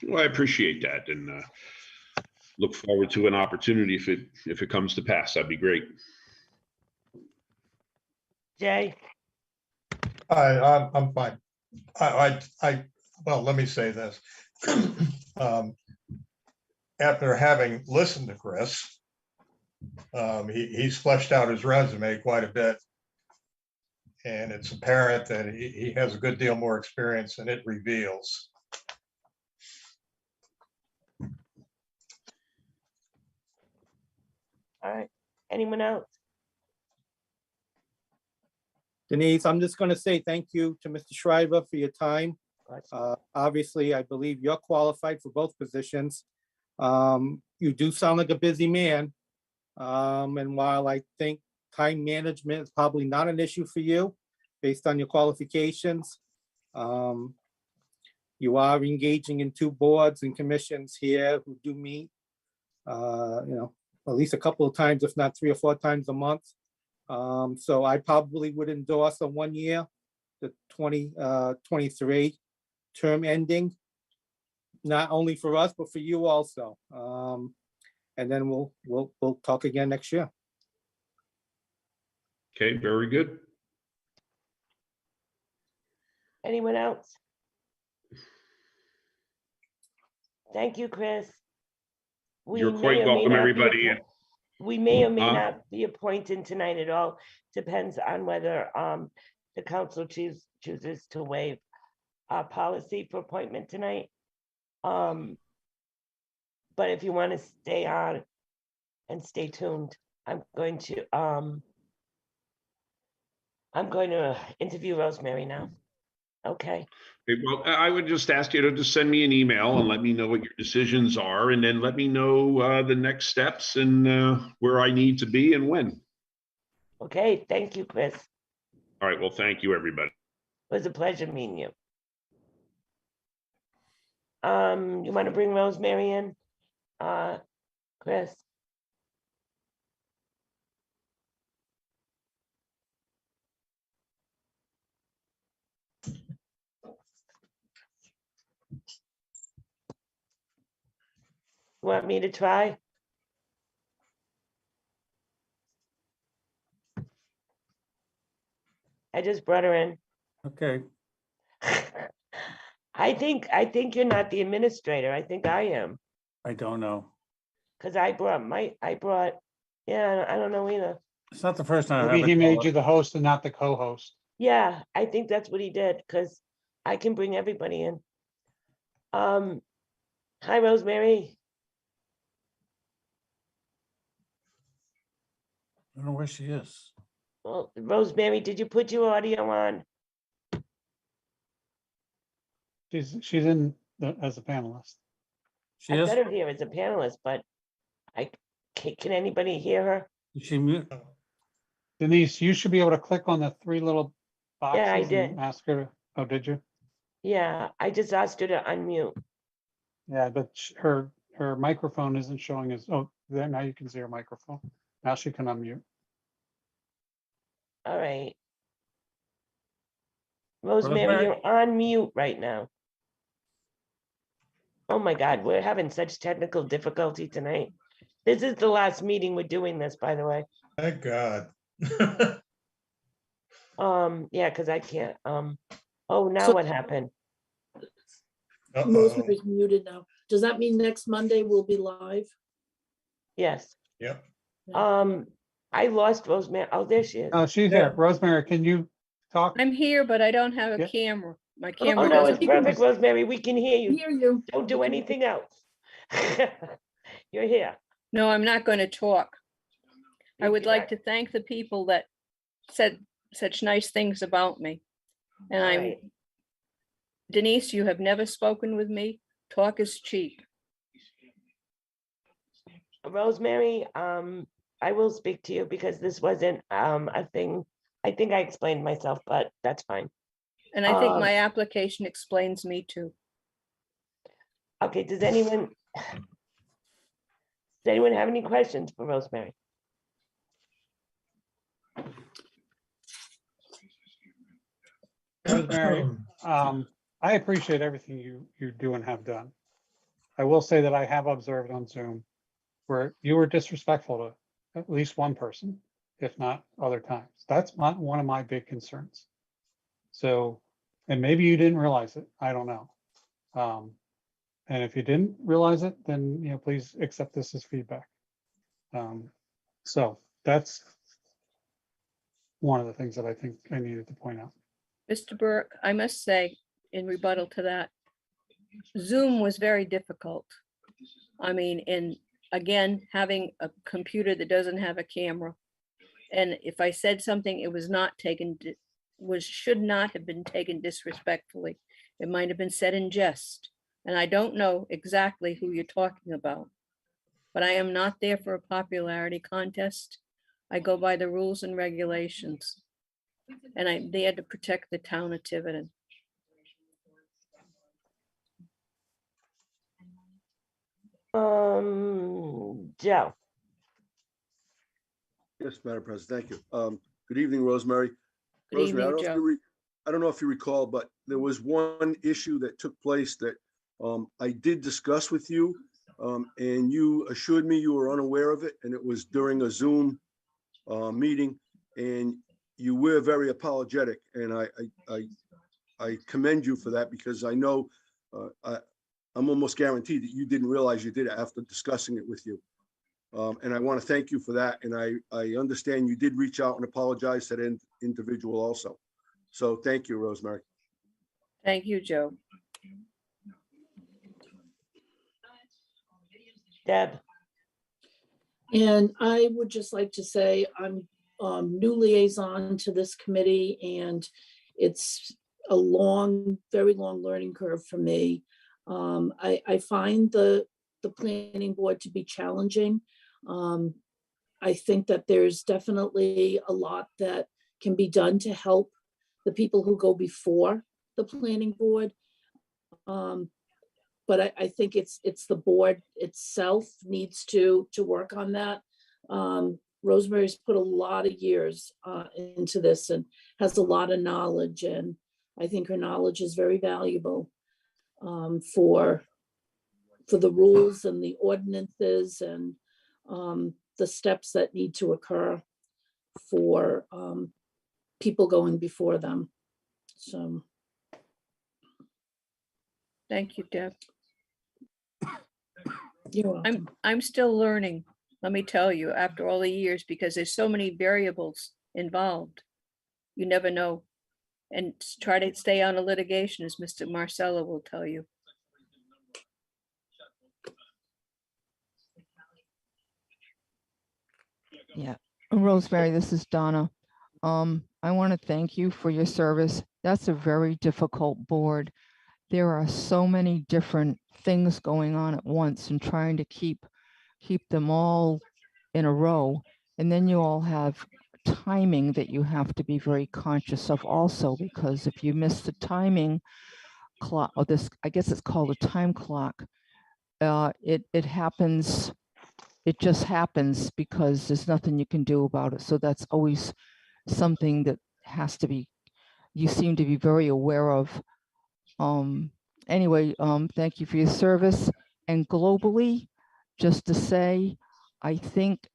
Well, I appreciate that and look forward to an opportunity if it comes to pass. That'd be great. Jay? I'm fine. Well, let me say this. After having listened to Chris, he's fleshed out his resume quite a bit. And it's apparent that he has a good deal more experience than it reveals. All right. Anyone else? Denise, I'm just going to say thank you to Mr. Schreiber for your time. Obviously, I believe you're qualified for both positions. You do sound like a busy man. And while I think time management is probably not an issue for you based on your qualifications, you are engaging in 2 boards and commissions here who do meet, at least a couple of times, if not 3 or 4 times a month. So I probably would endorse a 1 year, the 2023 term ending, not only for us, but for you also. And then we'll talk again next year. Okay, very good. Anyone else? Thank you, Chris. We You're may quite or may welcome, not be everybody. appoint- We may or may Huh? not be appointing tonight at all. Depends on whether the council chooses to waive our policy for appointment tonight. But if you want to stay on and stay tuned, I'm going to interview Rosemary now. Okay. Okay, well, I would just ask you to just send me an email and let me know what your decisions are, and then let me know the next steps and where I need to be and when. Okay, thank you, Chris. All right, well, thank you, everybody. It was a pleasure meeting you. You want to bring Rosemary in? Chris? Want me to try? I just brought her in. Okay, I think you're not the administrator. I think I am. I don't know. Because I brought, yeah, I don't know either. It's not the first time. I've Maybe he ever made called you it. the host and not the co-host. Yeah, I think that's what he did, because I can bring everybody in. Hi, Rosemary. I don't know where she is. Well, Rosemary, did you put your audio on? She's in as a panelist. She I is? got her here as a panelist, but can anybody hear her? Is she mute? Denise, you should be able to click on the three little Yeah, I boxes did. and ask her. Oh, did you? Yeah, I just asked her to unmute. Yeah, but her microphone isn't showing as, oh, there, now you can see her microphone. Now she can unmute. All right. Rosemary, Rosemary? you're on mute right now. Oh my God, we're having such technical difficulty tonight. This is the last meeting we're doing this, by the way. Thank God. Yeah, because I can't, oh, now So- what happened? Uh-oh. Rosemary's muted now. Does that mean next Monday we'll be live? Yes. Yep. I lost Rosemary. Oh, there she is. Oh, she's there. Rosemary, can you talk? I'm here, but I don't have a Yeah. camera. My Oh, camera no, it's doesn't. perfect, Rosemary. We can hear you. Hear you. Don't do anything else. You're here. No, I'm not going to talk. I would You're like to thank the people that said such nice things about me. And All I'm, right. Denise, you have never spoken with me. Talk is cheap. Rosemary, I will speak to you because this wasn't a thing. I think I explained myself, but that's fine. And I think my application explains me too. Okay, does anyone have any questions for Rosemary? Rosemary, I appreciate everything you do and have done. I will say that I have observed on Zoom where you were disrespectful to at least one person, if not other times. That's one of my big concerns. So, and maybe you didn't realize it, I don't know. And if you didn't realize it, then, you know, please accept this as feedback. So that's one of the things that I think I needed to point out. Mr. Burke, I must say, in rebuttal to that, Zoom was very difficult. I mean, again, having a computer that doesn't have a camera. And if I said something, it was not taken, should not have been taken disrespectfully. It might have been said in jest. And I don't know exactly who you're talking about. But I am not there for a popularity contest. I go by the rules and regulations. And I'm there to protect the town of Tiverton. Joe. Yes, Madam President, thank you. Good evening, Rosemary. Good Rosemary, evening, Joe. I don't know if you recall, but there was one issue that took place that I did discuss with you, and you assured me you were unaware of it, and it was during a Zoom meeting, and you were very apologetic, and I commend you for that because I know I'm almost guaranteed that you didn't realize you did it after discussing it with you. And I want to thank you for that. And I understand you did reach out and apologize to that individual also. So thank you, Rosemary. Thank you, Joe. Deb. And I would just like to say I'm new liaison to this committee, and it's a long, very long learning curve for me. I find the planning board to be challenging. I think that there's definitely a lot that can be done to help the people who go before the planning board. But I think it's the board itself needs to work on that. Rosemary's put a lot of years into this and has a lot of knowledge, and I think her knowledge is very valuable for the rules and the ordinances and the steps that need to occur for people going before them. So. Thank you, Deb. You're welcome. I'm still learning, let me tell you, after all the years, because there's so many variables involved. You never know. And try to stay out of litigation, as Mr. Marcello will tell you. Yeah, Rosemary, this is Donna. I want to thank you for your service. That's a very difficult board. There are so many different things going on at once and trying to keep them all in a row. And then you all have timing that you have to be very conscious of also, because if you miss the timing clock, or this, I guess it's called a time clock, it happens. It just happens because there's nothing you can do about it. So that's always something that has to be, you seem to be very aware of. Anyway, thank you for your service. And globally, just to say, I think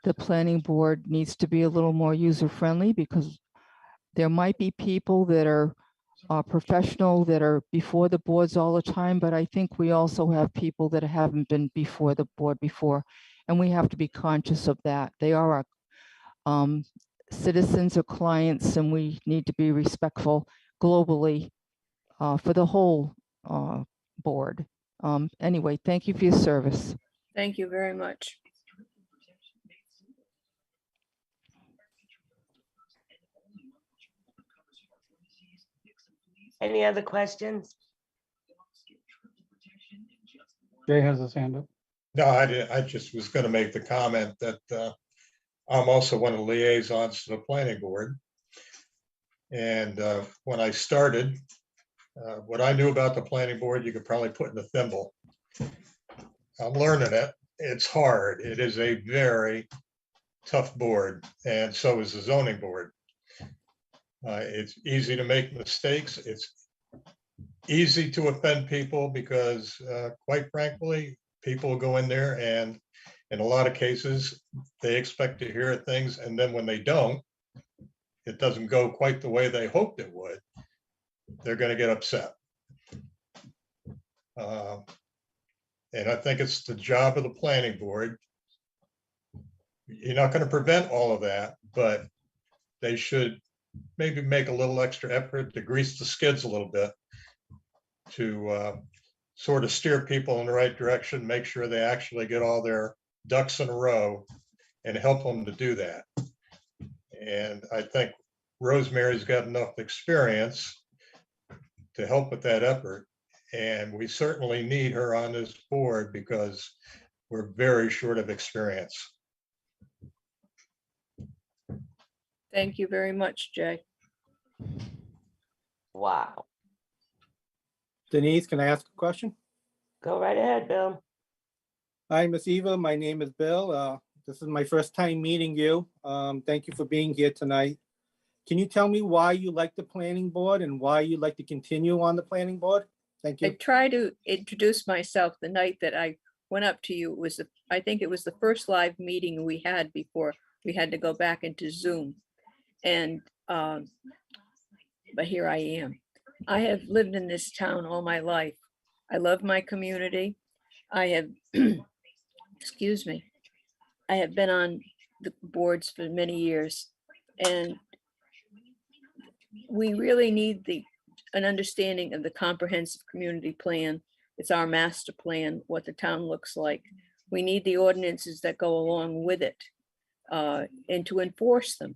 the planning board needs to be a little more user-friendly, because there might be people that are professional that are before the boards all the time, but I think we also have people that haven't been before the board before, and we have to be conscious of that. They are our citizens or clients, and we need to be respectful globally for the whole board. Anyway, thank you for your service. Thank you very much. Any other questions? Jay has his hand up. No, I didn't. I just was going to make the comment that I'm also one of the liaisons to the planning board. And when I started, what I knew about the planning board, you could probably put in a thimble. I'm learning it. It's hard. It is a very tough board, and so is the zoning board. It's easy to make mistakes. It's easy to offend people because, quite frankly, people go in there and in a lot of cases, they expect to hear things, and then when they don't, it doesn't go quite the way they hoped it would. They're going to get upset. And I think it's the job of the planning board. You're not going to prevent all of that, but they should maybe make a little extra effort to grease the skids a little bit to sort of steer people in the right direction, make sure they actually get all their ducks in a row and help them to do that. And I think Rosemary's got enough experience to help with that effort. And we certainly need her on this board because we're very short of experience. Thank you very much, Jay. Wow. Denise, can I ask a question? Go right ahead, Bill. Hi, Miss Eva. My name is Bill. This is my first time meeting you. Thank you for being here tonight. Can you tell me why you like the planning board and why you like to continue on the planning board? Thank I you. try to introduce myself the night that I went up to you. It was, I think it was the first live meeting we had before we had to go back into Zoom. And, but here I am. I have lived in this town all my life. I love my community. I have, excuse me, I have been on the boards for many years, and we really need an understanding of the comprehensive community plan. It's our master plan, what the town looks like. We need the ordinances that go along with it, and to enforce them.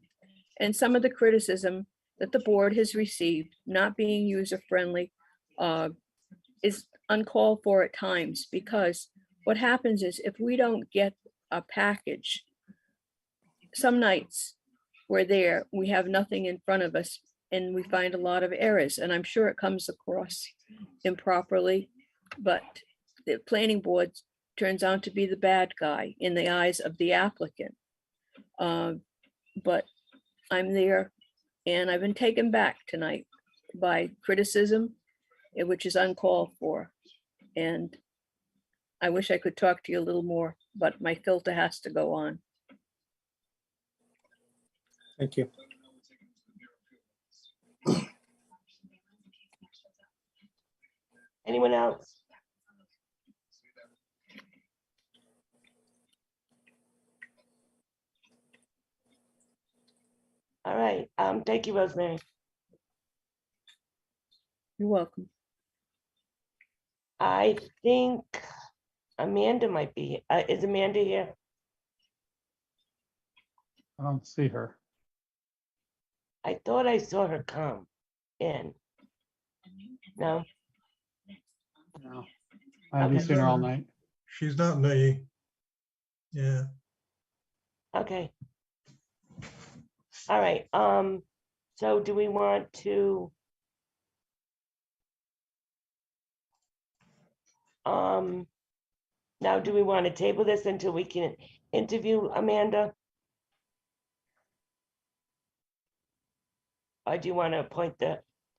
And some of the criticism that the board has received, not being user-friendly, is uncalled for at times, because what happens is if we don't get a package, some nights we're there, we have nothing in front of us, and we find a lot of errors, and I'm sure it comes across improperly, but the planning board turns out to be the bad guy in the eyes of the applicant. But I'm there, and I've been taken back tonight by criticism, which is uncalled for. And I wish I could talk to you a little more, but my filter has to go on. Thank you. Anyone else? All right, thank you, Rosemary. You're welcome. I think Amanda might be, is Amanda here? I don't see her. I thought I saw her come in. No? No, I haven't seen her all night. She's not me. Yeah. Okay. All right, so do we want to now do we want to table this until we can interview Amanda? Or do you want to appoint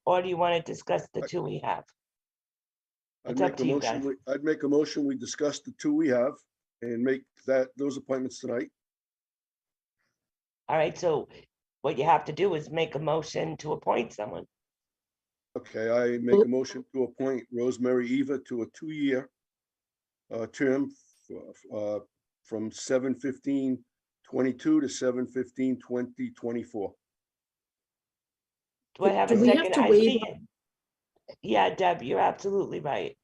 or do you want to discuss the two we have? It's up to you guys. I'd make a motion, we discuss the two we have and make those appointments tonight. All right, so what you have to do is make a motion to appoint someone. Okay, I make a motion to appoint Rosemary Eva to a 2-year term from 7/15/22 to 7/15/2024. Do I have a Do we have second? to I waive see it. Yeah, Deb, you're absolutely right.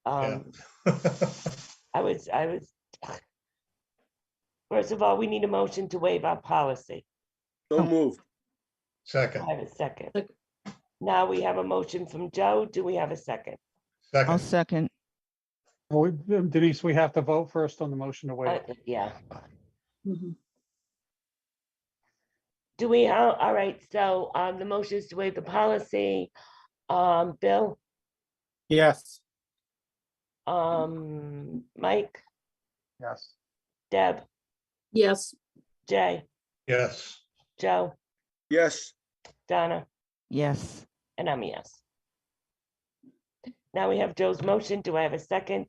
Yeah. I was, first of all, we need a motion to waive our policy. So moved. Second. I have a second. Now we have a motion from Joe. Do we have a second? I'll Second. second. Well, Denise, we have to vote first on the motion to waive. Yeah. Mhm. Do we, all right, so the motion is to waive the policy. Bill, Yes. Mike, Yes. Deb, Yes, Jay, Yes. Joe, Yes, Donna, Yes, and I'm a yes. Now we have Joe's motion. Do I have a second?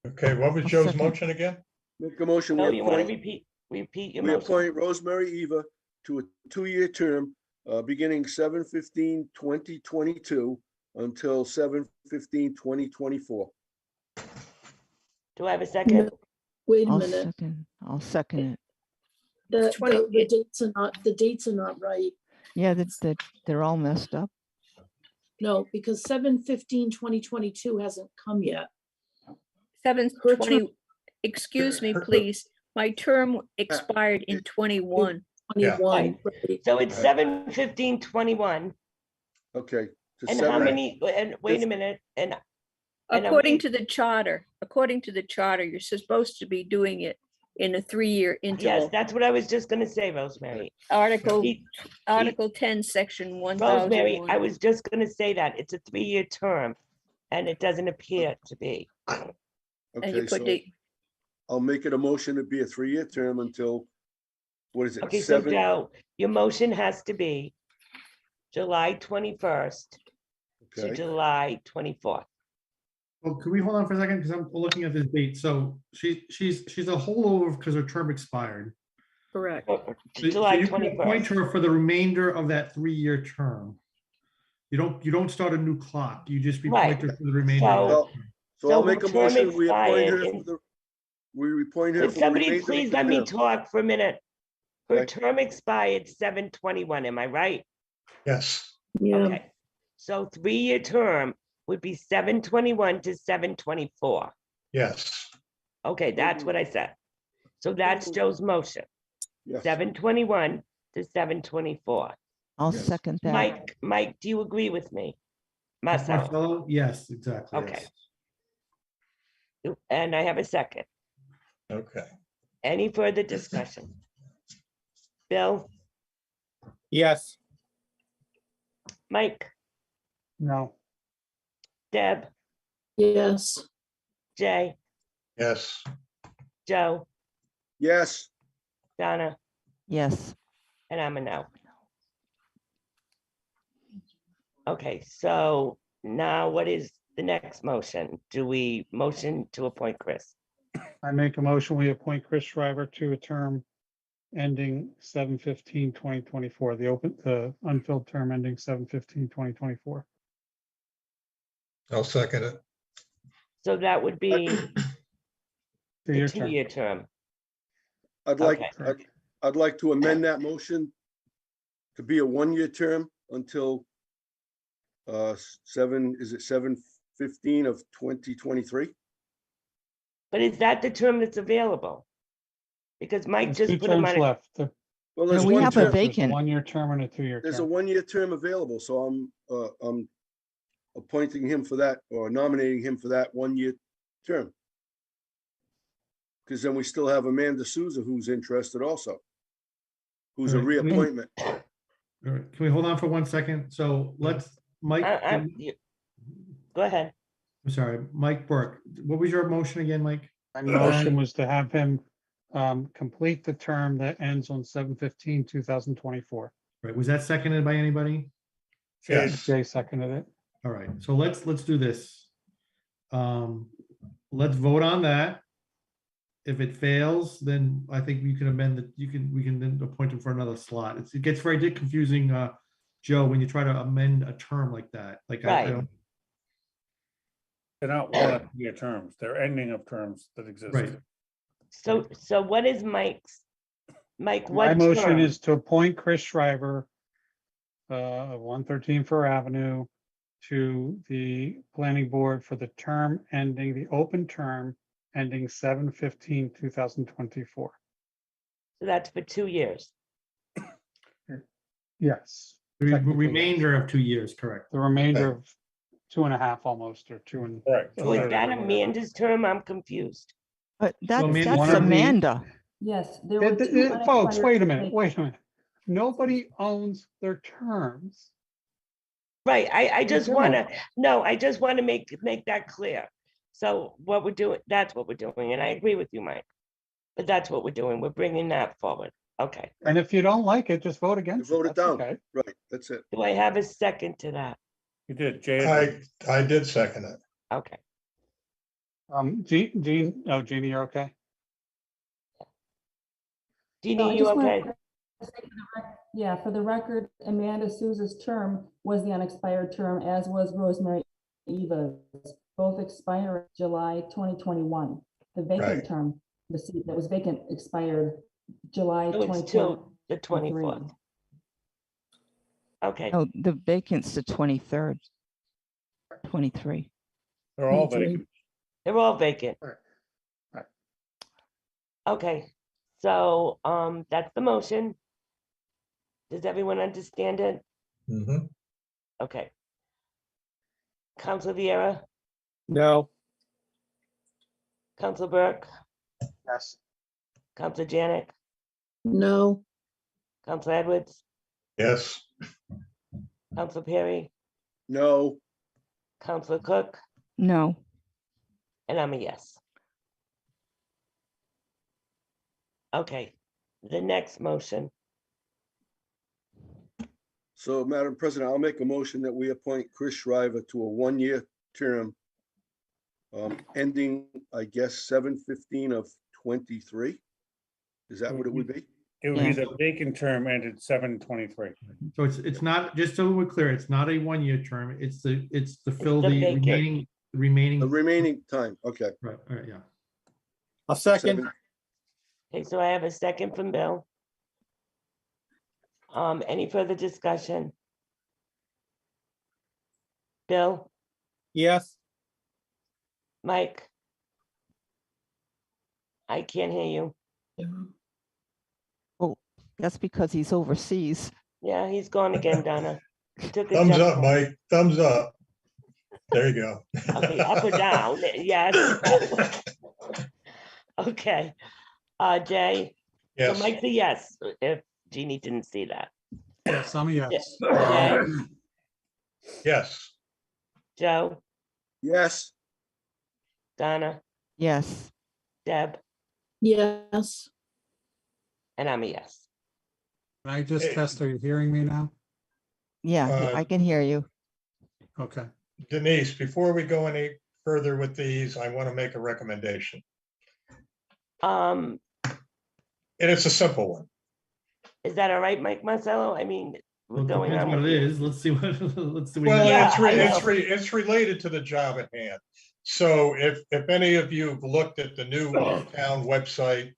Okay, what was I'll Joe's second. motion again? make a motion. No, We you want to appoint, repeat your we motion? appoint Rosemary Eva to a 2-year term beginning 7/15/2022 until 7/15/2024. Do I have a second? wait a I'll minute. second. I'll second it. The it- dates are not right. Yeah, they're all messed up. No, because 7/15/2022 hasn't come yet. 7/20, excuse me, please. My term expired in 21. 21. right. So it's 7/15/21. Okay. to And how 7 many, and wait a minute, and And are According we- to the charter, you're supposed to be doing it in a 3-year yes, interval. that's what I was just gonna say, Rosemary. Article, He- Article 10, Section Rosemary, 1001. I was just gonna say that, it's a 3-year term, and it doesn't appear to be. And you Okay, put so the, I'll make it a motion to be a 3-year term until, what is it? Okay, so 7? Joe, your motion has to be July 21st to Okay, July 24th. Well, could we hold on for a second? Because I'm looking at this date. So she's a holdover because her term expired. correct. So July you can appoint 21st. her for the remainder of that 3-year term. You don't start a new clock. You just Right. appoint her for the remainder. So- of that term. So I'll So make a term motion, we appoint her, expired in- for the we appoint her Could for the somebody remainder of please the let me term. talk for a minute? Her Okay. term expired 7/21, am I right? Yes, Yeah, Okay, so 3-year term would be 7/21 to 7/24. yes. Okay, that's what I said. So that's Joe's motion, Yes. 7/21 to 7/24. I'll Yes. second that. Mike, do you agree with me? Ms. Marcelo, Marcelo? Yes, exactly. Okay. yes. and I have a second. Okay. Any further discussion? Bill, Yes, Mike, No, Deb, yes, Jay, Yes, Joe, Yes, Donna, Yes, and I'm a no. Okay, so now what is the next motion? Do we motion to appoint Chris? I make a motion, we appoint Chris Shriver to a term ending 7/15/2024. The unfilled term ending 7/15/2024. I'll second it. So that would be the 2-year term. 2-year term. I'd like, Okay. I'd like to amend that motion to be a 1-year term until is it 7/15 of 2023? But is that the term that's available? Because Mike There's just 2 put him terms on, left. Well, no, there's we one have a term, There's a vacant. 1-year term and a 2-year there's a term. 1-year term available, so I'm appointing him for that or nominating him for that 1-year term. Because then we still have Amanda Souza who's interested also, who's a All right, can we- reappointment. All right, can we hold on for 1 second? So let's, Mike, go ahead. I'm sorry, Mike Burke, what was your motion again, Mike? My motion was to have him complete the term that ends on 7/15/2024. Right, was that seconded by anybody? Yes, Jay seconded it. All right, so let's do this. Let's vote on that. If it fails, then I think we can amend it. We can then appoint him for another slot. It gets very confusing, Joe, when you try to amend a term like that. Like, I Right. don't, They're not 1-year terms, they're ending of terms that exist. right. So what is Mike's? Mike, My what motion term? is to appoint Chris Shriver of 113 Fir Avenue to the planning board for the term ending, the open term ending 7/15/2024. So that's for 2 years. Yes, The Technically, remainder of 2 years, correct? the remainder of 2.5 almost, or 2 and. Right. So is that Amanda's term? I'm confused. But Amanda- that's One of the- Amanda. Yes, there were two Folks, unexpired wait a minute, vacancies. wait a minute. Nobody owns their terms. Right, I just don't. wanna, no, I just wanna make that clear. So what we're doing, that's what we're doing, and I agree with you, Mike. But that's what we're doing, we're bringing that forward. Okay, And if you don't like it, just vote You against it. vote it That's down, okay. right, that's it. do I have a second to that? You did, Jay. I did second it. Okay, Jean, oh, Jeannie, you're okay? No, Jeannie, I you just wanted okay? to say for the Yeah, for the record, Amanda Souza's term was the unexpired term, as was Rosemary Eva's. Both expire July 2021. The vacant Right. term, the seat that was vacant expired July So it's 2023. till the 24th. Okay, No, the vacant's the 23rd. 23. They're all Me too. vacant. they're all vacant. Right. Okay, so, that's the motion. Does everyone understand it? Mhm. Okay. Council Vieira, no, Council Burke, Yes. Council Janik, no, Council Edwards, Yes, Council Perry, No, Council Cook, No, and I'm a yes. Okay, the next motion. so Madam President, I'll make a motion that we appoint Chris Shriver to a 1-year term. Ending, I guess, 7/15 of 23. Is that what it would be? It would be Yeah. the vacant term ended 7/23. So it's not, just so we're clear, it's not a 1-year term, it's to fill the the vacant. remaining The remaining. The remaining time, okay. Right, all right, yeah. A second. Okay, so I have a second from Bill. Any further discussion? Bill, Yes. Mike? I can't hear you. Oh, that's because he's overseas. Yeah, he's gone again, Donna. He took a Thumbs jump up, on- Mike. Thumbs up. There you go. Okay, up or down, yes. Okay, Jay? So Yes. Mike's a yes, if Jeannie didn't see that. Yes, I'm a yes. Jay, Yes. Joe, Yes, Donna, Yes, Deb, Yes, and I'm a yes. Can I just test, are you hearing me now? yeah, I can hear you. Okay. Denise, before we go any further with these, I want to make a recommendation. Um, And it's a simple one. is that all right, Mike Marcello? I mean, we're Well, it going depends on. what it with you. is. Let's see what, let's see. what Well, you got. it's related to the job at hand. So if any of you have looked at the new town website,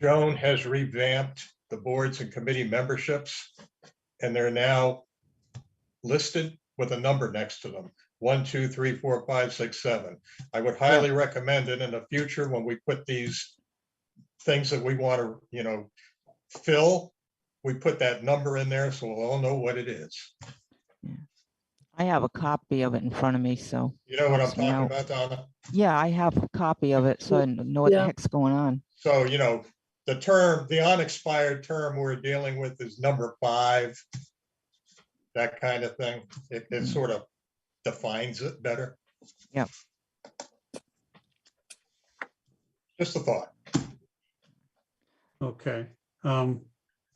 Joan has revamped the boards and committee memberships, and they're now listed with a number next to them. 1, 2, 3, 4, 5, 6, 7. I would highly recommend it in the future when we put these things that we want to, fill, we put that number in there so we'll all know what it is. I have a copy of it in front of me, so. You know what I'm helps me talking out. about, Donna? Yeah, I have a copy of it, so I know what the Yeah. heck's going on. So, the unexpired term we're dealing with is number 5. That kind of thing. It sort of defines it better. Yep. Just a thought. Okay.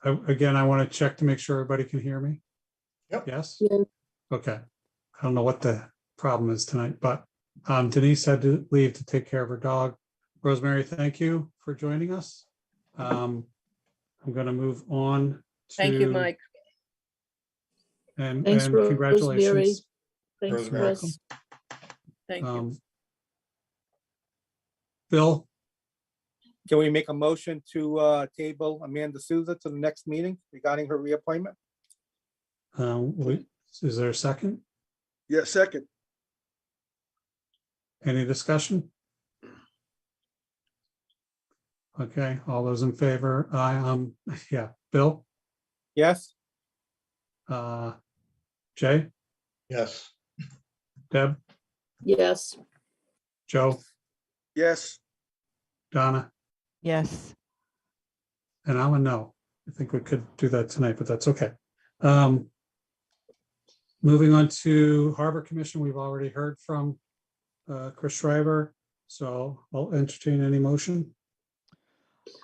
Again, I want to check to make sure everybody can hear me. Yep. Yes? Yeah. Okay. I don't know what the problem is tonight, but Denise had to leave to take care of her dog. Rosemary, thank you for joining us. I'm going to move on. Thank you, to- Mike. And Thanks, Rosemary. congratulations. thanks, Rosemary. Chris. Thank you. Bill, Can we make a motion to table Amanda Souza to the next meeting regarding her reappointment? is there a second? yeah, second, Any discussion? Okay, all those in favor? Yeah, Bill, Yes? Jay, Yes. Deb, Yes, Joe, yes, Donna, Yes, and I'm a no. I think we could do that tonight, but that's okay. Moving on to Harbor Commission, we've already heard from Chris Schreiber, so I'll entertain any motion.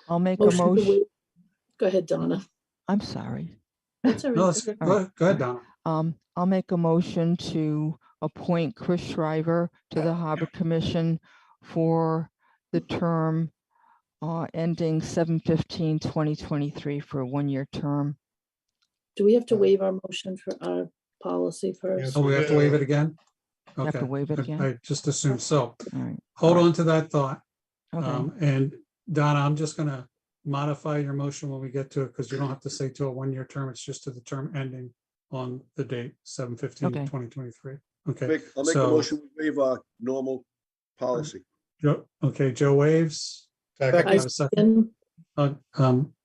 I'll make a motion to motion. waive. Go ahead, Donna. I'm sorry. That's all No, right. that's good. Go ahead, Donna. I'll make a motion to appoint Chris Schreiber to the Harbor Commission for the term ending 7/15/2023 for a one-year term. Do we have to waive our motion for our policy first? Yes. Oh, we have to waive it again? You have to Okay, waive it again? I just assumed so. All right. Hold on to that thought. Okay. And Donna, I'm just gonna modify your motion when we get to it, because you don't have to say to a one-year term, it's just to the term ending on the date 7/15/2023. Okay. I'll make a so- motion, we waive our normal policy. Okay, Joe waves. Second. I have a second.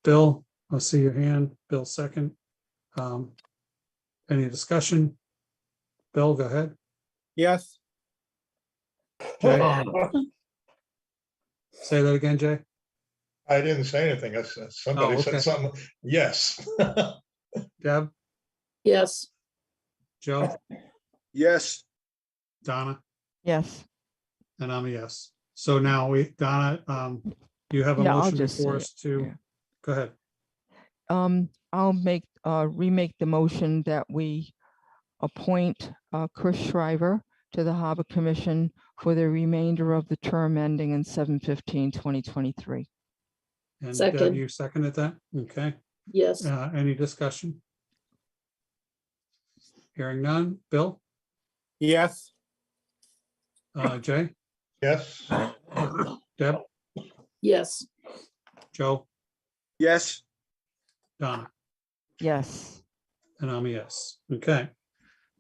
Bill, I'll see your hand. Bill second. Any discussion? Bill, go ahead. Yes? Jay? Say that again, Jay. I didn't say anything. Somebody okay. said something. Yes. Deb, Yes, Joe, Yes, Donna, Yes. and I'm a yes. So now Donna, you have a Yeah, I'll motion just before say us to, yeah. go ahead. I'll remake the motion that we appoint Chris Schreiber to the Harbor Commission for the remainder of the term ending in 7/15/2023. And Deb, Second. you seconded that? Okay. yes, Any discussion? Hearing none. Bill, Yes. Jay, Yes. Deb, Yes. Joe, Yes, Donna, Yes. and I'm a yes. Okay.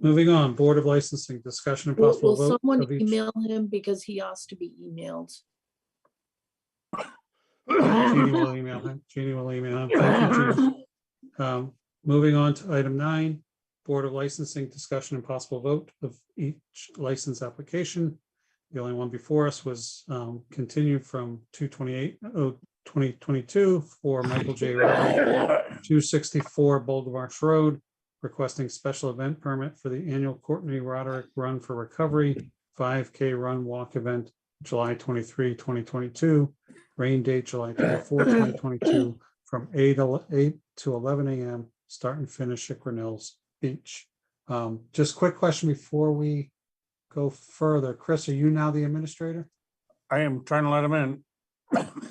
Moving on, Board of Licensing, discussion and Will possible vote someone of each. email him because he asked to be emailed? Jeannie will email him. Jeannie will email him. Thank you, Jeannie. Moving on to item 9, Board of Licensing, discussion and possible vote of each license application. The only one before us was continued from 2022 for Michael J. Roderick, 264 Bulgarmarsh Road, requesting special event permit for the annual Courtney Roderick Run for Recovery 5K Run Walk event, July 23, 2022. Rain date July 24, 2022, from 8 to 11 a.m. Start and finish at Grinnell's Beach. Just quick question before we go further. Chris, are you now the administrator? I am trying to let him in.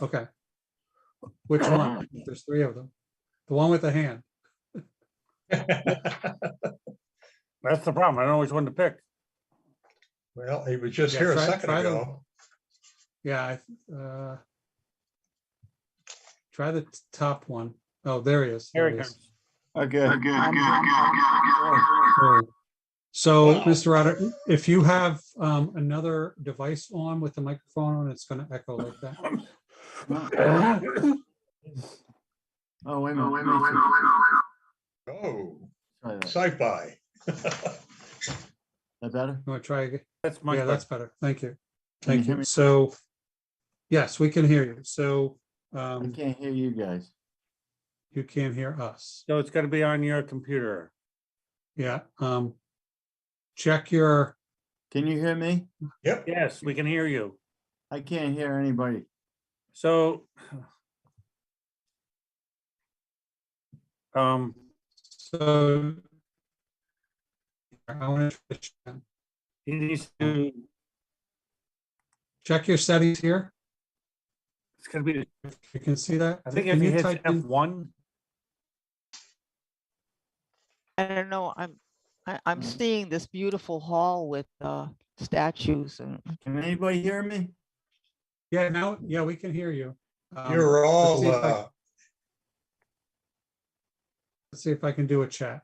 Okay. Which one? There's 3 of them. The one with the hand. That's the problem. I don't always want to pick. Well, he was just Yeah, here a try- second try the- ago. Yeah. Try the top one. Oh, there he is. Here There he he is. Okay. So, Mr. Roderick, if you have another device on with the microphone on, it's going to echo like that. Oh, wait a minute. Let me see. Oh, Try that. sci-fi. That better? You want to try again? That's much Yeah, better. that's better. Thank you. Can you Thank hear you. me? So, yes, we can hear you. So, I can't hear you guys. you can't hear us. So it's got to be on your computer. Yeah. Check your, Can you hear me? Yep. Yes, we can hear you. I can't hear anybody. So, so I want to he needs to, check your settings here. it's gonna be, If you can see that. I think Can if he you hits type in- F1, I don't know. I'm seeing this beautiful hall with statues and Can anybody hear me? Yeah, now, yeah, we can hear you. You're let's see all, if I- Let's see if I can do a chat.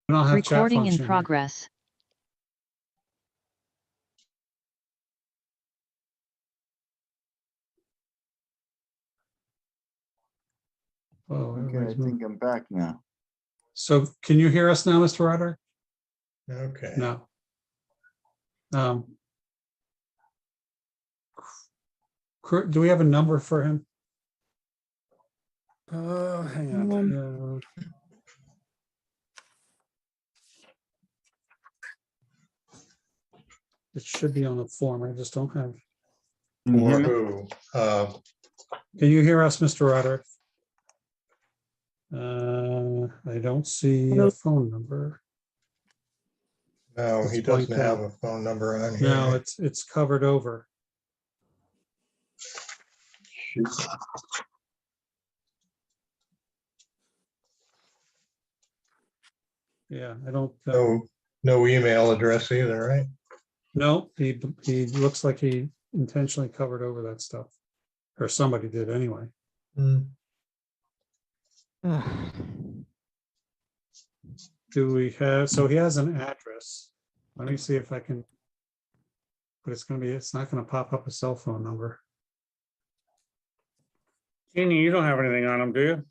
I don't have chat Recording in function. progress. Oh, Okay, I everybody's moving. think I'm back now. So can you hear us now, Mr. Roderick? okay. No. Do we have a number for him? hang on. It should be on the form. I just don't have. Can you hear For me? who? Can you hear us, Mr. Roderick? I don't see a phone number. No, It's he doesn't blanked have out. a phone number on here. No, it's covered over. Yeah, I don't. No email address either, right? No, he looks like he intentionally covered over that stuff, or somebody did anyway. Do we have? So he has an address. Let me see if I can. But it's not going to pop up a cell phone number. Jeannie, you don't have anything on him, do you?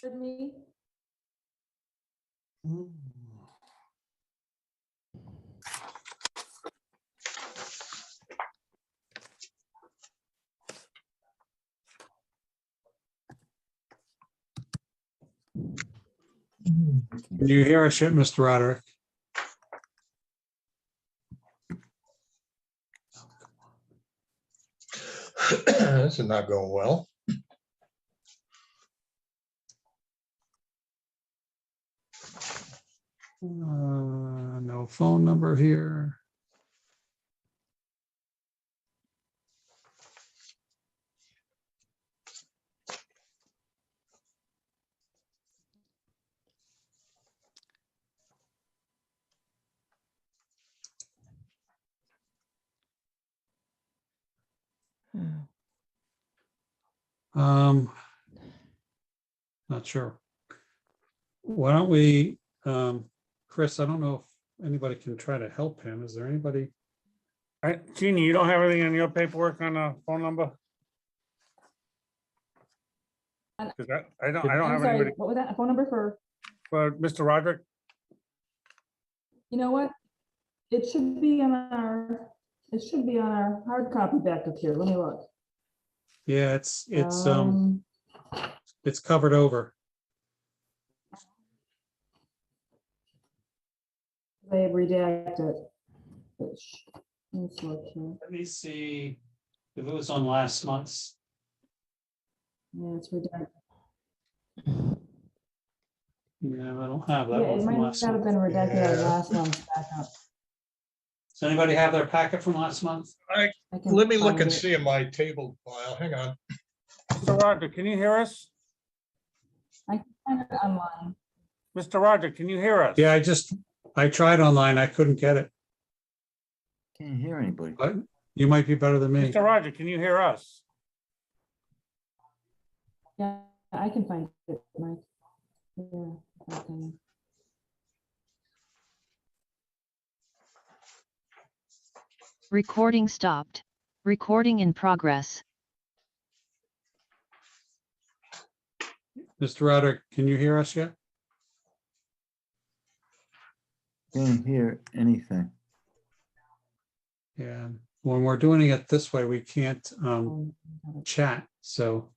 Me? Can you hear us yet, Mr. Roderick? This is not going well. No phone number here. Not sure. Why don't we, Chris, I don't know if anybody can try to help him. Is there anybody? All right, Jeannie, you don't have anything on your paperwork on a phone number? Because I don't I'm have sorry, anybody what was that? A phone number for Mr. Roderick. you know what? It should be on our hard copy back up here. Let me look. Yeah, it's covered over. I have redacted. Let's look here. Let me see if it was on last month's. Yeah, it's redacted. Yeah, I don't have that Yeah, one it from might last not have month. been redacted out of Yeah. last month's backup. Does anybody have their packet from last month? I can Let me look find and it. see in my table file. Hang on. Mr. Roderick, can you hear us? I can find it online. Mr. Roderick, can you hear us? Yeah, I tried online. I couldn't get it. Can't hear anybody. But you might be better than me. Mr. Roderick, can you hear us? Yeah, I can find it, Mike. Yeah, okay. Recording stopped. Recording in progress. Mr. Roderick, can you hear us yet? Can't hear anything. Yeah, when we're doing it this way, we can't chat, so.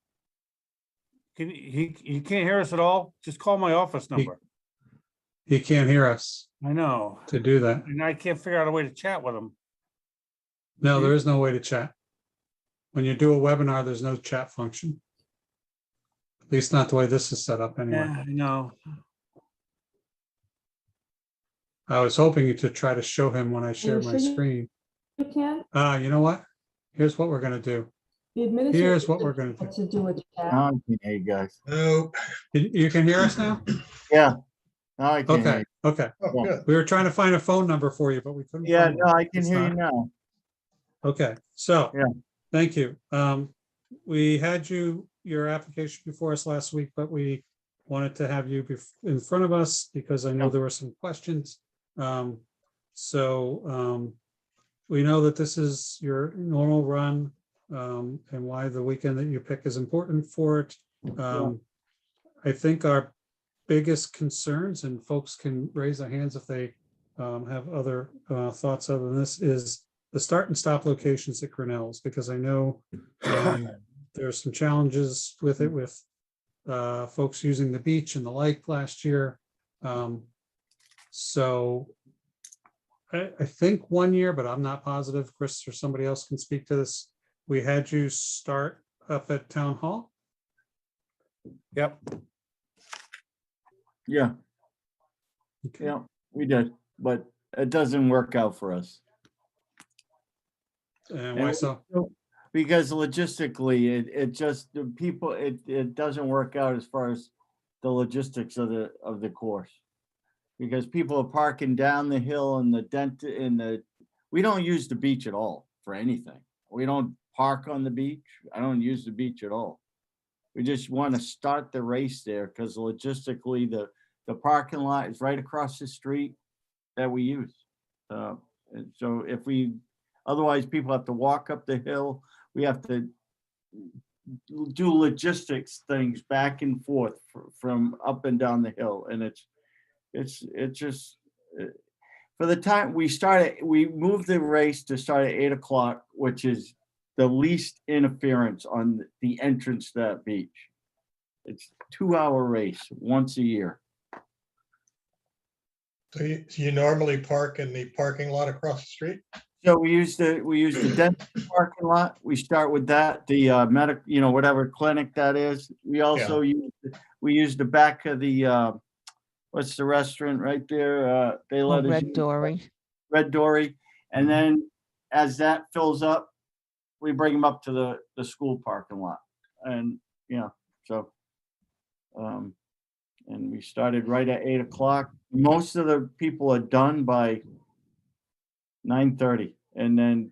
He can't hear us at all? Just call my office number. He can't hear us I know. to do that. And I can't figure out a way to chat with him. No, there is no way to chat. When you do a webinar, there's no chat function. At least not the way this is set up anyway. Yeah, I know. I was hoping to try to show him when I share you my sure you- screen. You can? You know what? Here's what we're gonna do. The administrator Here's what we're gonna do. To do with chat. Now I can hear you guys. No. You can hear us now? Yeah. Now I can hear Okay, you. okay. Oh, Yeah. good. We were trying to find a phone number for you, but we couldn't. Yeah, find no, one. I can It's hear you not- now. Okay, so. Yeah. Thank you. We had your application before us last week, but we wanted to have you in front of us because I know there were some questions. We know that this is your normal run and why the weekend that you pick is important for it. I think our biggest concerns, and folks can raise their hands if they have other thoughts other than this, is the start and stop locations at Grinnell's, because I know there's some challenges with it, with folks using the beach and the lake last year. So I think 1 year, but I'm not positive. Chris or somebody else can speak to this. We had you start up at Town Hall. Yep. Yeah, Okay. yeah, we did, but it doesn't work out for us. And why so? Because logistically, it just, the people, it doesn't work out as far as the logistics of the course. Because people are parking down the hill and we don't use the beach at all for anything. We don't park on the beach. I don't use the beach at all. We just want to start the race there because logistically, the parking lot is right across the street that we use. And so otherwise people have to walk up the hill. We have to do logistics things back and forth from up and down the hill. And it's just, for the time we moved the race to start at 8 o'clock, which is the least interference on the entrance to that beach. It's a 2-hour race once a year. So you normally park in the parking lot across the street? So we use the dentist parking lot. We start with that, the medic, whatever clinic that is. We also use the back of the what's the restaurant right there? They Oh, let us Red use Dory. Red Dory. And then as that fills up, we bring them up to the school parking lot. And, so, and we started right at 8 o'clock. Most of the people are done by 9:30, and then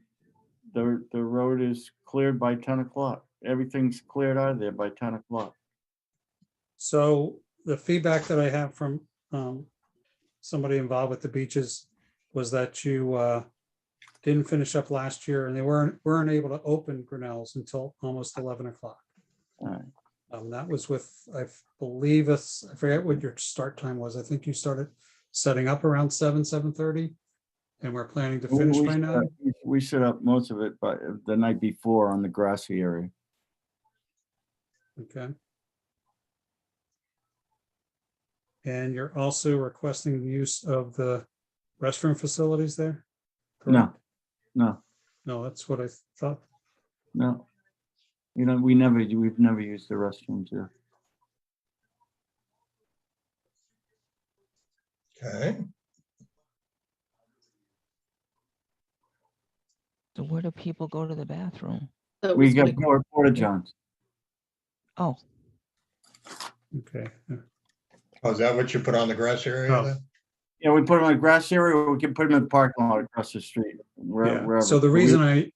the road is cleared by 10 o'clock. Everything's cleared out of there by 10 o'clock. So the feedback that I have from somebody involved with the beaches was that you didn't finish up last year, and they weren't able to open Grinnell's until almost 11 o'clock. All right. That was with, I believe, I forget what your start time was. I think you started setting up around 7:30, and we're planning to finish by 9. We set up most of it, but the night before on the grassy area. Okay. And you're also requesting the use of the restroom facilities there? No, no, No, that's what I thought. no. We've never used the restrooms here. Okay. So where do people go to the bathroom? That We was got my- porta johns. Oh, Okay. Oh, is that what you put on the grass area Oh. then? Yeah, we put them in the grass area, or we can put them in the parking lot across the street. Yeah, Wherever. so the reason I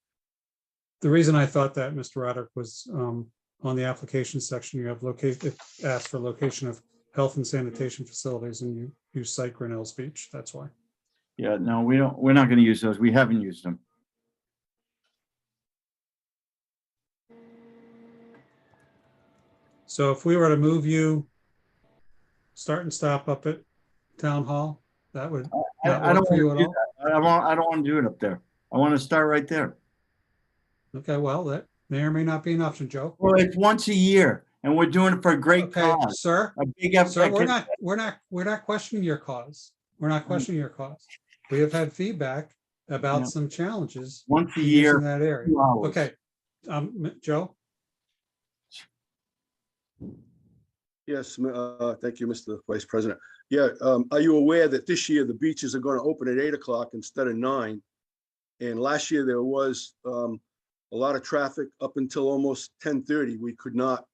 thought that, Mr. Roderick, was on the application section, you have it asks for location of health and sanitation facilities, and you cite Grinnell's Beach, that's why. Yeah, no, we're not gonna use those. We haven't used them. So if we were to move you, start and stop up at Town Hall, that would not I don't work for you want at to do all? that. I don't want to do it up there. I want to start right there. Okay, well, that may or may not be an option, Joe. Well, it's once a year, and we're doing it for a great Okay, cause. sir, A big sir, we're effort. not questioning your cause. We're not questioning your cause. We have had feedback Yeah. about some challenges Once a in year, using that area. 2 hours. Okay, Joe? Yes, thank you, Mr. Vice President. Yeah, are you aware that this year the beaches are going to open at 8 o'clock instead of 9? And last year there was a lot of traffic up until almost 10:30. We could not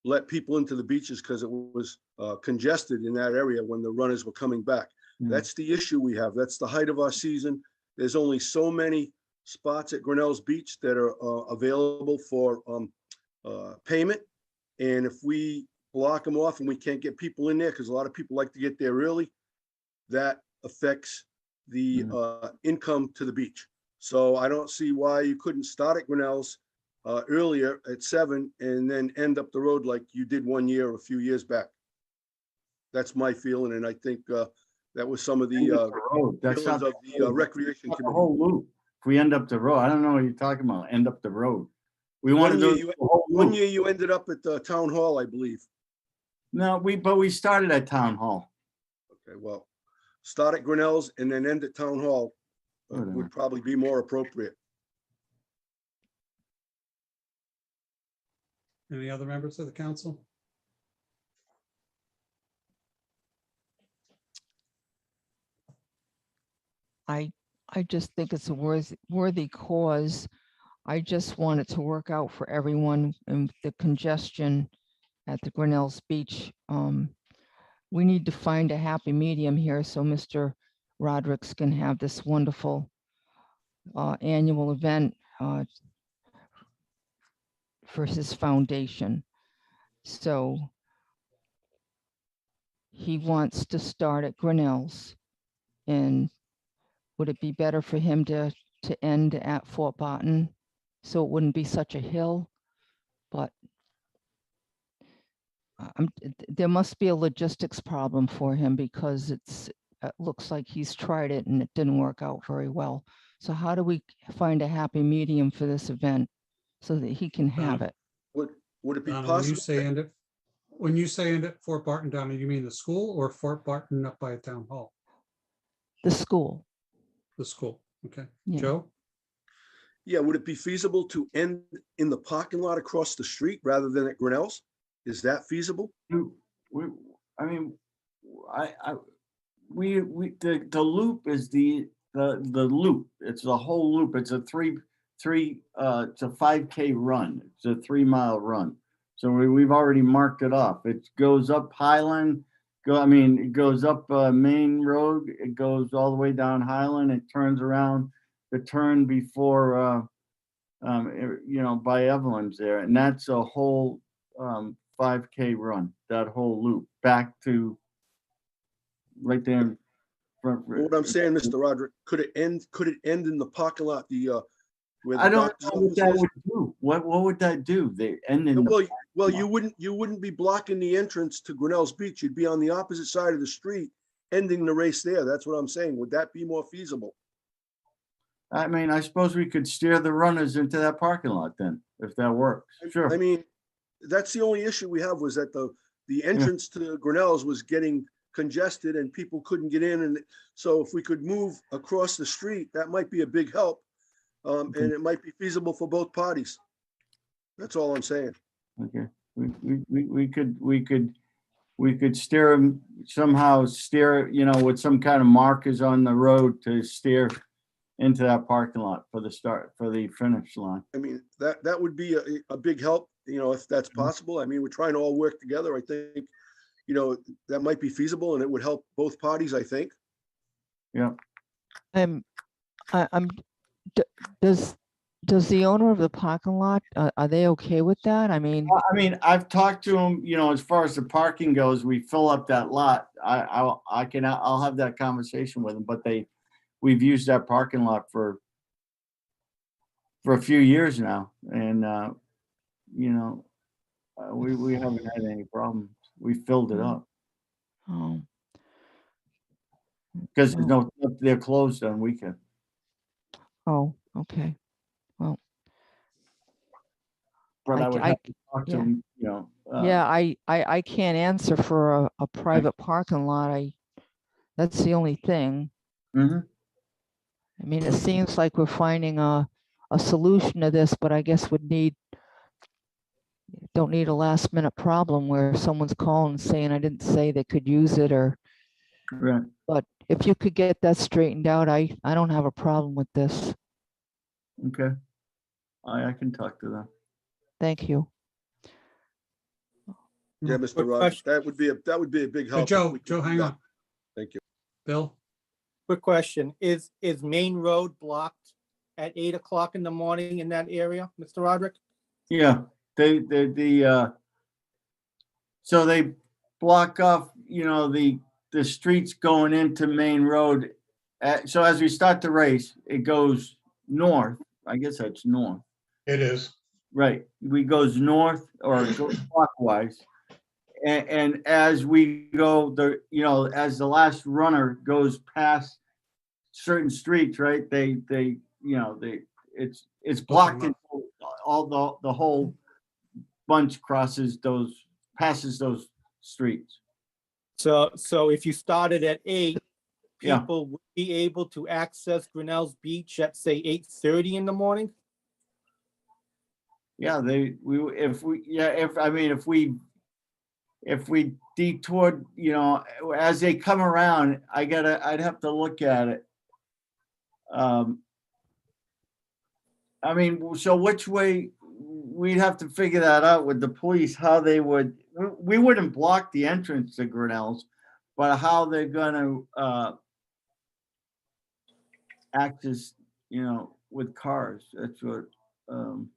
let people into the beaches because it was congested in that area when the runners were coming back. That's the issue we have. That's the height of our season. There's only so many spots at Grinnell's Beach that are available for payment. And if we block them off and we can't get people in there, because a lot of people like to get there early, that affects the income to the beach. So I don't see why you couldn't start at Grinnell's earlier at 7 and then end up the road like you did one year, a few years back. That's my feeling, and I think that was some of the road. That's feelings not of the recreation the committee. whole loop. If we end up the road, I don't know what you're talking about. End up the road. We want to do the whole One loop. year you ended up at the town hall, I believe. No, but we started at Town Hall. Okay, well, start at Grinnell's and then end at town hall Whatever. would probably be more appropriate. Any other members of the council? I just think it's a worthy cause. I just want it to work out for everyone, and the congestion at the Grinnell's Beach. We need to find a happy medium here so Mr. Rodericks can have this wonderful annual event for his foundation. So he wants to start at Grinnell's, and would it be better for him to end at Fort Barton so it wouldn't be such a hill? But there must be a logistics problem for him, because it looks like he's tried it and it didn't work out very well. So how do we find a happy medium for this event so that he can have it? Would it be Donna, possible? when you say end at Fort Barton, Donna, you mean the school or Fort Barton up by town hall? The school. The school, okay. Yeah. Joe? Yeah, would it be feasible to end in the parking lot across the street rather than at Grinnell's? Is that feasible? I mean, the loop is the loop. It's the whole loop. It's a it's a 5K run. It's a 3-mile run. So we've already marked it off. It goes up Highland, it goes up Main Road. It goes all the way down Highland. It turns around the turn before, by Evelyn's there. And that's a whole 5K run, that whole loop back to right there. in front- What I'm saying, Mr. Roderick, could it end in the parking lot, where the I don't doctor's know what office that is? would do. What would that do? They end in. Well, you wouldn't be blocking the entrance to Grinnell's Beach. You'd be on the opposite side of the street, ending the race there. That's what I'm saying. Would that be more feasible? I mean, I suppose we could steer the runners into that parking lot then, if that works. Sure. I mean, that's the only issue we have, was that the entrance to Grinnell's was getting congested and people couldn't get in. And so if we could move across the street, that might be a big help. And it might be feasible for both parties. That's all I'm saying. Okay. We could steer them somehow, with some kind of markers on the road to steer into that parking lot for the finish line. I mean, that would be a big help, if that's possible. I mean, we're trying to all work together. I think, that might be feasible and it would help both parties, I think. Yeah. Does the owner of the parking lot, are they okay with that? I mean, I've talked to them, as far as the parking goes, we fill up that lot. I'll have that conversation with them, but we've used that parking lot for a few years now. And, we haven't had any problems. We filled it up. oh, Because they're closed on weekend. oh, okay. Well, But I would have to talk to yeah. them, yeah, I can't answer for a private parking lot. That's the only thing. Mhm. I mean, it seems like we're finding a solution to this, but I guess don't need a last minute problem where someone's calling saying I didn't say they could use it or. Right. But if you could get that straightened out, I don't have a problem with this. Okay. I can talk to them. Thank you. Yeah, Mr. Rogers, that would be a big help. Joe, hang on. Thank you. Bill? Quick question. Is Main Road blocked at 8 o'clock in the morning in that area, Mr. Roderick? Yeah, so they block off, the streets going into Main Road. So as we start the race, it goes north. I guess that's north. It is. Right. We goes north or goes clockwise. And as we go, as the last runner goes past certain streets, right? It's blocked until all the whole bunch passes those streets. So if you started at 8, Yeah. people would be able to access Grinnell's Beach at say 8:30 in the morning? Yeah, if we detoured, as they come around, I'd have to look at it. So which way, we'd have to figure that out with the police, how they we wouldn't block the entrance to Grinnell's, but how they're gonna act as, with cars. That's what, Well,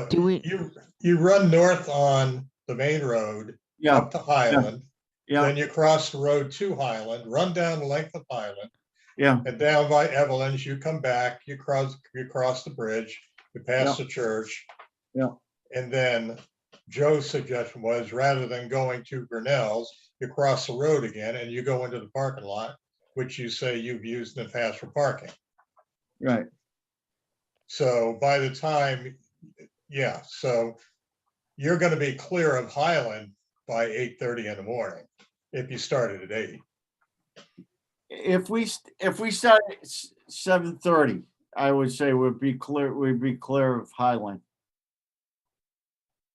do we? You run north on the main road Yeah. up to Highland. Yeah. Then you cross the road to Highland, run down the length of Highland, Yeah. and down by Evelyn's, you come back, you cross the bridge, you pass the church. Yeah. And then Joe's suggestion was, rather than going to Grinnell's, you cross the road again and you go into the parking lot, which you say you've used in the past for parking. Right. So by the time, so you're going to be clear of Highland by 8:30 in the morning if you started at 8. If we start at 7:30, I would say we'd be clear of Highland.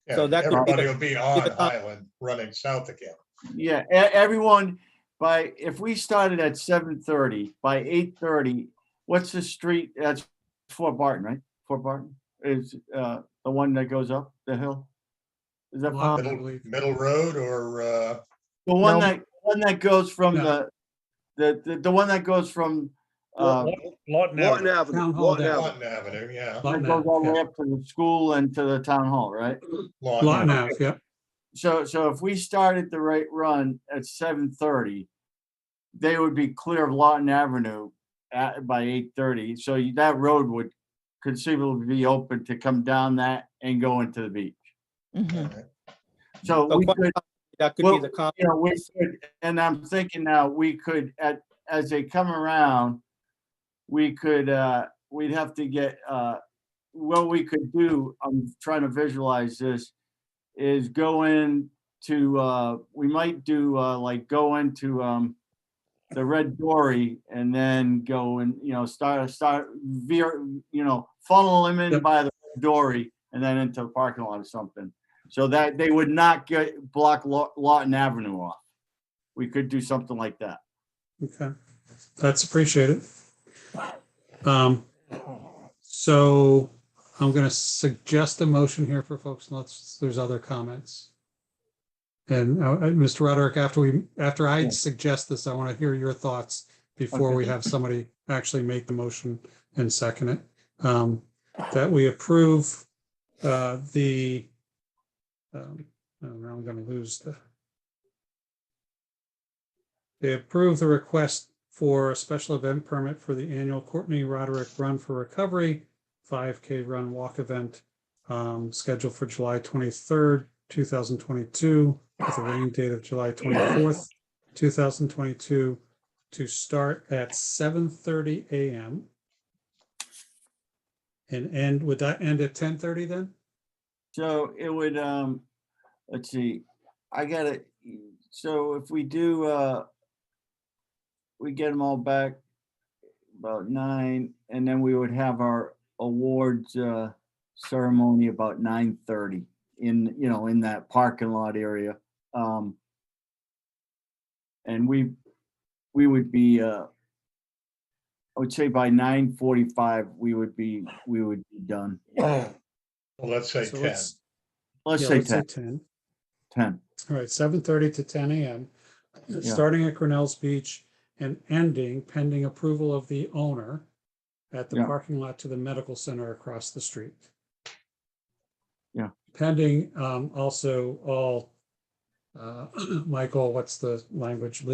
Yeah, So that could be everybody the- will be on Highland running south again. Yeah, everyone, if we started at 7:30, by 8:30, what's the street? That's Fort Barton, right? Fort Barton is the one that goes up the hill? Is that Lot, I Middle, believe. Middle Road or, the one No. that goes from No. the one that goes from Lawton Lawton Avenue. Avenue, Town Hall Lawton down. Avenue. Lawton Avenue, yeah. that Lawton goes all the way Ave, up to the school and to the town hall, right? Lawton Ave, yeah. So if we started the right run at 7:30, they would be clear of Lawton Avenue by 8:30. So that road would conceivably be open to come down that and go into the beach. Mhm. Alright. So So we what- could, that could well, be the you know, we could, and I'm thinking now we could as they come around, we could we'd have to get what we could do. I'm trying to visualize this is go into we might do like go into the Red Dory and then go and start veer, funnel them in Yep. by the Red Dory and then into the parking lot or something, so that they would not block Lawton Avenue off. We could do something like that. Okay, that's appreciated. So I'm going to suggest a motion here for folks, unless there's other comments. And Mr. Roderick, after I suggest this, I want to hear your thoughts before Okay. we have somebody actually make the motion and second it. That we approve now I'm going to lose they approve the request for a special event permit for the annual Courtney Roderick Run for Recovery 5K Run Walk event scheduled for July 23rd, 2022, with a rain date of July 24th, 2022, to start at 7:30 a.m. and would that end at 10:30 then? So it would let's see, I got it. So if we do we get them all back about 9, and then we would have our awards ceremony about 9:30 in that parking lot area. And we would be I would say by 9:45 we would be done. Well, let's say So 10. Let's yeah, say let's 10. 10. 10. All right, 7:30 to 10 a.m. Starting at Grinnell's Beach and ending pending approval of the owner at the Yeah. parking lot to the medical center across the street. Yeah. Pending also all, Michael, what's the language?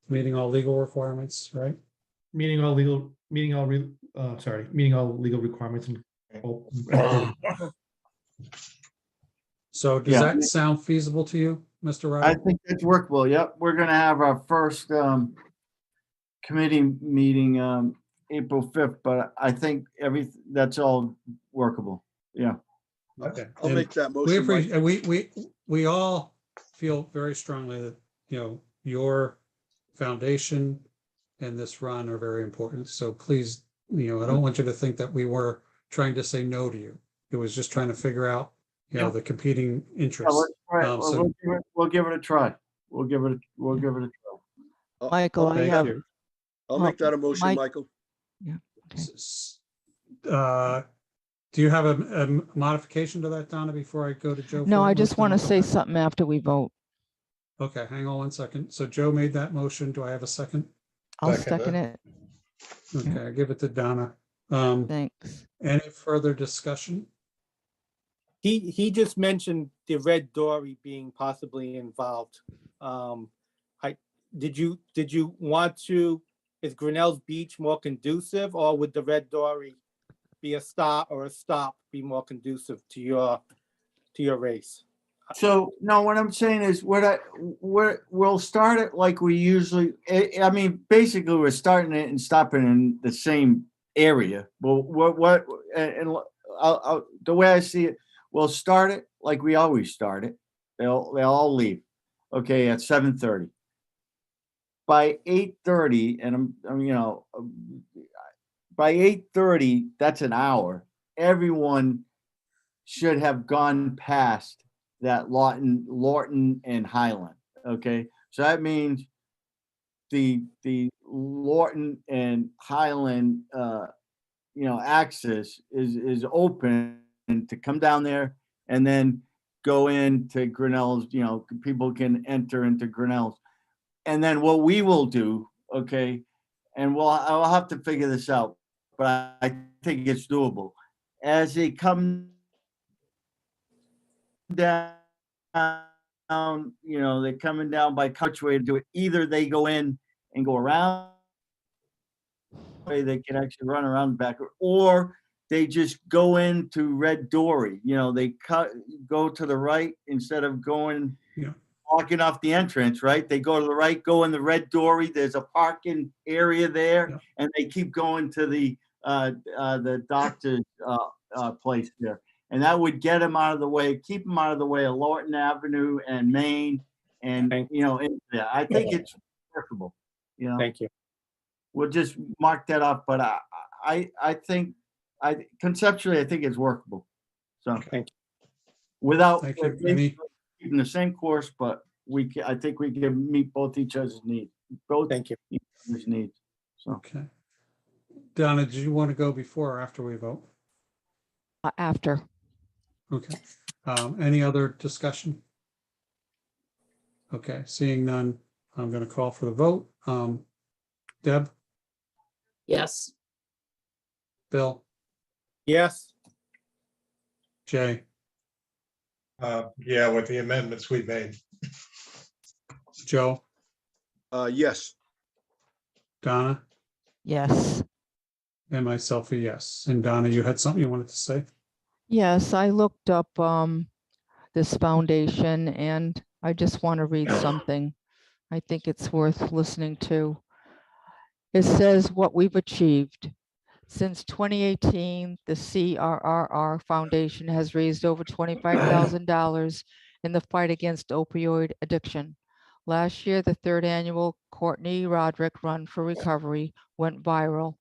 Meeting all legal requirements, right? Meeting all legal requirements and. So does Yeah. that sound feasible to you, Mr. I Roderick? think that's workable. Yep. We're gonna have our first committee meeting April 5th, but I think that's all workable. Yeah. Okay. I'll And make that we motion, Mike. appreciate, we all feel very strongly that, your foundation and this run are very important. So please, I don't want you to think that we were trying to say no to you. It was just trying to figure out, the competing Yeah, interests. So we'll give it a try. We'll give it a try. Michael, I thank have, you. I'll make that a motion, Mike- Michael. Do you have a modification to that, Donna, before I go to Joe? no, for I just one want to thing? say something after we vote. Okay, hang on one second. So Joe made that motion. Do I have a second? I'll Second second it. Okay, I give it to Donna. Thanks. Any further discussion? He just mentioned the Red Dory being possibly involved. Did you want to, is Grinnell's Beach more conducive, or would the Red Dory be a stop be more conducive to your race? So no, what I'm saying is we'll start it like we usually, I mean, basically we're starting it and stopping in the same area. But the way I see it, we'll start it like we always start it. They'll all leave. Okay, at 7:30. By 8:30, and by 8:30, that's an hour. Everyone should have gone past that Lawton and Highland, okay? So that means the Lawton and Highland, access is open to come down there and then go into Grinnell's, people can enter into Grinnell's. And then what we will do, okay, and I'll have to figure this out, but I think it's doable. As they come down, they're coming down by Couchway to do it. Either they go in and go around, they can actually run around the back, or they just go into Red Dory. They go to the right instead of going, blocking off the entrance, right? They go to the right, go in the Red Dory. There's a parking area there, and they keep going to the doctor's place there. And that would get them out of the way, keep them out of the way of Lawton Avenue and Main, and into there. I think it's workable. Thank you. We'll just mark that off, but I think conceptually I think it's workable. So Thank you. without Thank you. keeping the same course, but I think we can meet both each other's needs. Thank you. Each other's needs. So Okay. Donna, did you want to go before or after we vote? After. Okay. Any other discussion? Okay, seeing none, I'm going to call for the vote. Deb, Yes. Bill, Yes. Jay, Yeah, with the amendments we made. Joe, Yes. Donna, Yes. and myself a yes. And Donna, you had something you wanted to say? Yes, I looked up this foundation and I just want to read something. I think it's worth listening to. It says what we've achieved. Since 2018, the CRRR Foundation has raised over $25,000 in the fight against opioid addiction. Last year, the third annual Courtney Roderick Run for Recovery went virtual,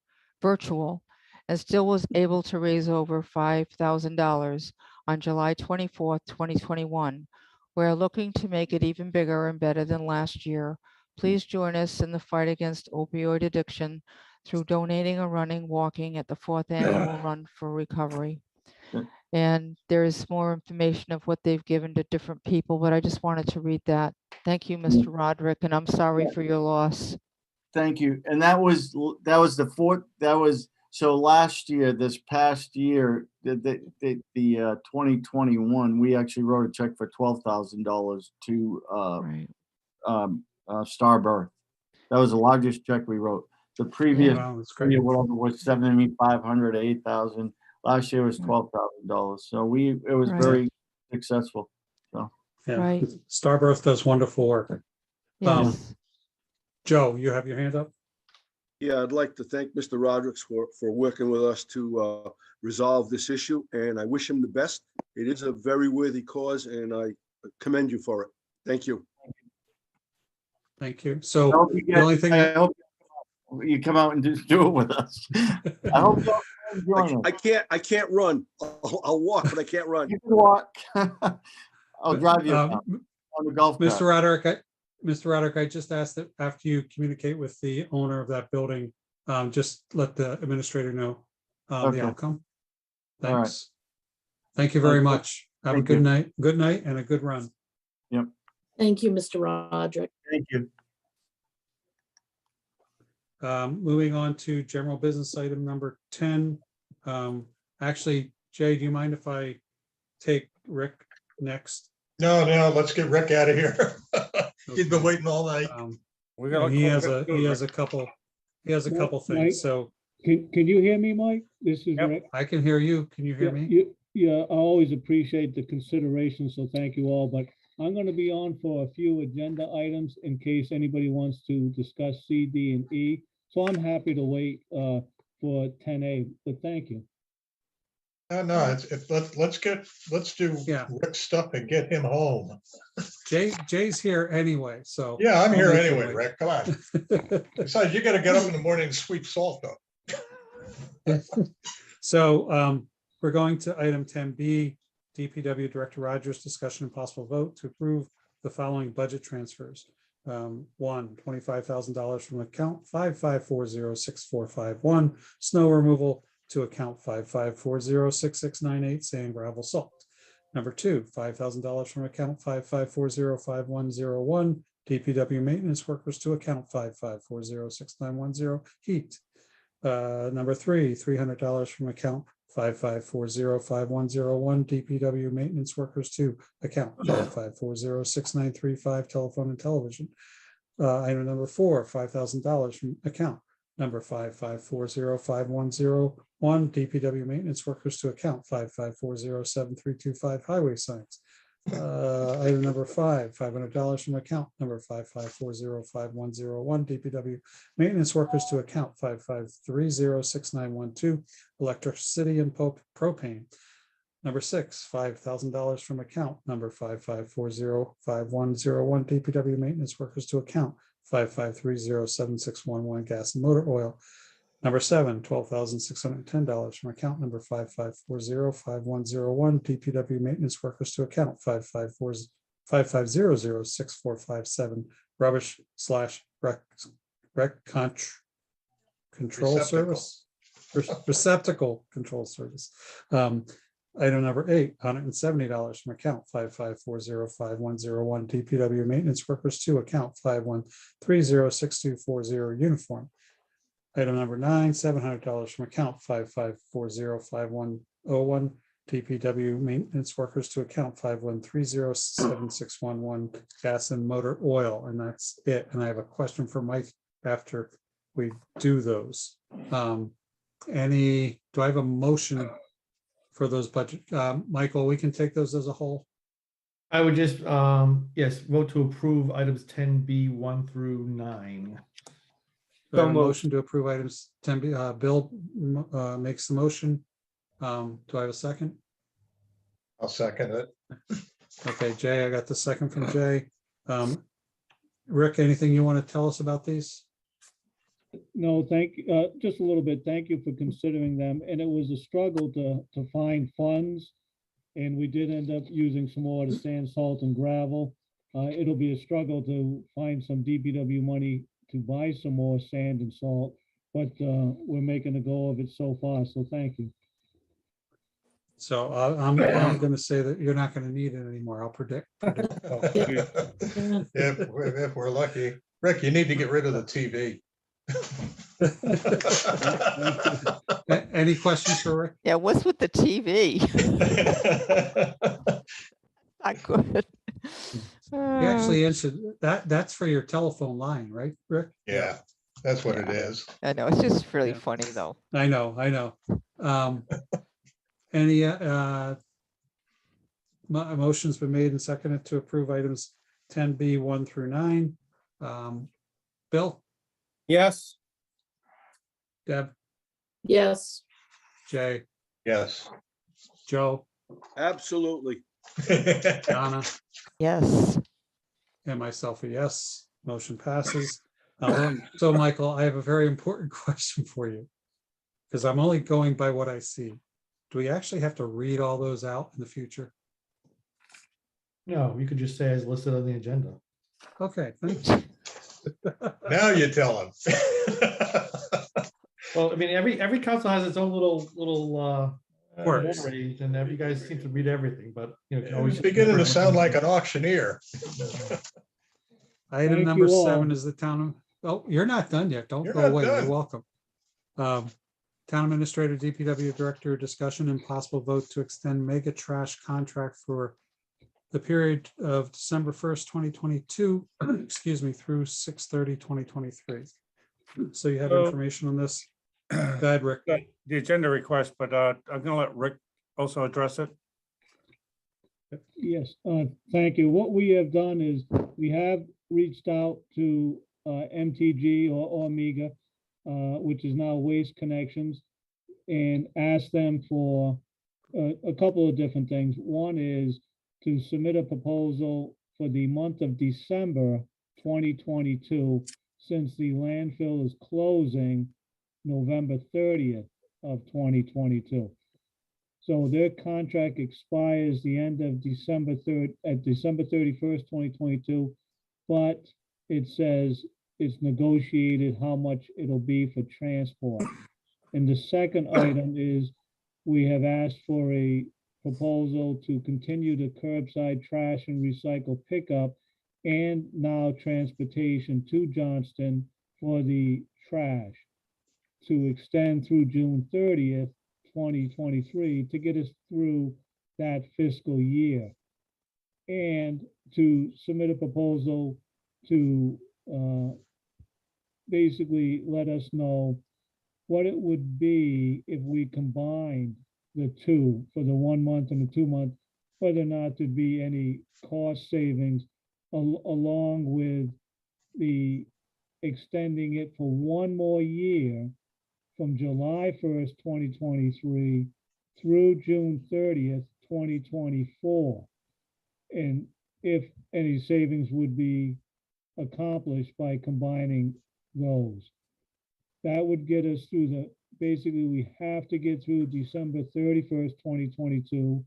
and still was able to raise over $5,000 on July 24th, 2021. We're looking to make it even bigger and better than last year. Please join us in the fight against opioid addiction through donating or running, walking at the fourth annual Run for Recovery. And there's more information of what they've given to different people, but I just wanted to read that. Thank you, Mr. Roderick, and I'm sorry for your loss. thank you. And that was the fourth. So last year, this past year, the 2021, we actually wrote a check for $12,000 to Starbirth. That was the largest check we wrote. The previous Wow, that's great. year, whatever, was $7,500 to $8,000. Last year was $12,000. So it was very successful. So Yeah, Starbirth does wonderful work. Yes. Joe, you have your hand up? Yeah, I'd like to thank Mr. Roderick for working with us to resolve this issue, and I wish him the best. It is a very worthy cause, and I commend you for it. Thank you. Thank you. So the only thing I hope you come out and just do it with us. I hope you join us. I can't run. I'll walk, but I can't run. You can walk. I'll drive you on the golf cart. Mr. Roderick, I just asked that after you communicate with the owner of that building, just let the administrator know the outcome. Thanks. All right. Thank you very much. Have a Thank good you. night. Good night and a good run. Yep. Thank you, Mr. Roderick. Thank you. Moving on to general business item number 10. Actually, Jay, do you mind if I take Rick next? No, let's get Rick out of here. He's been waiting all night. He has a couple things. Mike, So can you hear me, Mike? This is Rick. I can hear you. Can you hear me? Yeah, I always appreciate the consideration, so thank you all, but I'm gonna be on for a few agenda items in case anybody wants to discuss C, D, and E. So I'm happy to wait for 10A, but thank you. No, let's do Rick's stuff and get him home. Jay's here anyway, so. Yeah, I'm I'll here make it anyway, wait. Rick, come on. Besides, you gotta get up in the morning and sweep salt up. So we're going to item 10B. DPW Director Rogers, discussion and possible vote to approve the following budget transfers. One, $25,000 from account 55406451, snow removal, to account 55406698, sand, gravel, salt. Number two, $5,000 from account 55405101, DPW maintenance workers, to account 55406910, heat. Number three, $300 from account 55405101, DPW maintenance workers, to account 55406935, telephone and television. Item number four, $5,000 from account number 55405101, DPW maintenance workers, to account 55407325, highway signs. Item number five, $500 from account number 55405101, DPW maintenance workers, to account 55306912, electricity and propane. Number six, $5,000 from account number 55405101, DPW maintenance workers, to account 55307611, gas and motor oil. Number seven, $12,610 from account number 55405101, DPW maintenance workers, to account 55006457, rubbish / control service, receptacle control service. Item number eight, $170 from account 55405101, DPW maintenance workers, to account 51306240, uniform. Item number nine, $700 from account 55405101, DPW maintenance workers, to account 51307611, gas and motor oil, and that's it. And I have a question for Mike after we do those. Do I have a motion for those budget? Michael, we can take those as a whole. I would just, yes, vote to approve items 10B 1 through 9. Do I have a motion to approve items 10B? Bill makes the motion. Do I have a second? I'll second it. Okay, Jay, I got the second from Jay. Rick, anything you want to tell us about these? No, just a little bit. Thank you for considering them. And it was a struggle to find funds. And we did end up using some more to sand, salt, and gravel. It'll be a struggle to find some DPW money to buy some more sand and salt, but we're making a go of it so far. So thank you. So I'm going to say that you're not going to need it anymore. I'll predict. If we're lucky. Rick, you need to get rid of the TV. Any questions for Rick? Yeah, what's with the TV? Not good. He actually answered that. That's for your telephone line, right, Rick? Yeah, that's what it is. I know, it's just really funny though. I know. Any motion's been made and seconded to approve items 10B 1 through 9. Bill? Yes. Deb? Yes. Jay? Yes. Joe? Absolutely. Donna? Yes. And myself a yes. Motion passes. So Michael, I have a very important question for you, because I'm only going by what I see. Do we actually have to read all those out in the future? No, you could just say as listed on the agenda. Okay, thanks. Now you tell him. Well, I mean, every council has its own little Words. rate, and you guys seem to read everything, but you know, can always It's beginning to sound like an auctioneer. Item Thank number you all. 7 is the town. Oh, you're not done yet. Don't You're go not away. done. You're welcome. Town administrator, DPW director, discussion and possible vote to extend mega trash contract for the period of December 1st, 2022, excuse me, through 6/30/2023. So you have So- information on this. Go ahead, Rick. The agenda request, but I'm gonna let Rick also address it. Yes, thank you. What we have done is we have reached out to MTG or Omega, which is now Waste Connections, and asked them for a couple of different things. One is to submit a proposal for the month of December 2022, since the landfill is closing November 30th of 2022. So their contract expires the end of December 31st, 2022. But it says it's negotiated how much it'll be for transport. And the second item is we have asked for a proposal to continue the curbside trash and recycle pickup and now transportation to Johnston for the trash to extend through June 30th, 2023 to get us through that fiscal year. And to submit a proposal to basically let us know what it would be if we combined the two for the 1 month and the 2 month, whether or not there'd be any cost savings along with the extending it for 1 more year from July 1st, 2023 through June 30th, 2024. And if any savings would be accomplished by combining those. That would get us through basically we have to get through December 31st, 2022,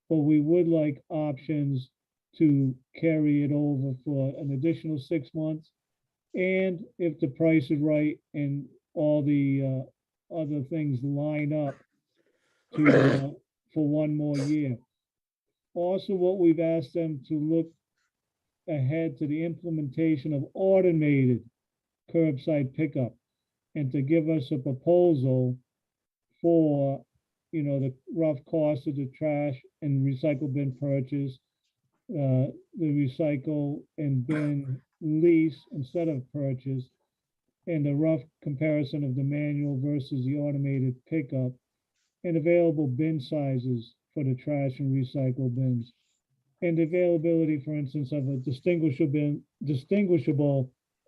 but we would like options to carry it over for an additional 6 months. And if the price is right and all the other things line up to for 1 more year. Also, what we've asked them to look ahead to the implementation of automated curbside pickup and to give us a proposal for, the rough cost of the trash and recycle bin purchase, the recycle and bin lease instead of purchase, and a rough comparison of the manual versus the automated pickup, and available bin sizes for the trash and recycle bins, and availability, for instance, of a distinguishable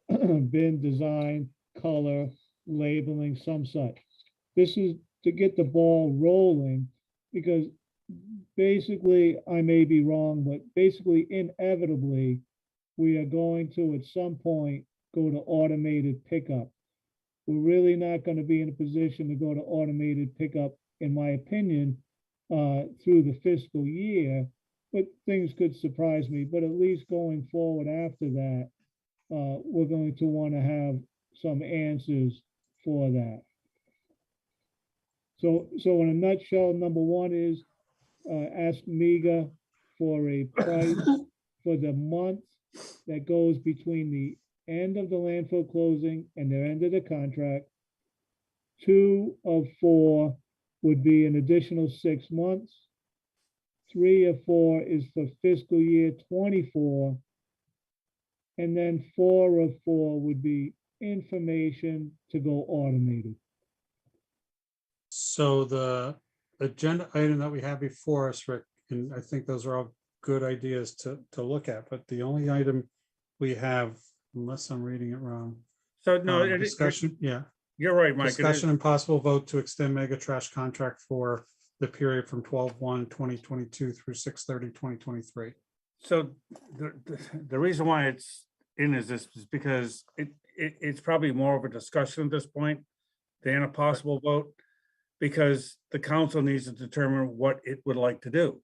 bin design, color, labeling, some such. This is to get the ball rolling, because basically, I may be wrong, but basically inevitably, we are going to at some point go to automated pickup. We're really not going to be in a position to go to automated pickup, in my opinion, through the fiscal year, but things could surprise me. But at least going forward after that, we're going to want to have some answers for that. So in a nutshell, number one is ask MEGA for a price for the month that goes between the end of the landfill closing and their end of the contract. 2 of 4 would be an additional 6 months. 3 of 4 is for fiscal year 24. And then 4 of 4 would be information to go automated. So the agenda item that we have before us, Rick, and I think those are all good ideas to look at, but the only item we have, unless I'm reading it wrong. So no, discussion, yeah. You're right, Mike. Discussion and possible vote to extend mega trash contract for the period from 12/1/2022 through 6/30/2023. So the reason why it's in is this is because it's probably more of a discussion at this point than a possible vote, because the council needs to determine what it would like to do.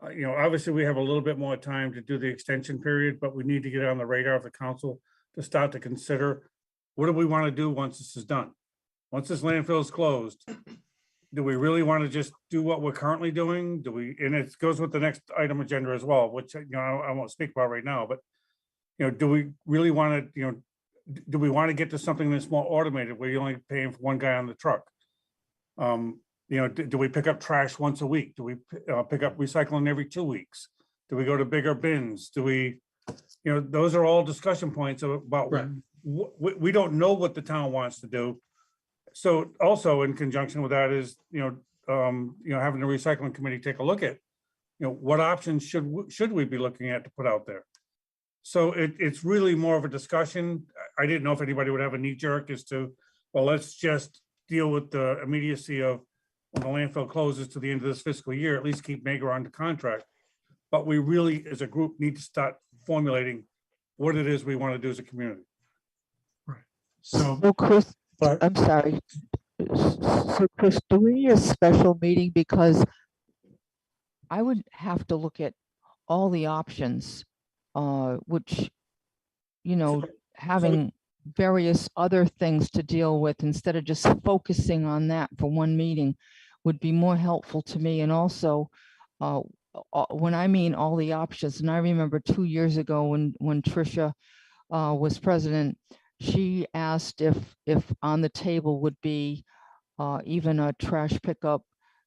Obviously we have a little bit more time to do the extension period, but we need to get on the radar of the council to start to consider, what do we want to do once this is done? Once this landfill is closed, do we really want to just do what we're currently doing? And it goes with the next item agenda as well, which, I won't speak about right now, but, do we really want to, do we want to get to something that's more automated where you're only paying for one guy on the truck? Do we pick up trash once a week? Do we pick up recycling every 2 weeks? Do we go to bigger bins? Do we, those are all discussion points about, Right. We don't know what the town wants to do. So also in conjunction with that is, having the recycling committee take a look at, what options should we be looking at to put out there? So it's really more of a discussion. I didn't know if anybody would have a knee jerk as to, well, let's just deal with the immediacy of when the landfill closes to the end of this fiscal year, at least keep Mega on the contract. But we really, as a group, need to start formulating what it is we want to do as a community. So, Well, Chris, but I'm sorry. So Chris, do we need a special meeting? Because I would have to look at all the options, which, you know, having various other things to deal with instead of just focusing on that for one meeting would be more helpful to me. And also, when I mean all the options, and I remember 2 years ago when Tricia was president, she asked if on the table would be even a trash pickup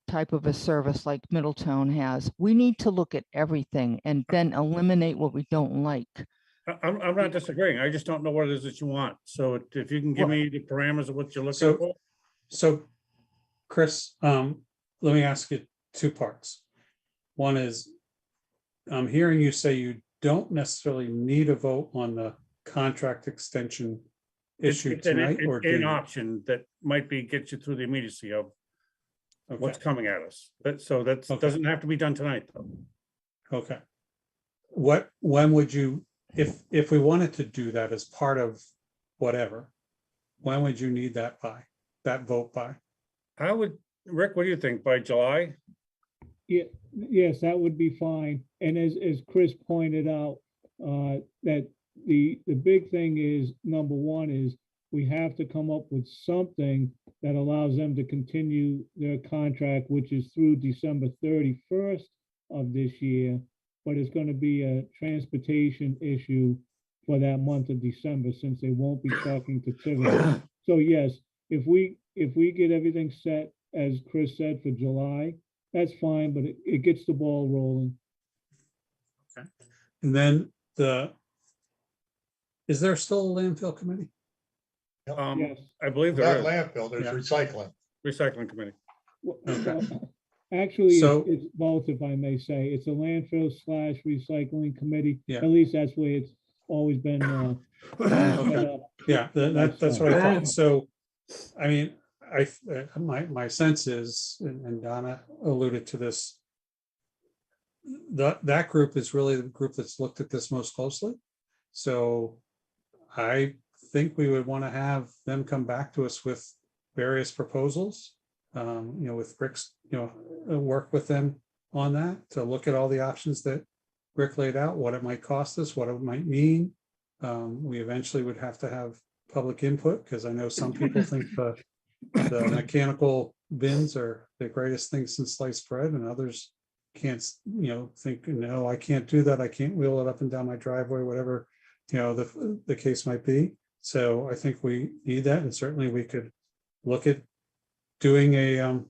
type of a service like Middletown has. We need to look at everything and then eliminate what we don't like. I'm not disagreeing. I just don't know what it is that you want. So if you can give me the parameters of what you're looking for. So Chris, let me ask you two parts. One is, I'm hearing you say you don't necessarily need a vote on the contract extension issue It's tonight, or do an you? option that might be, get you through the immediacy of what's Okay. coming at us. So that Okay. doesn't have to be done tonight, though. Okay. When would you, if we wanted to do that as part of whatever, when would you need that vote by? I would, Rick, what do you think? By July? Yeah, yes, that would be fine. And as Chris pointed out, that the big thing is, number one is we have to come up with something that allows them to continue their contract, which is through December 31st of this year. But it's going to be a transportation issue for that month of December, since they won't be talking to Tiverton. So yes, if we get everything set, as Chris said, for July, that's fine, but it gets the ball rolling. Okay. And then is there still a landfill committee? Yes. I believe Not there is. landfill, there's recycling. Recycling committee. Actually, So- it's both, if I may say. It's a landfill / recycling committee. Yeah. At least that's the way it's always been. Set Okay. up. Yeah, that's what I thought. So, I mean, my sense is, and Donna alluded to this, that group is really the group that's looked at this most closely. So I think we would want to have them come back to us with various proposals, with Rick's, work with them on that, to look at all the options that Rick laid out, what it might cost us, what it might mean. We eventually would have to have public input, because I know some people think the mechanical bins are the greatest thing since sliced bread, and others can't, think, no, I can't do that. I can't wheel it up and down my driveway, whatever, the case might be. So I think we need that, and certainly we could look at doing a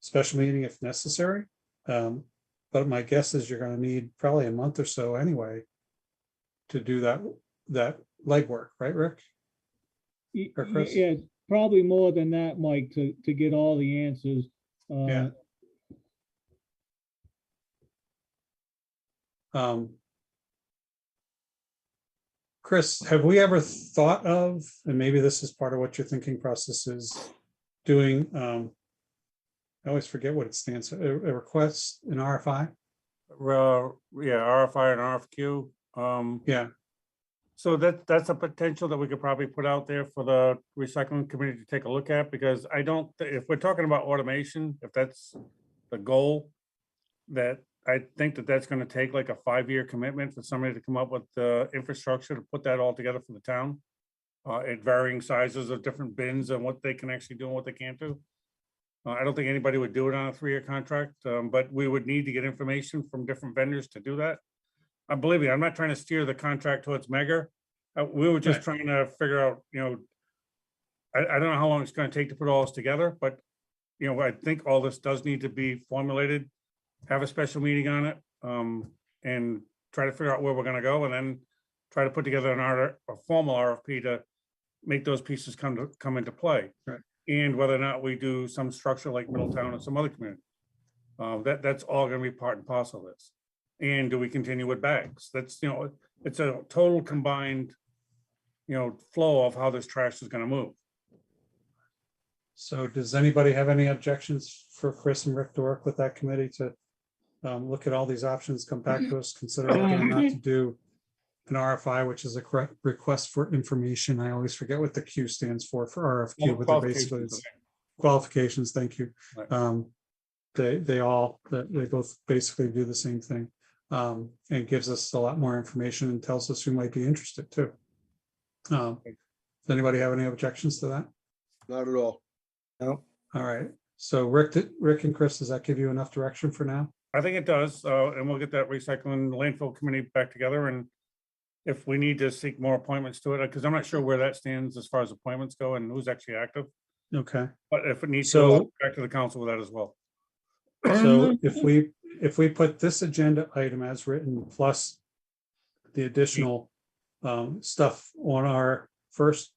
special meeting if necessary. But my guess is you're going to need probably a month or so anyway to do that legwork, right, Rick? Or Chris? Yeah, probably more than that, Mike, to get all the answers. Yeah. Chris, have we ever thought of, and maybe this is part of what your thinking process is, doing, I always forget what it stands for, a request, an RFI? Yeah, RFI and RFQ. Yeah. So that's a potential that we could probably put out there for the recycling committee to take a look at, because I don't, if we're talking about automation, if that's the goal, that I think that's going to take like a 5-year commitment for somebody to come up with the infrastructure to put that all together for the town, at varying sizes of different bins and what they can actually do and what they can't do. I don't think anybody would do it on a 3-year contract, but we would need to get information from different vendors to do that. Believe me, I'm not trying to steer the contract towards mega. We were just trying to figure out, I don't know how long it's going to take to put all this together, but I think all this does need to be formulated, have a special meeting on it, and try to figure out where we're going to go, and then try to put together a formal RFP to make those pieces come into play. Right. And whether or not we do some structure like Middletown or some other community. That's all going to be part and parcel of this. And do we continue with bags? That's, it's a total combined, flow of how this trash is going to move. So does anybody have any objections for Chris and Rick to work with that committee to look at all these options, come back to us, consider whether or not to do an RFI, which is a correct request for information. I always forget what the Q stands for RFQ, but they're basically it's qualifications. Thank you. Right. They both basically do the same thing. And gives us a lot more information and tells us who might be interested too. Does anybody have any objections to that? Not at all. No. All right. So Rick and Chris, does that give you enough direction for now? I think it does, and we'll get that recycling landfill committee back together, and if we need to seek more appointments to it, because I'm not sure where that stands as far as appointments go and who's actually active, Okay. but if it needs to, So- I'll go back to the council with that as well. So if we put this agenda item as written plus the additional stuff on our first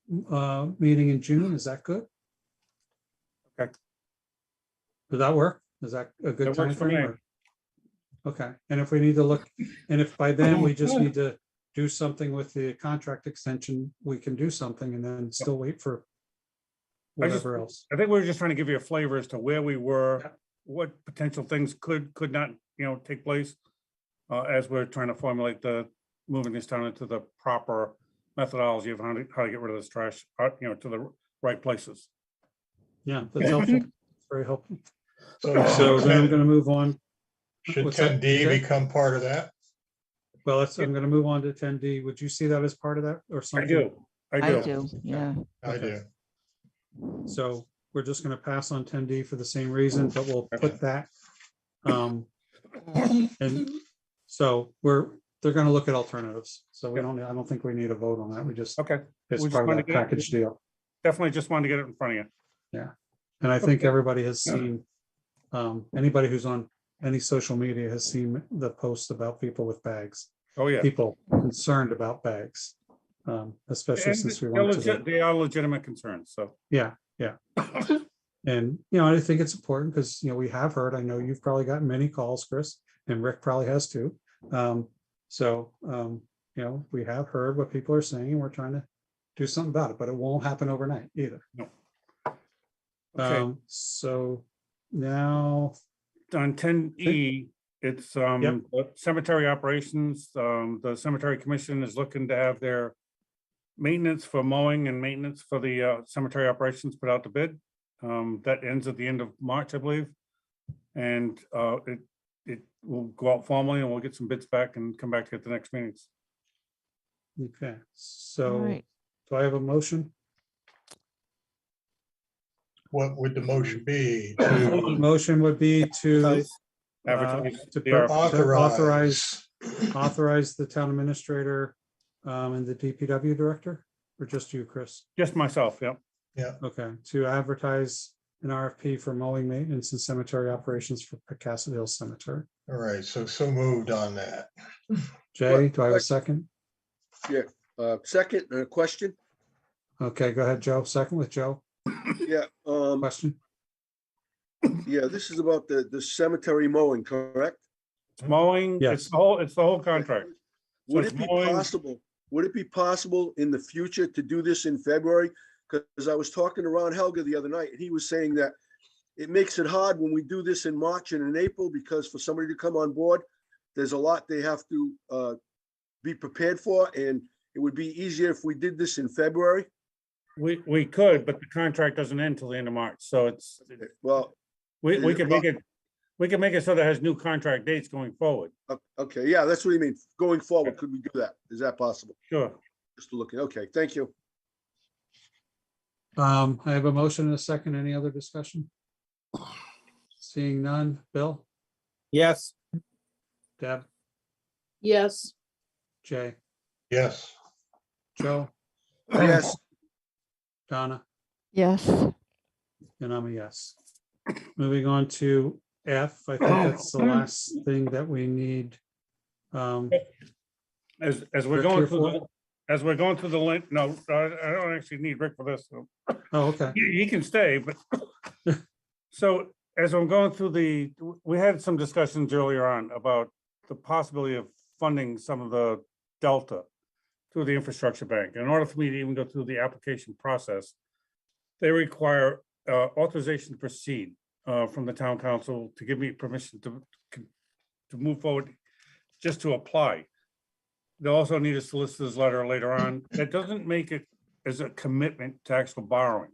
meeting in June, is that good? Okay. Does that work? Is that a good That time works for frame? me. or- Okay, and if we need to look, and if by then we just need to do something with the contract extension, we can do something and then still wait for whatever else. I think we were just trying to give you a flavor as to where we were, what potential things could not, take place as we're trying to formulate moving this town into the proper methodology of how to get rid of this trash, to the right places. Yeah, that's helpful. It's very helpful. So So then I'm gonna move on. should What's that, 10D Jay? become part of that? Well, I'm gonna move on to 10D. Would you see that as part of that or I something? do. I do, yeah. I Okay. do. So we're just gonna pass on 10D for the same reason, but we'll put that. And so they're gonna look at alternatives. So I don't think we need a vote on that. We just, Okay. it's We just part of wanted that to get it- package deal. Definitely just wanted to get it in front of you. Yeah. And I think everybody has seen, anybody who's on any social media has seen the posts about people with bags. Oh, yeah. People concerned about bags, especially And since we they're went to the. legit- They are legitimate concerns, so. Yeah, yeah. And, I think it's important because, we have heard, I know you've probably gotten many calls, Chris, and Rick probably has too. We have heard what people are saying and we're trying to do something about it, but it won't happen overnight either. No. Okay. So now, On 10E, it's cemetery operations. The cemetery commission is looking to have their maintenance for mowing and maintenance for the cemetery operations put out to bid. That ends at the end of March, I believe. And it will go out formally and we'll get some bids back and come back at the next meetings. okay, All so right. do I have a motion? What would the motion be? Motion would be to Advertise to the authorize the town administrator and the DPW director, or just you, Chris? Just myself, yeah. Yeah. Okay, to advertise an RFP for mowing maintenance and cemetery operations for Pecassid Hill Cemetery. All right, so moved on that. Jay, do I have a second? Yeah, second, question? Okay, go ahead, Joe. Second with Joe. Yeah, Question? yeah, this is about the cemetery mowing, correct? Mowing, Yes. it's the whole contract. Would it's it be mowing- possible in the future to do this in February? Because I was talking to Ron Helga the other night, and he was saying that it makes it hard when we do this in March and in April, because for somebody to come on board, there's a lot they have to be prepared for, and it would be easier if we did this in February. We could, but the contract doesn't end till the end of March, so it's, Well, we can make it so that it has new contract dates going forward. okay, yeah, that's what you mean. Going forward, could we do that? Is that possible? Sure. Just looking, okay, thank you. I have a motion and a second. Any other discussion? Seeing none. Bill, Yes. Deb, Yes, Jay, Yes. Joe, Yes, Donna, Yes, and I'm a yes. Moving on to F, I think that's the last thing that we need. As we're Rick going here through as we're going through the link, no, I don't actually need Rick for this. So. Oh, okay. He can stay, but so as I'm going through we had some discussions earlier on about the possibility of funding some of the delta through the infrastructure bank. In order for me to even go through the application process, they require authorization to proceed from the town council to give me permission to move forward, just to apply. they'll also need a solicitor's letter later on. That doesn't make it as a commitment to actual borrowing.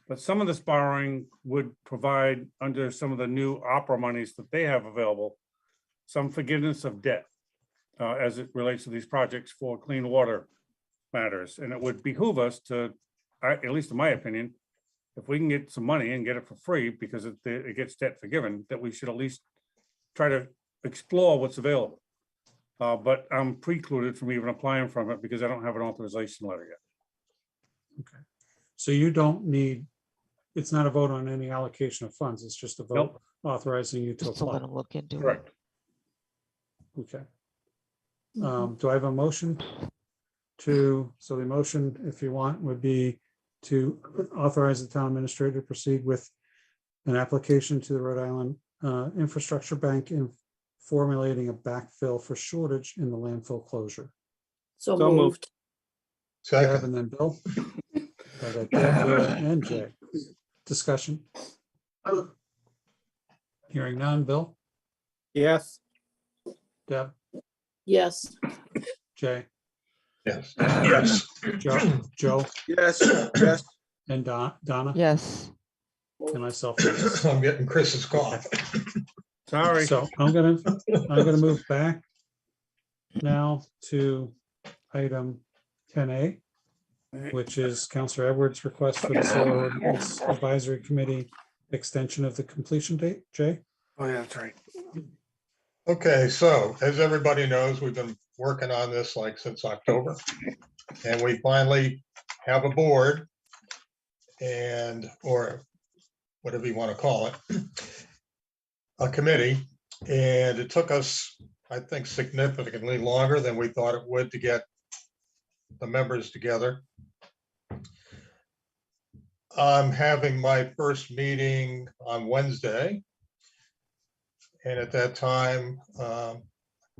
But some of this borrowing would provide, under some of the new opera monies that they have available, some forgiveness of debt as it relates to these projects for clean water matters. And it would behoove us to, at least in my opinion, if we can get some money and get it for free because it gets debt forgiven, that we should at least try to explore what's available. But I'm precluded from even applying from it because I don't have an authorization letter yet. Okay. So you don't need, it's not a vote on any allocation of funds. It's just a vote Nope. authorizing you to Just to let apply. them look into it. Correct. Okay. Do I have a motion to, so the motion, if you want, would be to authorize the town administrator to proceed with an application to the Rhode Island Infrastructure Bank in formulating a backfill for shortage in the landfill closure. So So moved. moved. Deb Second, and then Bill. I got Deb, Bill, and Jay. Discussion. Hearing none. Bill, Yes. Deb, Yes. Jay, yes, yes. Joe, Yes, yes. and Donna, Yes, and myself. Yes. I'm getting Chris's cough. Sorry. So I'm gonna move back now to item 10A, which is Councilor Edwards' request for the Solar Ordinance Advisory Committee extension of the completion date. Jay? Oh, yeah, that's right. Okay, so as everybody knows, we've been working on this like since October. And we finally have a board and, or whatever you want to call it, a committee. And it took us, I think, significantly longer than we thought it would to get the members together. I'm having my first meeting on Wednesday. And at that time,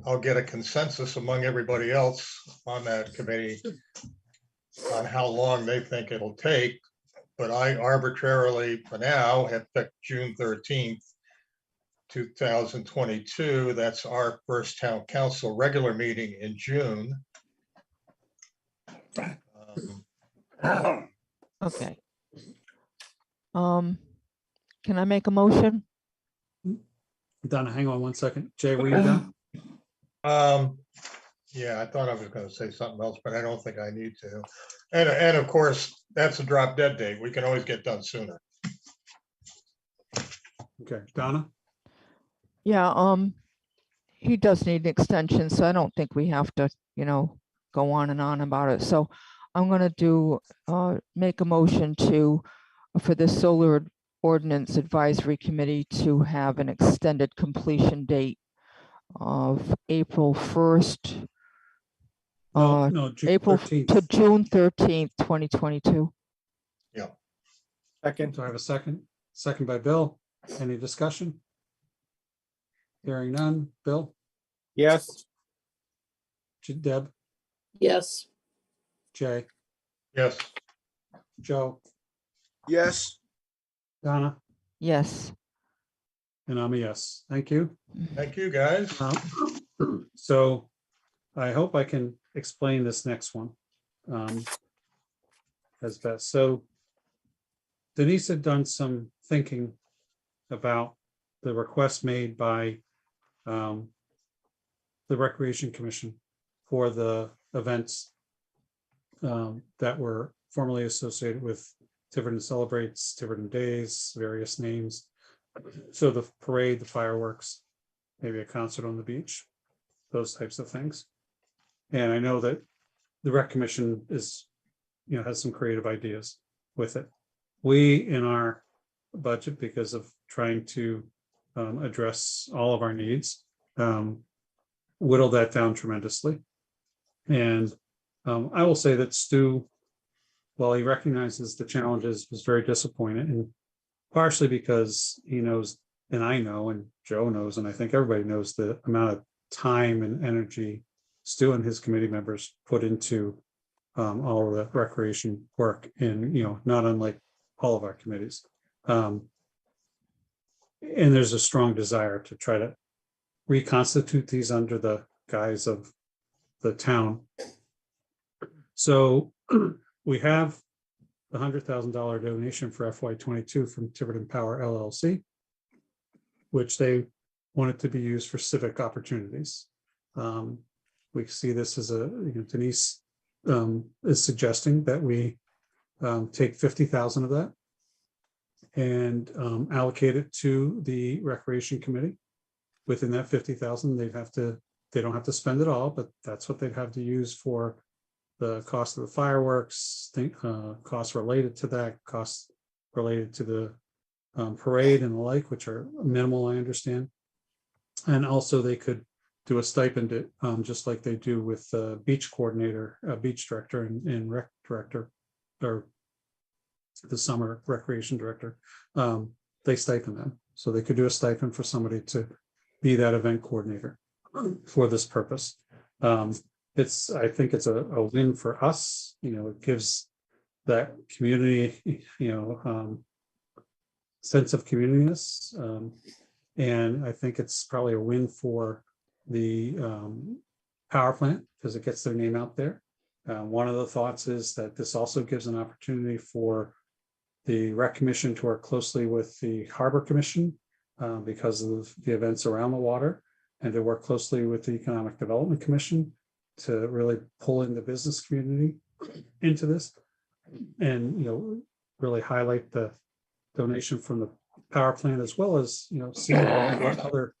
I'll get a consensus among everybody else on that committee on how long they think it'll take. But I arbitrarily, for now, have picked June 13th, 2022. That's our first town council regular meeting in June. okay. Can I make a motion? Donna, hang on one second. Jay, were you done? Yeah, I thought I was going to say something else, but I don't think I need to. And of course, that's a drop dead date. We can always get done sooner. Okay, Donna? Yeah, he does need an extension, so I don't think we have to, go on and on about it. So I'm gonna make a motion for the Solar Ordinance Advisory Committee to have an extended completion date of April 1st. No, June April 13th. to June 13th, 2022. Second. Do I have a second? Second by Bill. Any discussion? Hearing none. Bill, Yes. Deb, Yes. Jay, Yes. Joe, Yes, Donna, Yes. and I'm a yes. Thank you. Thank you, guys. So I hope I can explain this next one as best. So Denise had done some thinking about the request made by the Recreation Commission for the events that were formerly associated with Tiverton Celebrates, Tiverton Days, various names. So the parade, the fireworks, maybe a concert on the beach, those types of things. And I know that the Rec Commission is, has some creative ideas with it. We, in our budget, because of trying to address all of our needs, whittled that down tremendously. And I will say that Stu, while he recognizes the challenges, was very disappointed, and partially because he knows, and I know, and Joe knows, and I think everybody knows the amount of time and energy Stu and his committee members put into all of the recreation work, and not unlike all of our committees. And there's a strong desire to try to reconstitute these under the guise of the town. So we have the $100,000 donation for FY22 from Tiverton Power LLC, which they wanted to be used for civic opportunities. We see this as Denise is suggesting that we take 50,000 of that and allocate it to the Recreation Committee. Within that 50,000, they don't have to spend it all, but that's what they'd have to use for the cost of the fireworks, costs related to that, costs related to the parade and the like, which are minimal, I understand. And also they could do a stipend, just like they do with beach coordinator, beach director and rec director, or the summer recreation director. They stipend them. So they could do a stipend for somebody to be that event coordinator for this purpose. I think it's a win for us. It gives that community, sense of communityness. And I think it's probably a win for the power plant because it gets their name out there. One of the thoughts is that this also gives an opportunity for the Rec Commission to work closely with the Harbor Commission because of the events around the water, and to work closely with the Economic Development Commission to really pull in the business community into this, and really highlight the donation from the power plant, as well as see what other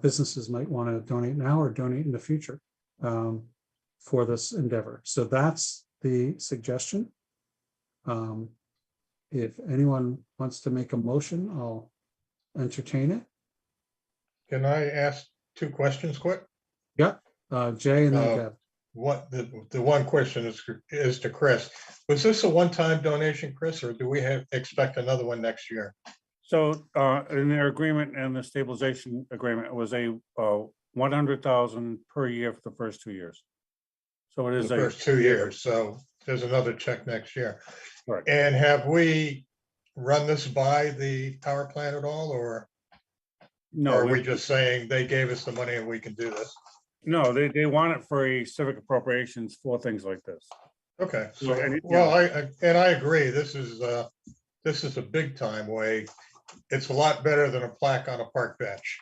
businesses might want to donate now or donate in the future for this endeavor. So that's the suggestion. If anyone wants to make a motion, I'll entertain it. Can I ask 2 questions quick? Yeah, Jay and then Deb. What the one question is to Chris. Was this a one-time donation, Chris, or do we expect another one next year? So in their agreement and the stabilization agreement, it was a 100,000 per year for the first 2 years. So it is The first 2 years, so there's another check next year. Right. And have we run this by the power plant at all, or No, are we just saying they gave us the money and we can do this? No, they want it for a civic appropriations for things like this. Okay, so, Well, and well, I agree, this is a big time way. It's a lot better than a plaque on a park bench.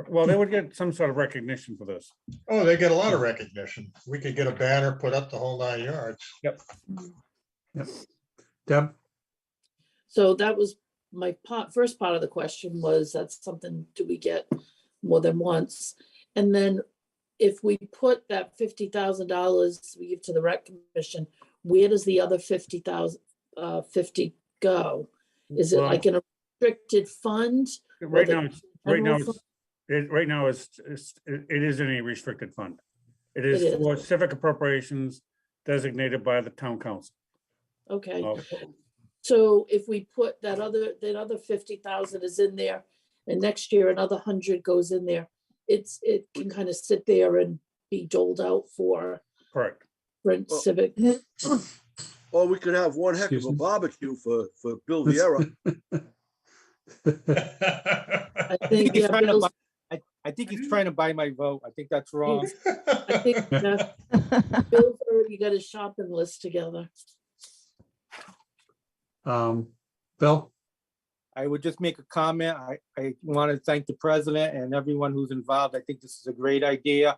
Well, they would get some sort of recognition for this. Oh, they get a lot of recognition. We could get a banner put up the whole 9 yards. Yep. Yep. Deb? So that was my first part of the question was, that's something, do we get more than once? And then if we put that $50,000 we give to the Rec Commission, where does the other 50 go? Is it like in a restricted fund? Right now, it is in a restricted fund. It is for civic appropriations designated by the town council. Okay. So if we put that other 50,000 is in there, and next year another 100 goes in there, it can kind of sit there and be doled out for Correct. Civic. Or we could have one heck of a barbecue for Bill Vieira. I think he's trying to buy, I think he's trying to buy my vote. I think that's wrong. I think Bill's already got his shopping list together. Bill? I would just make a comment. I want to thank the president and everyone who's involved. I think this is a great idea.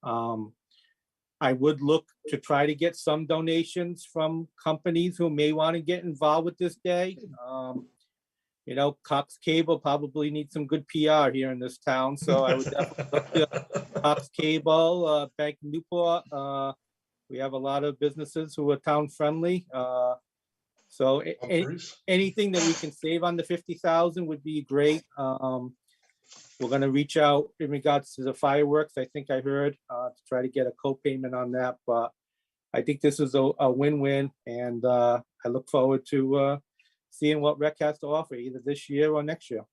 I would look to try to get some donations from companies who may want to get involved with this day. Cox Cable probably needs some good PR here in this town. So I would definitely look to Cox Cable, Bank Newport. We have a lot of businesses who are town friendly. So anything that we can save on the 50,000 would be great. We're going to reach out in regards to the fireworks. I think I heard to try to get a co-payment on that, but I think this is a win-win, and I look forward to seeing what Rec has to offer either this year or next year.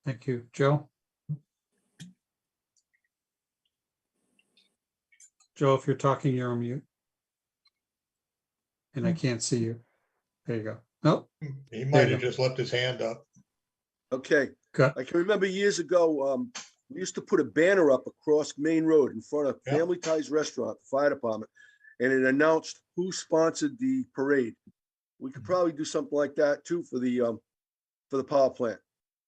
Thank you. Joe? Joe, if you're talking, you're on mute. And I can't see you. There you go. Nope. He might have just left his hand up. Okay. I can remember years ago, We used to put a banner up across Main Road in front of Yeah. Family Ties Restaurant, Fire Department, and it announced who sponsored the parade. We could probably do something like that too for the power plant.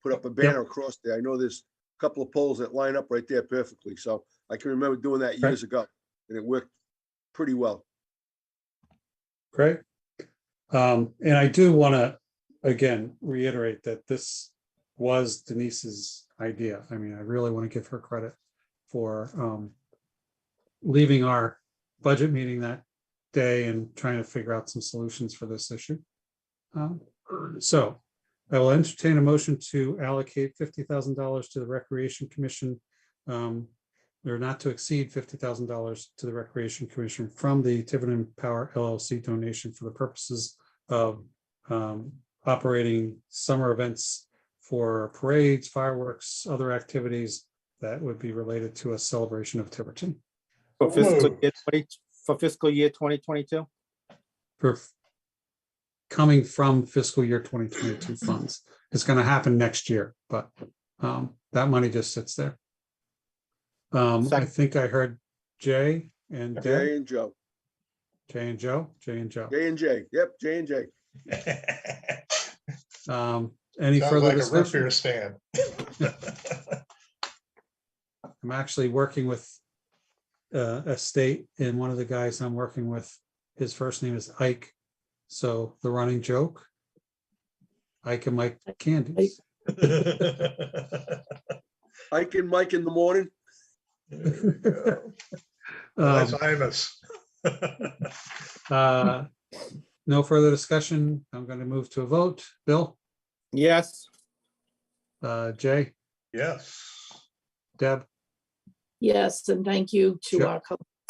Put up a banner across there. I know there's a couple of poles that line up right there perfectly. So I can remember doing that years ago, and it worked pretty well. Great. And I do want to, again, reiterate that this was Denise's idea. I mean, I really want to give her credit for leaving our budget meeting that day and trying to figure out some solutions for this issue. So I will entertain a motion to allocate $50,000 to the Recreation Commission, or not to exceed $50,000 to the Recreation Commission from the Tiverton Power LLC donation for the purposes of operating summer events for parades, fireworks, other activities that would be related to a celebration of Tiverton. For fiscal year 2022? For coming from fiscal year 2022 funds. It's going to happen next year, but that money just sits there. I think I heard Jay and Deb. Jay and Joe. Jay and Joe. Jay and Joe. J and J. Yep, J and J. Any Sounds further like a root discussion? beer stand. I'm actually working with a state, and one of the guys I'm working with, his first name is Ike. So the running joke, Ike and Mike candies. Ike and Mike in the morning. That's Imus. No further discussion. I'm going to move to a vote. Bill? Yes. Jay? Yes. Deb? Yes, and thank you to Sure. our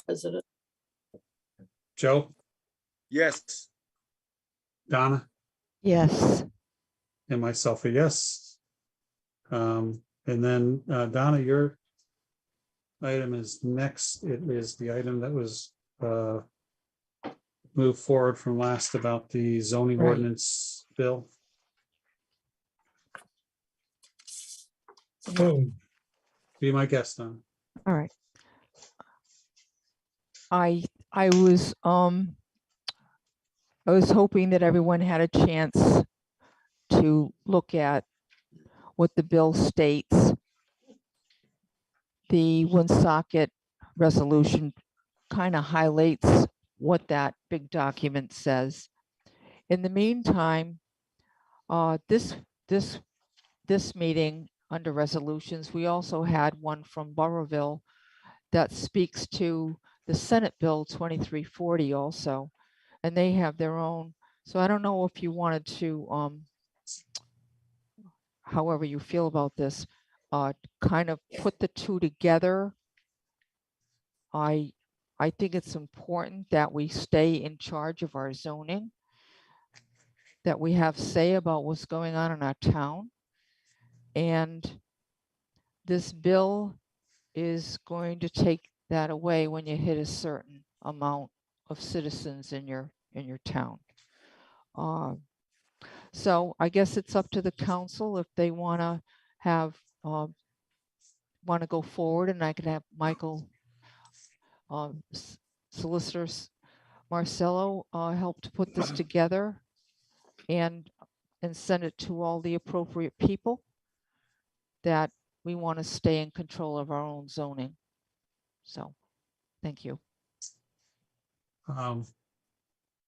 president. Joe? Yes. Donna? Yes. And myself a yes. And then Donna, your item is next. It is the item that was moved forward from last about the zoning Right. ordinance bill. Be my guest, Donna. All right. I was hoping that everyone had a chance to look at what the bill states. The Woonsocket resolution kind of highlights what that big document says. In the meantime, this meeting under resolutions, we also had one from Burrillville that speaks to the Senate Bill 2340 also, and they have their own. So I don't know if you wanted to, however you feel about this, kind of put the two together. I think it's important that we stay in charge of our zoning, that we have say about what's going on in our town. And this bill is going to take that away when you hit a certain amount of citizens in your town. So I guess it's up to the council if they want to have want to go forward, and I could have Michael Solicitor Marcello help to put this together and send it to all the appropriate people, that we want to stay in control of our own zoning. So, thank you.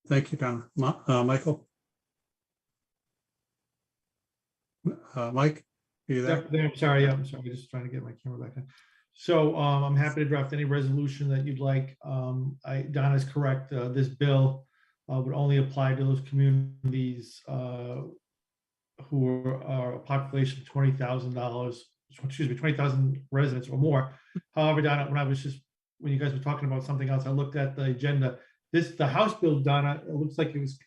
Thank you, Donna. Michael? Mike, are you there? I'm sorry, just trying to get my camera back on. So I'm happy to draft any resolution that you'd like. Donna's correct. This bill would only apply to those communities who are a population of $20,000 residents or more. However, Donna, when you guys were talking about something else, I looked at the agenda. The House bill, Donna, it looks like it was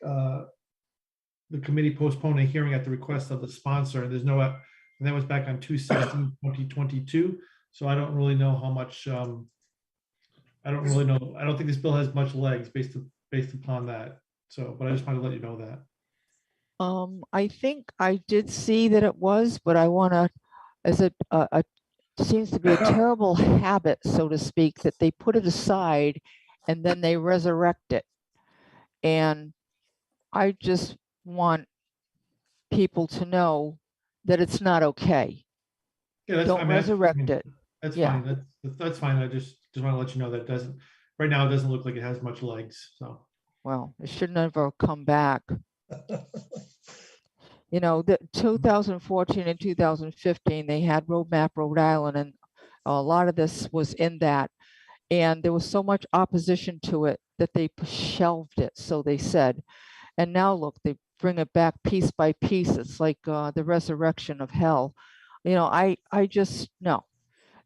the committee postponed a hearing at the request of the sponsor, and and that was back on 2/16/2022. So I don't really know how much. I don't really know. I don't think this bill has much legs based upon that. So, but I just wanted to let you know that. I think I did see that it was, but I want to, as a seems to be a terrible habit, so to speak, that they put it aside and then they resurrect it. And I just want people to know that it's not okay. Yeah, that's Don't fine. I mean, resurrect it. That's Yeah. fine. That's fine. I just want to let you know that doesn't, right now, it doesn't look like it has much legs, so. Well, it should never come back. You know, the 2014 and 2015, they had Roadmap Rhode Island, and a lot of this was in that. And there was so much opposition to it that they shelved it, so they said. And now look, they bring it back piece by piece. It's like the resurrection of hell. You know, I just, no.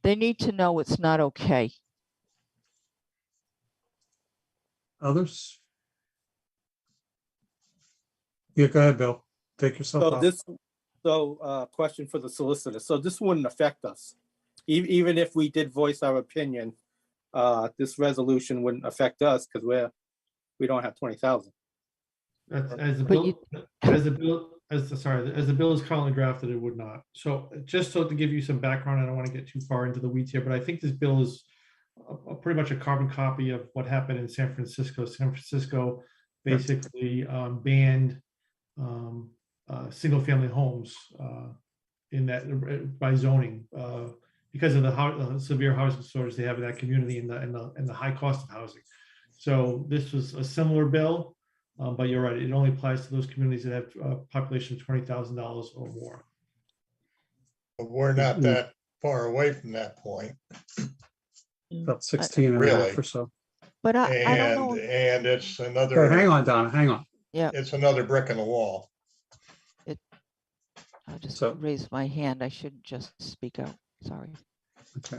They need to know it's not okay. Others? Yeah, go ahead, Bill. Take yourself So off. question for the solicitor. So this wouldn't affect us. Even if we did voice our opinion, this resolution wouldn't affect us because we don't have 20,000. As the bill is currently drafted, it would not. So just so to give you some background, I don't want to get too far into the weeds here, but I think this bill is pretty much a carbon copy of what happened in San Francisco. San Francisco basically banned single-family homes in that by zoning because of the severe housing shortage they have in that community and the high cost of housing. So this was a similar bill. But you're right, it only applies to those communities that have a population of $20,000 or more. But we're not that far away from that point. About 16 and a half or so. But I don't know. And it's another. Hang on, Donna, hang on. Yeah. It's another brick in the wall. I just raised my hand. I shouldn't just speak out. Sorry. Okay.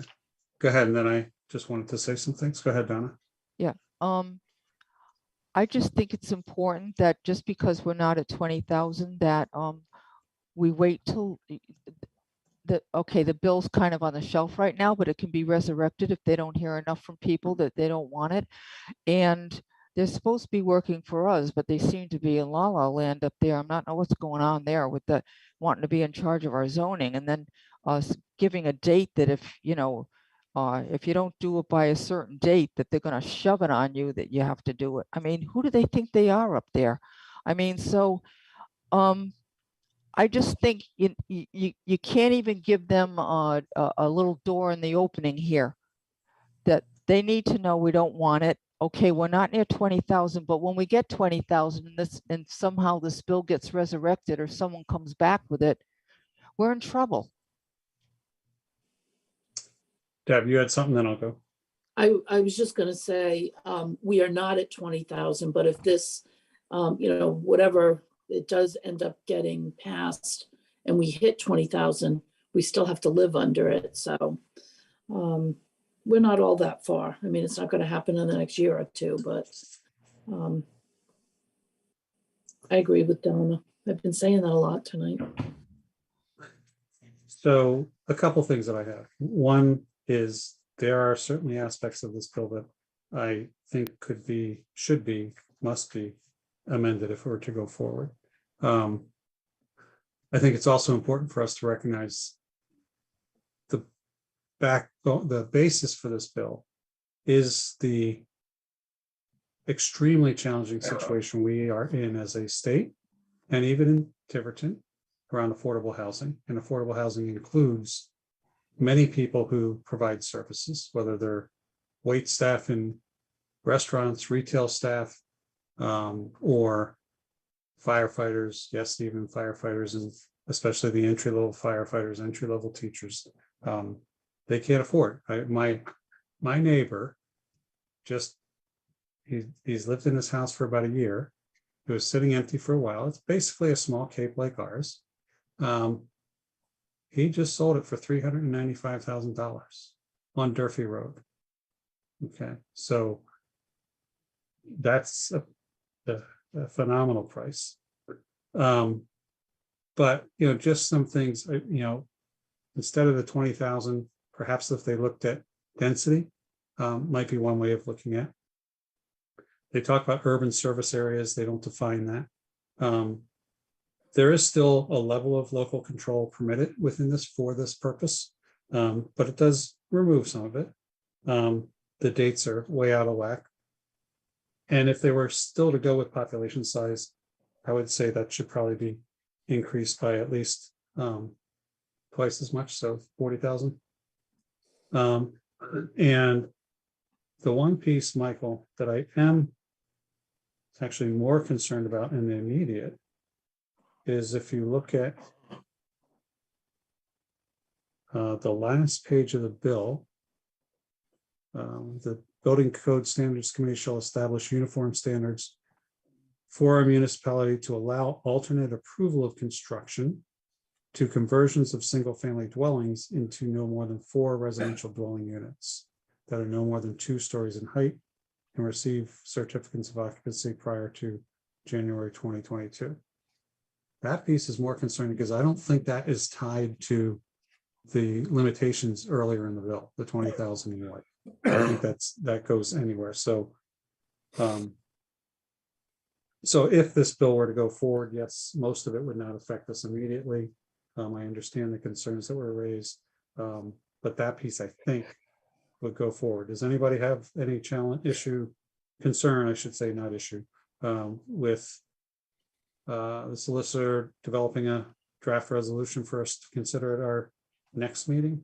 Go ahead. And then I just wanted to say some things. Go ahead, Donna. Yeah. I just think it's important that just because we're not at 20,000, that we wait till the bill's kind of on the shelf right now, but it can be resurrected if they don't hear enough from people that they don't want it. And they're supposed to be working for us, but they seem to be in la la land up there. I'm not know what's going on there with the wanting to be in charge of our zoning, and then giving a date that if you don't do it by a certain date, that they're going to shove it on you that you have to do it. I mean, who do they think they are up there? I mean, so I just think you can't even give them a little door in the opening here, that they need to know we don't want it. Okay, we're not near 20,000, but when we get 20,000 and somehow this bill gets resurrected or someone comes back with it, we're in trouble. Deb, you had something, then I'll go. I was just gonna say, we are not at 20,000, but if this, whatever it does end up getting passed and we hit 20,000, we still have to live under it. So we're not all that far. I mean, it's not gonna happen in the next year or two, but I agree with Donna. I've been saying that a lot tonight. So a couple things that I have. One is there are certainly aspects of this bill that I think should be, must be amended if we were to go forward. I think it's also important for us to recognize the basis for this bill is the extremely challenging situation we are in as a state, and even in Tiverton around affordable housing. And affordable housing includes many people who provide services, whether they're wait staff in restaurants, retail staff, or firefighters. Yes, even firefighters, and especially the entry-level firefighters, entry-level teachers. They can't afford. My neighbor, he's lived in his house for about a year. It was sitting empty for a while. It's basically a small cape like ours. He just sold it for $395,000 on Durfee Road. Okay, so that's a phenomenal price. But just some things. Instead of the 20,000, perhaps if they looked at density, might be one way of looking at. They talk about urban service areas. They don't define that. There is still a level of local control permitted within this for this purpose. But it does remove some of it. The dates are way out of whack. And if they were still to go with population size, I would say that should probably be increased by at least twice as much, so 40,000. And the one piece, Michael, that I am actually more concerned about in the immediate is if you look at the last page of the bill, the Building Code Standards Committee shall establish uniform standards for a municipality to allow alternate approval of construction to conversions of single-family dwellings into no more than 4 residential dwelling units that are no more than 2 stories in height and receive certificates of occupancy prior to January 2022. That piece is more concerning because I don't think that is tied to the limitations earlier in the bill, the 20,000 and what. I think that goes anywhere. So, so if this bill were to go forward, yes, most of it would not affect us immediately. I understand the concerns that were raised, but that piece I think would go forward. Does anybody have any concern, I should say, not issue, with the solicitor developing a draft resolution for us to consider at our next meeting?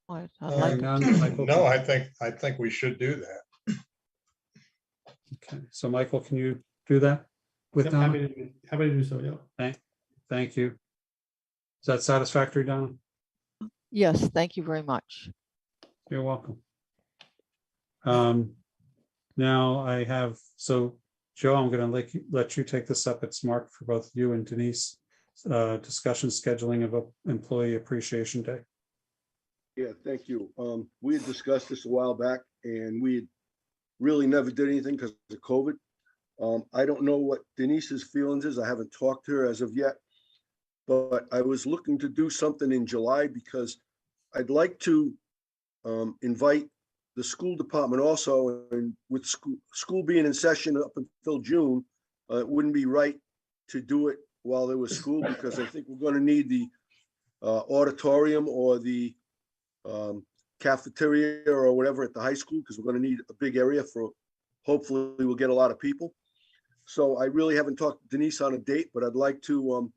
I'd Hearing like none, Michael, No, I think we should do that. okay, so Michael, can you do that with Yep, Donna? happy to do so, yeah. Thank you. Is that satisfactory, Donna? Yes, thank you very much. You're welcome. Now I have, so Joe, I'm going to let you take this up. It's marked for both you and Denise. Discussion scheduling of Employee Appreciation Day. Yeah, thank you. We had discussed this a while back and we had really never did anything because of COVID. I don't know what Denise's feelings is. I haven't talked to her as of yet, but I was looking to do something in July because I'd like to invite the school department also, and with school being in session up until June, it wouldn't be right to do it while there was school because I think we're going to need the auditorium or the cafeteria or whatever at the high school because we're going to need a big area for, hopefully we'll get a lot of people. So I really haven't talked to Denise on a date, but I'd like to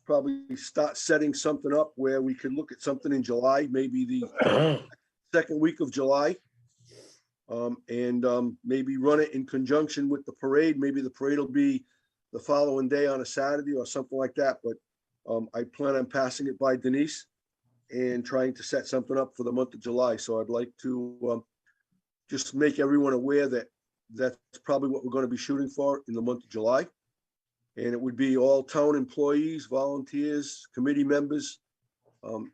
probably start setting something up where we could look at something in July, maybe the second week of July. And maybe run it in conjunction with the parade. Maybe the parade will be the following day on a Saturday or something like that. But I plan on passing it by Denise and trying to set something up for the month of July. So I'd like to just make everyone aware that that's probably what we're going to be shooting for in the month of July. And it would be all town employees, volunteers, committee members,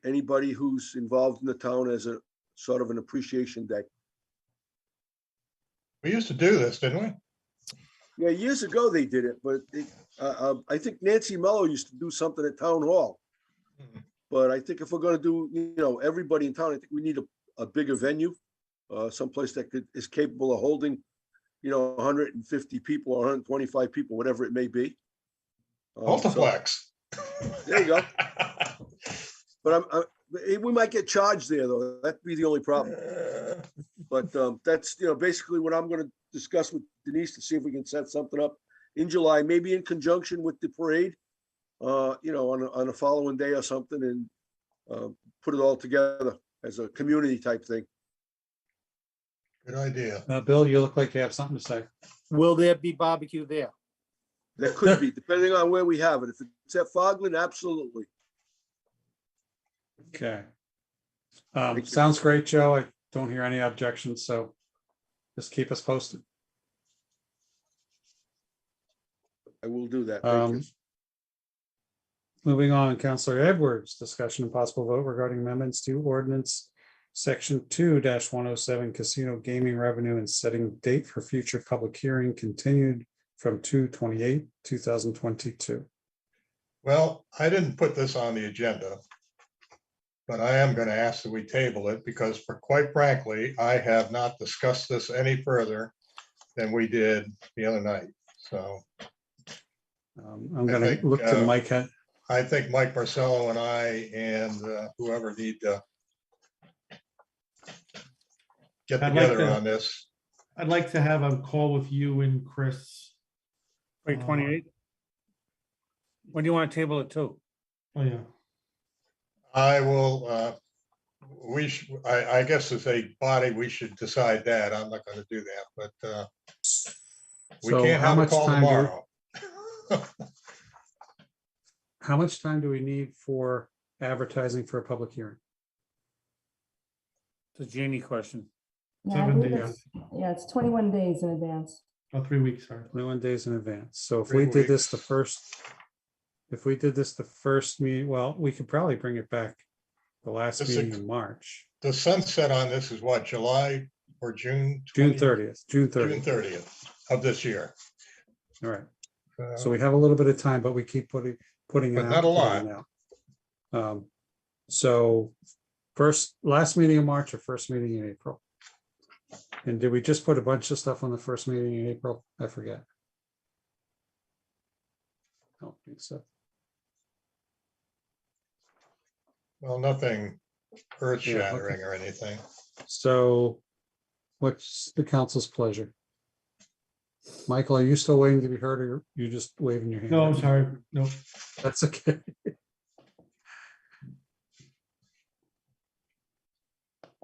anybody who's involved in the town as a sort of an appreciation day. We used to do this, didn't we? Yeah, years ago they did it, but I think Nancy Mello used to do something at Town Hall. But I think if we're going to do, everybody in town, I think we need a bigger venue, someplace that is capable of holding, 150 people or 125 people, whatever it may be. Multiplex. There you go. But we might get charged there, though. That'd be the only problem. But that's, basically what I'm going to discuss with Denise to see if we can set something up in July, maybe in conjunction with the parade, on a following day or something, and put it all together as a community type thing. Good idea. Bill, you look like you have something to say. Will there be barbecue there? There could be, depending on where we have it. If it's at Fogland, absolutely. Okay. Sounds great, Joe. I don't hear any objections, so just keep us posted. I will do that. Thank you. Moving on, Councilor Edwards, discussion and possible vote regarding amendments to ordinance section 2-107 casino gaming revenue and setting date for future public hearing continued from 2/28/2022. Well, I didn't put this on the agenda, but I am going to ask that we table it because, quite frankly, I have not discussed this any further than we did the other night. So I'm going to look to Mike. I think Mike Marcello and I and whoever need to get I'd like together to- on this. I'd like to have a call with you and Chris. Wait, 28? When do you want to table it to? Oh, yeah. I will, I guess as a body, we should decide that. I'm not going to do that, but we So can't how have a much call time do we- tomorrow. How much time do we need for advertising for a public hearing? It's a Jeannie question. Yeah, I 7 believe days. yeah, it's 21 days in advance. Oh, 3 weeks, sorry. 21 days in advance. So if 3 we did this the weeks. first meeting, well, we could probably bring it back the last This is- meeting in March, The sunset on this is what, July or June? June 20th? 30th, June June 30th. 30th of this year. All right. Uh, So we have a little bit of time, but we keep putting it But out. not a putting it out. So last meeting in March or first meeting in April? And did we just put a bunch of stuff on the first meeting in April? I forget. I don't think so. Well, nothing earth Yeah, shattering or anything. So what's the council's pleasure? Michael, are you still waiting to be heard or you just waving your hand? No, I'm sorry. No. That's okay.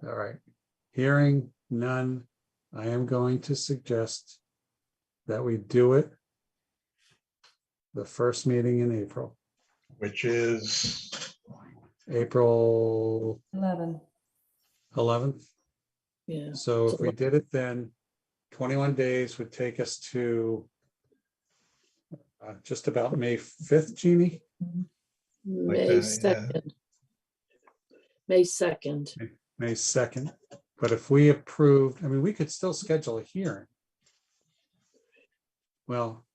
All right, hearing none, I am going to suggest that we do it the first meeting in April, Which is, April 11. 11th. Yeah. So if we did it then, 21 days would take us to just about May 5th, Jeannie? Like May that, yeah. 2nd. May 2nd. May 2nd. But if we approved, I mean, we could still schedule a hearing. Well,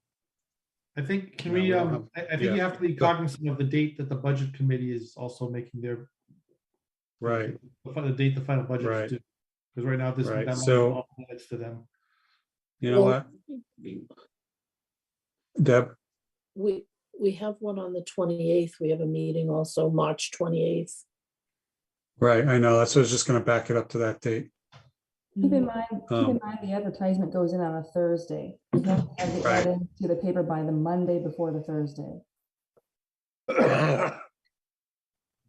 I think, can No, we, we don't have- I think yeah. you have to be cognizant of the date that the budget committee is also making their. right, The date the final budget Right. is due. Because right now, this, Right, that money so- all relates to them. you know Well, what? Deb, We have one on the 28th. We have a meeting also, March 28th. right, I know, that's what I was just gonna back it up to that date. Keep in mind, Um, the advertisement goes in on a Thursday. You have to have the Right. ad into the paper by the Monday before the Thursday.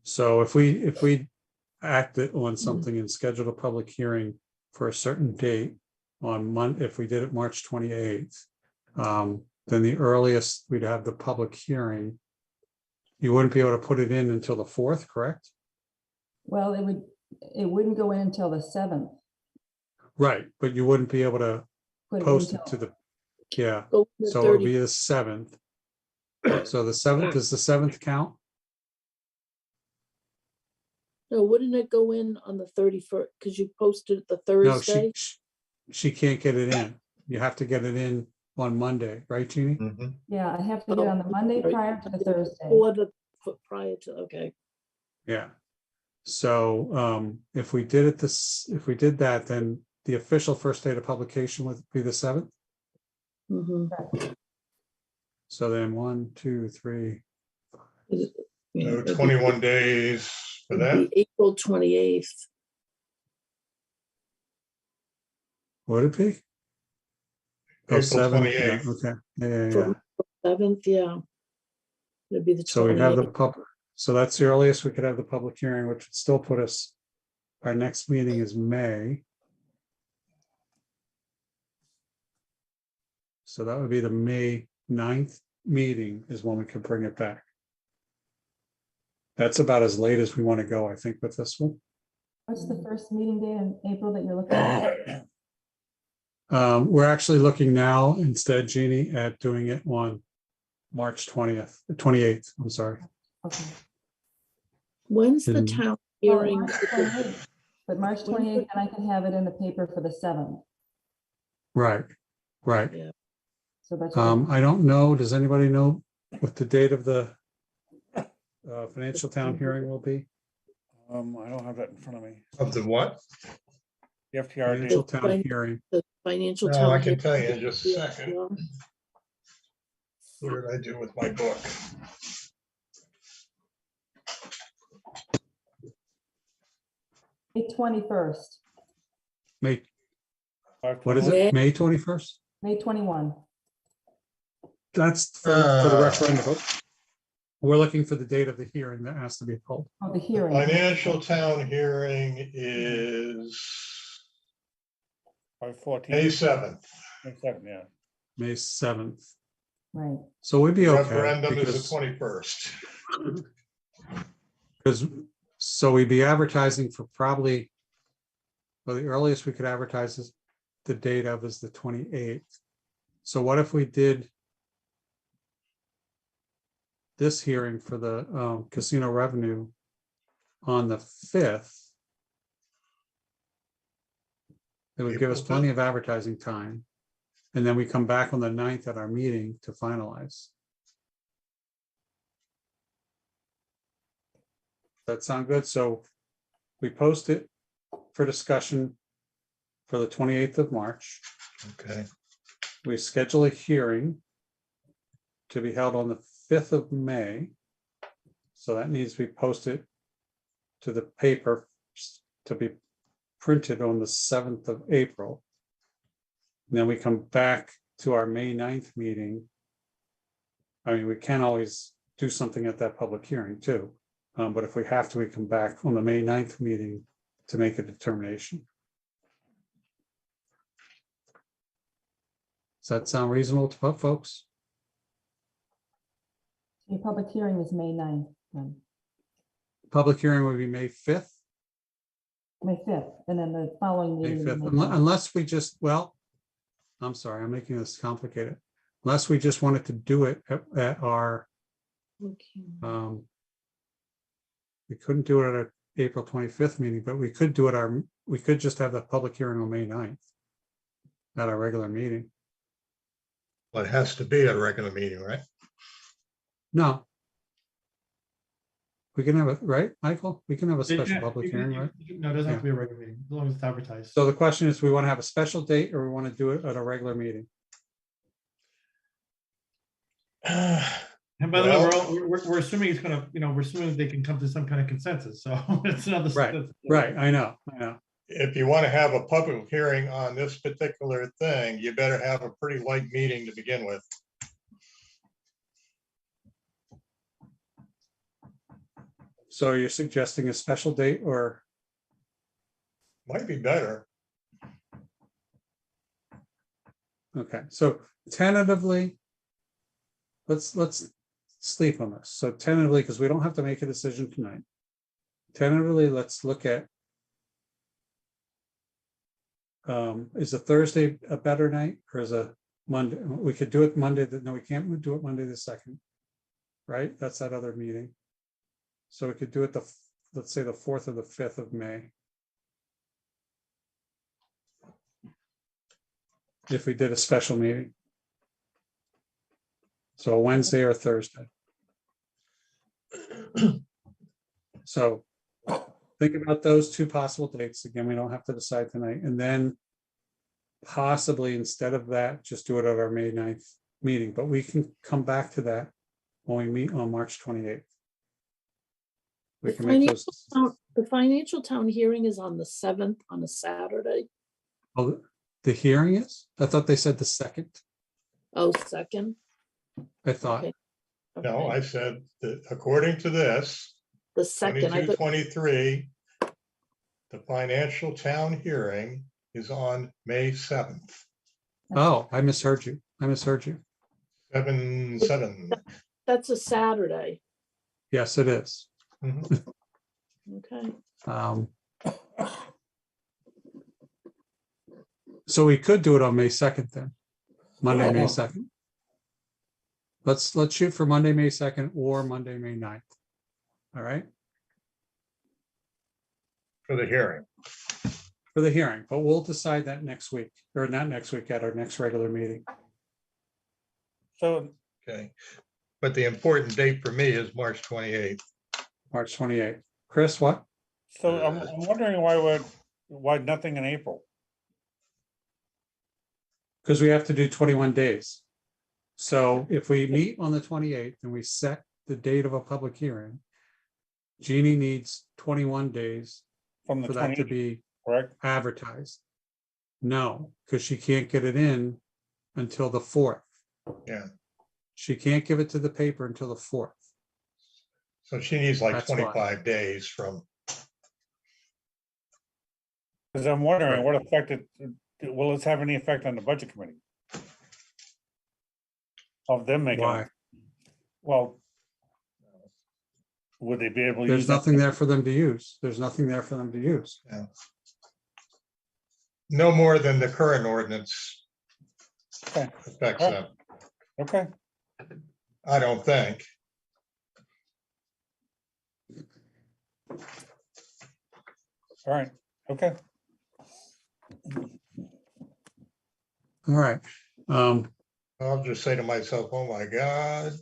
So if we acted on something and scheduled a public hearing for a certain date on if we did it March 28th, then the earliest we'd have the public hearing, you wouldn't be able to put it in until the 4th, correct? Well, it wouldn't go in until the 7th. Right, but you wouldn't be able to Put post until- it to the, yeah, Go to the so it'll 30 be the 7th. So the 7th, does the 7th count? No, wouldn't it go in on the 31st? Because you posted it the No, Thursday? she can't get it in. You have to get it in on Monday, right, Jeannie? Mhm. Yeah, I have to get it on the Monday right. prior to the Thursday. Or the prior to, okay. Yeah. So if we did it if we did that, then the official first date of publication would be the 7th. Mhm. So then 1, 2, 3. Yeah, So it'd be- 21 days for it'd that. be April 28th. Would it be? Oh, April 7, yeah, 28th. okay, yeah. From 7th, yeah. It'd be the So we have 28th. so that's the earliest we could have the public hearing, which would still put us, our next meeting is May. So that would be the May 9th meeting is when we could bring it back. That's about as late as we want to go, I think, with this one. What's the first meeting date in April that you're looking at? We're actually looking now instead, Jeannie, at doing it on March 28th, I'm sorry. Okay. When's the And- town Well, hearing? March 28th, But March 28th, and I can have it in the paper for the 7th. Right, right. Yeah. So that's. I don't know, does anybody know what the date of the financial town hearing will be? I don't have that in front of me. Of the what? The FTR date. Financial town hearing, The financial No, town. I can hearing? tell you in just a Yeah, second. yeah. What did I do with my book? May 21st, May, what is it? May 21st? May 21. That's for the referendum. We're looking for the date of the hearing that has to be pulled. Oh, the hearing. Financial town hearing is By 14. May 7th. May 7th, yeah. May 7th. Right. So we'd be okay. Referendum is because- the 21st. Because, so we'd be advertising for probably, well, the earliest we could advertise is the date of is the 28th. So what if we did this hearing for the casino revenue on the 5th? It would give us April plenty of advertising time. And then we come back on the 9th at our meeting to finalize. That sound good? So we post it for discussion for the 28th of March. Okay. We schedule a hearing to be held on the 5th of May. So that needs to be posted to the paper to be printed on the 7th of April. And then we come back to our May 9th meeting. I mean, we can always do something at that public hearing too. But if we have to, we come back on the May 9th meeting to make a determination. Does that sound reasonable to folks? Your public hearing is May 9th, then. Public hearing would be May 5th. May 5th, and then the following May meeting. 5th, is May 9th. unless we just, well, I'm sorry, I'm making this complicated. Unless we just wanted to do it at our, we couldn't do it at our April 25th meeting, but we could do it we could just have the public hearing on May 9th at our regular meeting. Well, it has to be a regular meeting, right? No. We can have it, right, Michael? We can have a special public hearing, right? No, it doesn't have to be a regular meeting, as long as it's advertised. So the question is, we want to have a special date or we want to do it at a regular meeting? And by the way, we're assuming it's gonna, we're assuming they can come to some kind of consensus, so it's another. Right, I know. If you want to have a public hearing on this particular thing, you better have a pretty light meeting to begin with. So you're suggesting a special date or? Might be better. Okay, so tentatively, let's sleep on this. So tentatively, because we don't have to make a decision tonight. Tentatively, let's look at, is a Thursday a better night or is a Monday? We could do it Monday, no, we can't do it Monday the 2nd, right? That's that other meeting. So we could do it let's say the 4th or the 5th of May. If we did a special meeting. So a Wednesday or Thursday. So think about those two possible dates. Again, we don't have to decide tonight. And then possibly instead of that, just do it at our May 9th meeting. But we can come back to that when we meet on March 28th. We can make those. The financial town hearing is on the 7th on a Saturday. Oh, the hearing is? I thought they said the 2nd. Oh, 2nd. I thought. Okay. No, I said that according to this, The 2nd. I thought- 22-23, the financial town hearing is on May 7th. Oh, I misheard you. 7/7. That's a Saturday. Yes, it is. Okay. So we could do it on May 2nd then, Monday, May 2nd. Let's shoot for Monday, May 2nd or Monday, May 9th. All right, For the hearing. for the hearing, but we'll decide that next week, or not next week, at our next regular meeting. So, Okay. But the important date for me is March 28th. March 28th. Chris, what? so I'm wondering why nothing in April? Because we have to do 21 days. So if we meet on the 28th and we set the date of a public hearing, Jeannie needs 21 days From the for that to 28th, be correct? advertised. No, because she can't get it in until the 4th. Yeah, She can't give it to the paper until the 4th. so she needs like That's why. 25 days from, Because I'm wondering Right. what effect will this have any effect on the budget committee? Of them making, Why? well, would they be able to use? There's that- nothing there for them to use. There's nothing there for them to use. no more than the current ordinance Okay. affects All them. Okay, I don't think. all right, okay. All right. I'll just say to myself, oh my God.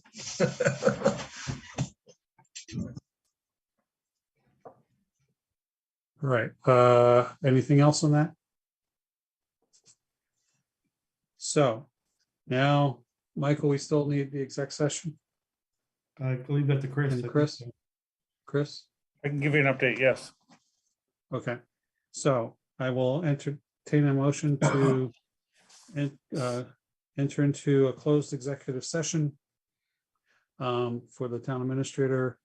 All right. Anything else on that? So now, Michael, we still need the exec session. I believe that the Chris. And Chris? Chris? I can give you an update, yes. Okay. So I will entertain a motion to enter into a closed executive session for the town administrator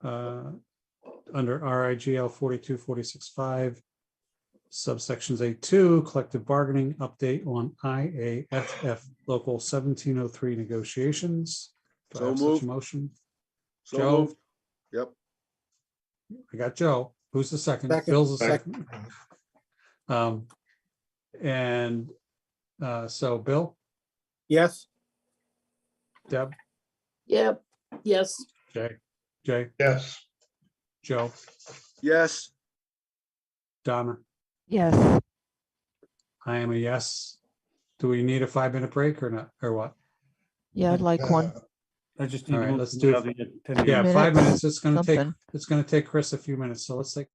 under RIGL 4246.5 subsections A2, collective bargaining update on IAFF local 1703 negotiations. Do I So have such a moved. motion? So Joe? moved. Yep. I got Joe. Who's the second? Second. Bill's the Second. second. And so Bill, Yes, Deb, Yep, yes. Jay, Yes. Joe, Yes. Donna, Yes. I am a yes. Do we need a 5-minute break or not, or what? Yeah, I'd like one. I just All need to right, move let's to do the it. other Yeah, 5 minutes. It's gonna take, something. it's gonna take Chris a few minutes, so let's take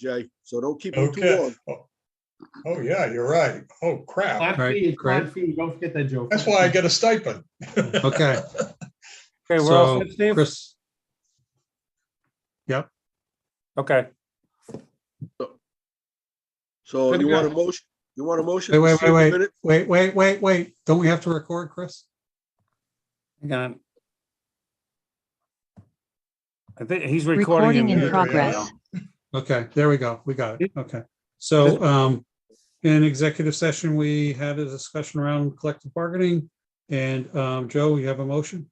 Jay, so don't keep them too Okay. long. Oh, yeah, you're right. Oh, crap. Flat Right, fee, great. flat fee, don't forget that, Joe. That's flat why I fee. get a stipend. Okay, Okay, we're all so set, Steve? Chris. Yep, Okay, So Good you to want a go. motion? You want a motion? wait, to wait, seal the wait, minute? wait. Don't we have to record, Chris? hang on. I think he's recording. Recording in There we progress. Okay, there we go. We got it. Okay. So, in executive session, we had a discussion around collective bargaining. And, Joe, you have a motion?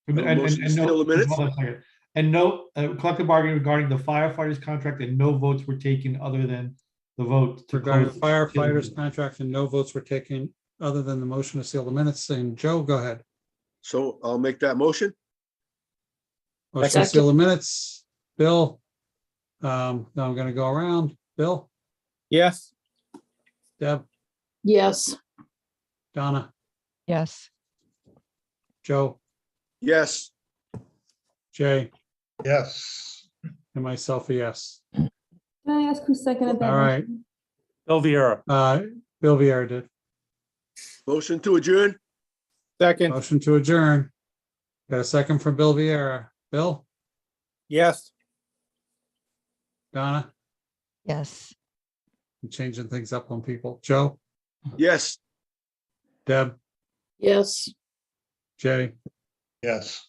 And motion to seal no, the minutes? hold on a second. And no, collective bargaining regarding the firefighters contract, and no votes were taken other than the vote to Regarding close. firefighters contract, and no votes were taken other than the motion to seal the minutes. And Joe, go ahead. So I'll make that motion. Motion to seal the minutes. Bill? Now I'm gonna go around. Bill? Yes. Deb? Yes. Donna? Yes. Joe? Yes. Jay? Yes. And myself, a yes. Can I ask who seconded that? All right. motion? Bill Viera. Bill Vieira did. Motion to adjourn. Second. Motion to adjourn. Got a second from Bill Vieira. Bill? Yes. Donna? Yes. I'm changing things up on people. Joe? Yes. Deb? Yes. Jay? Yes.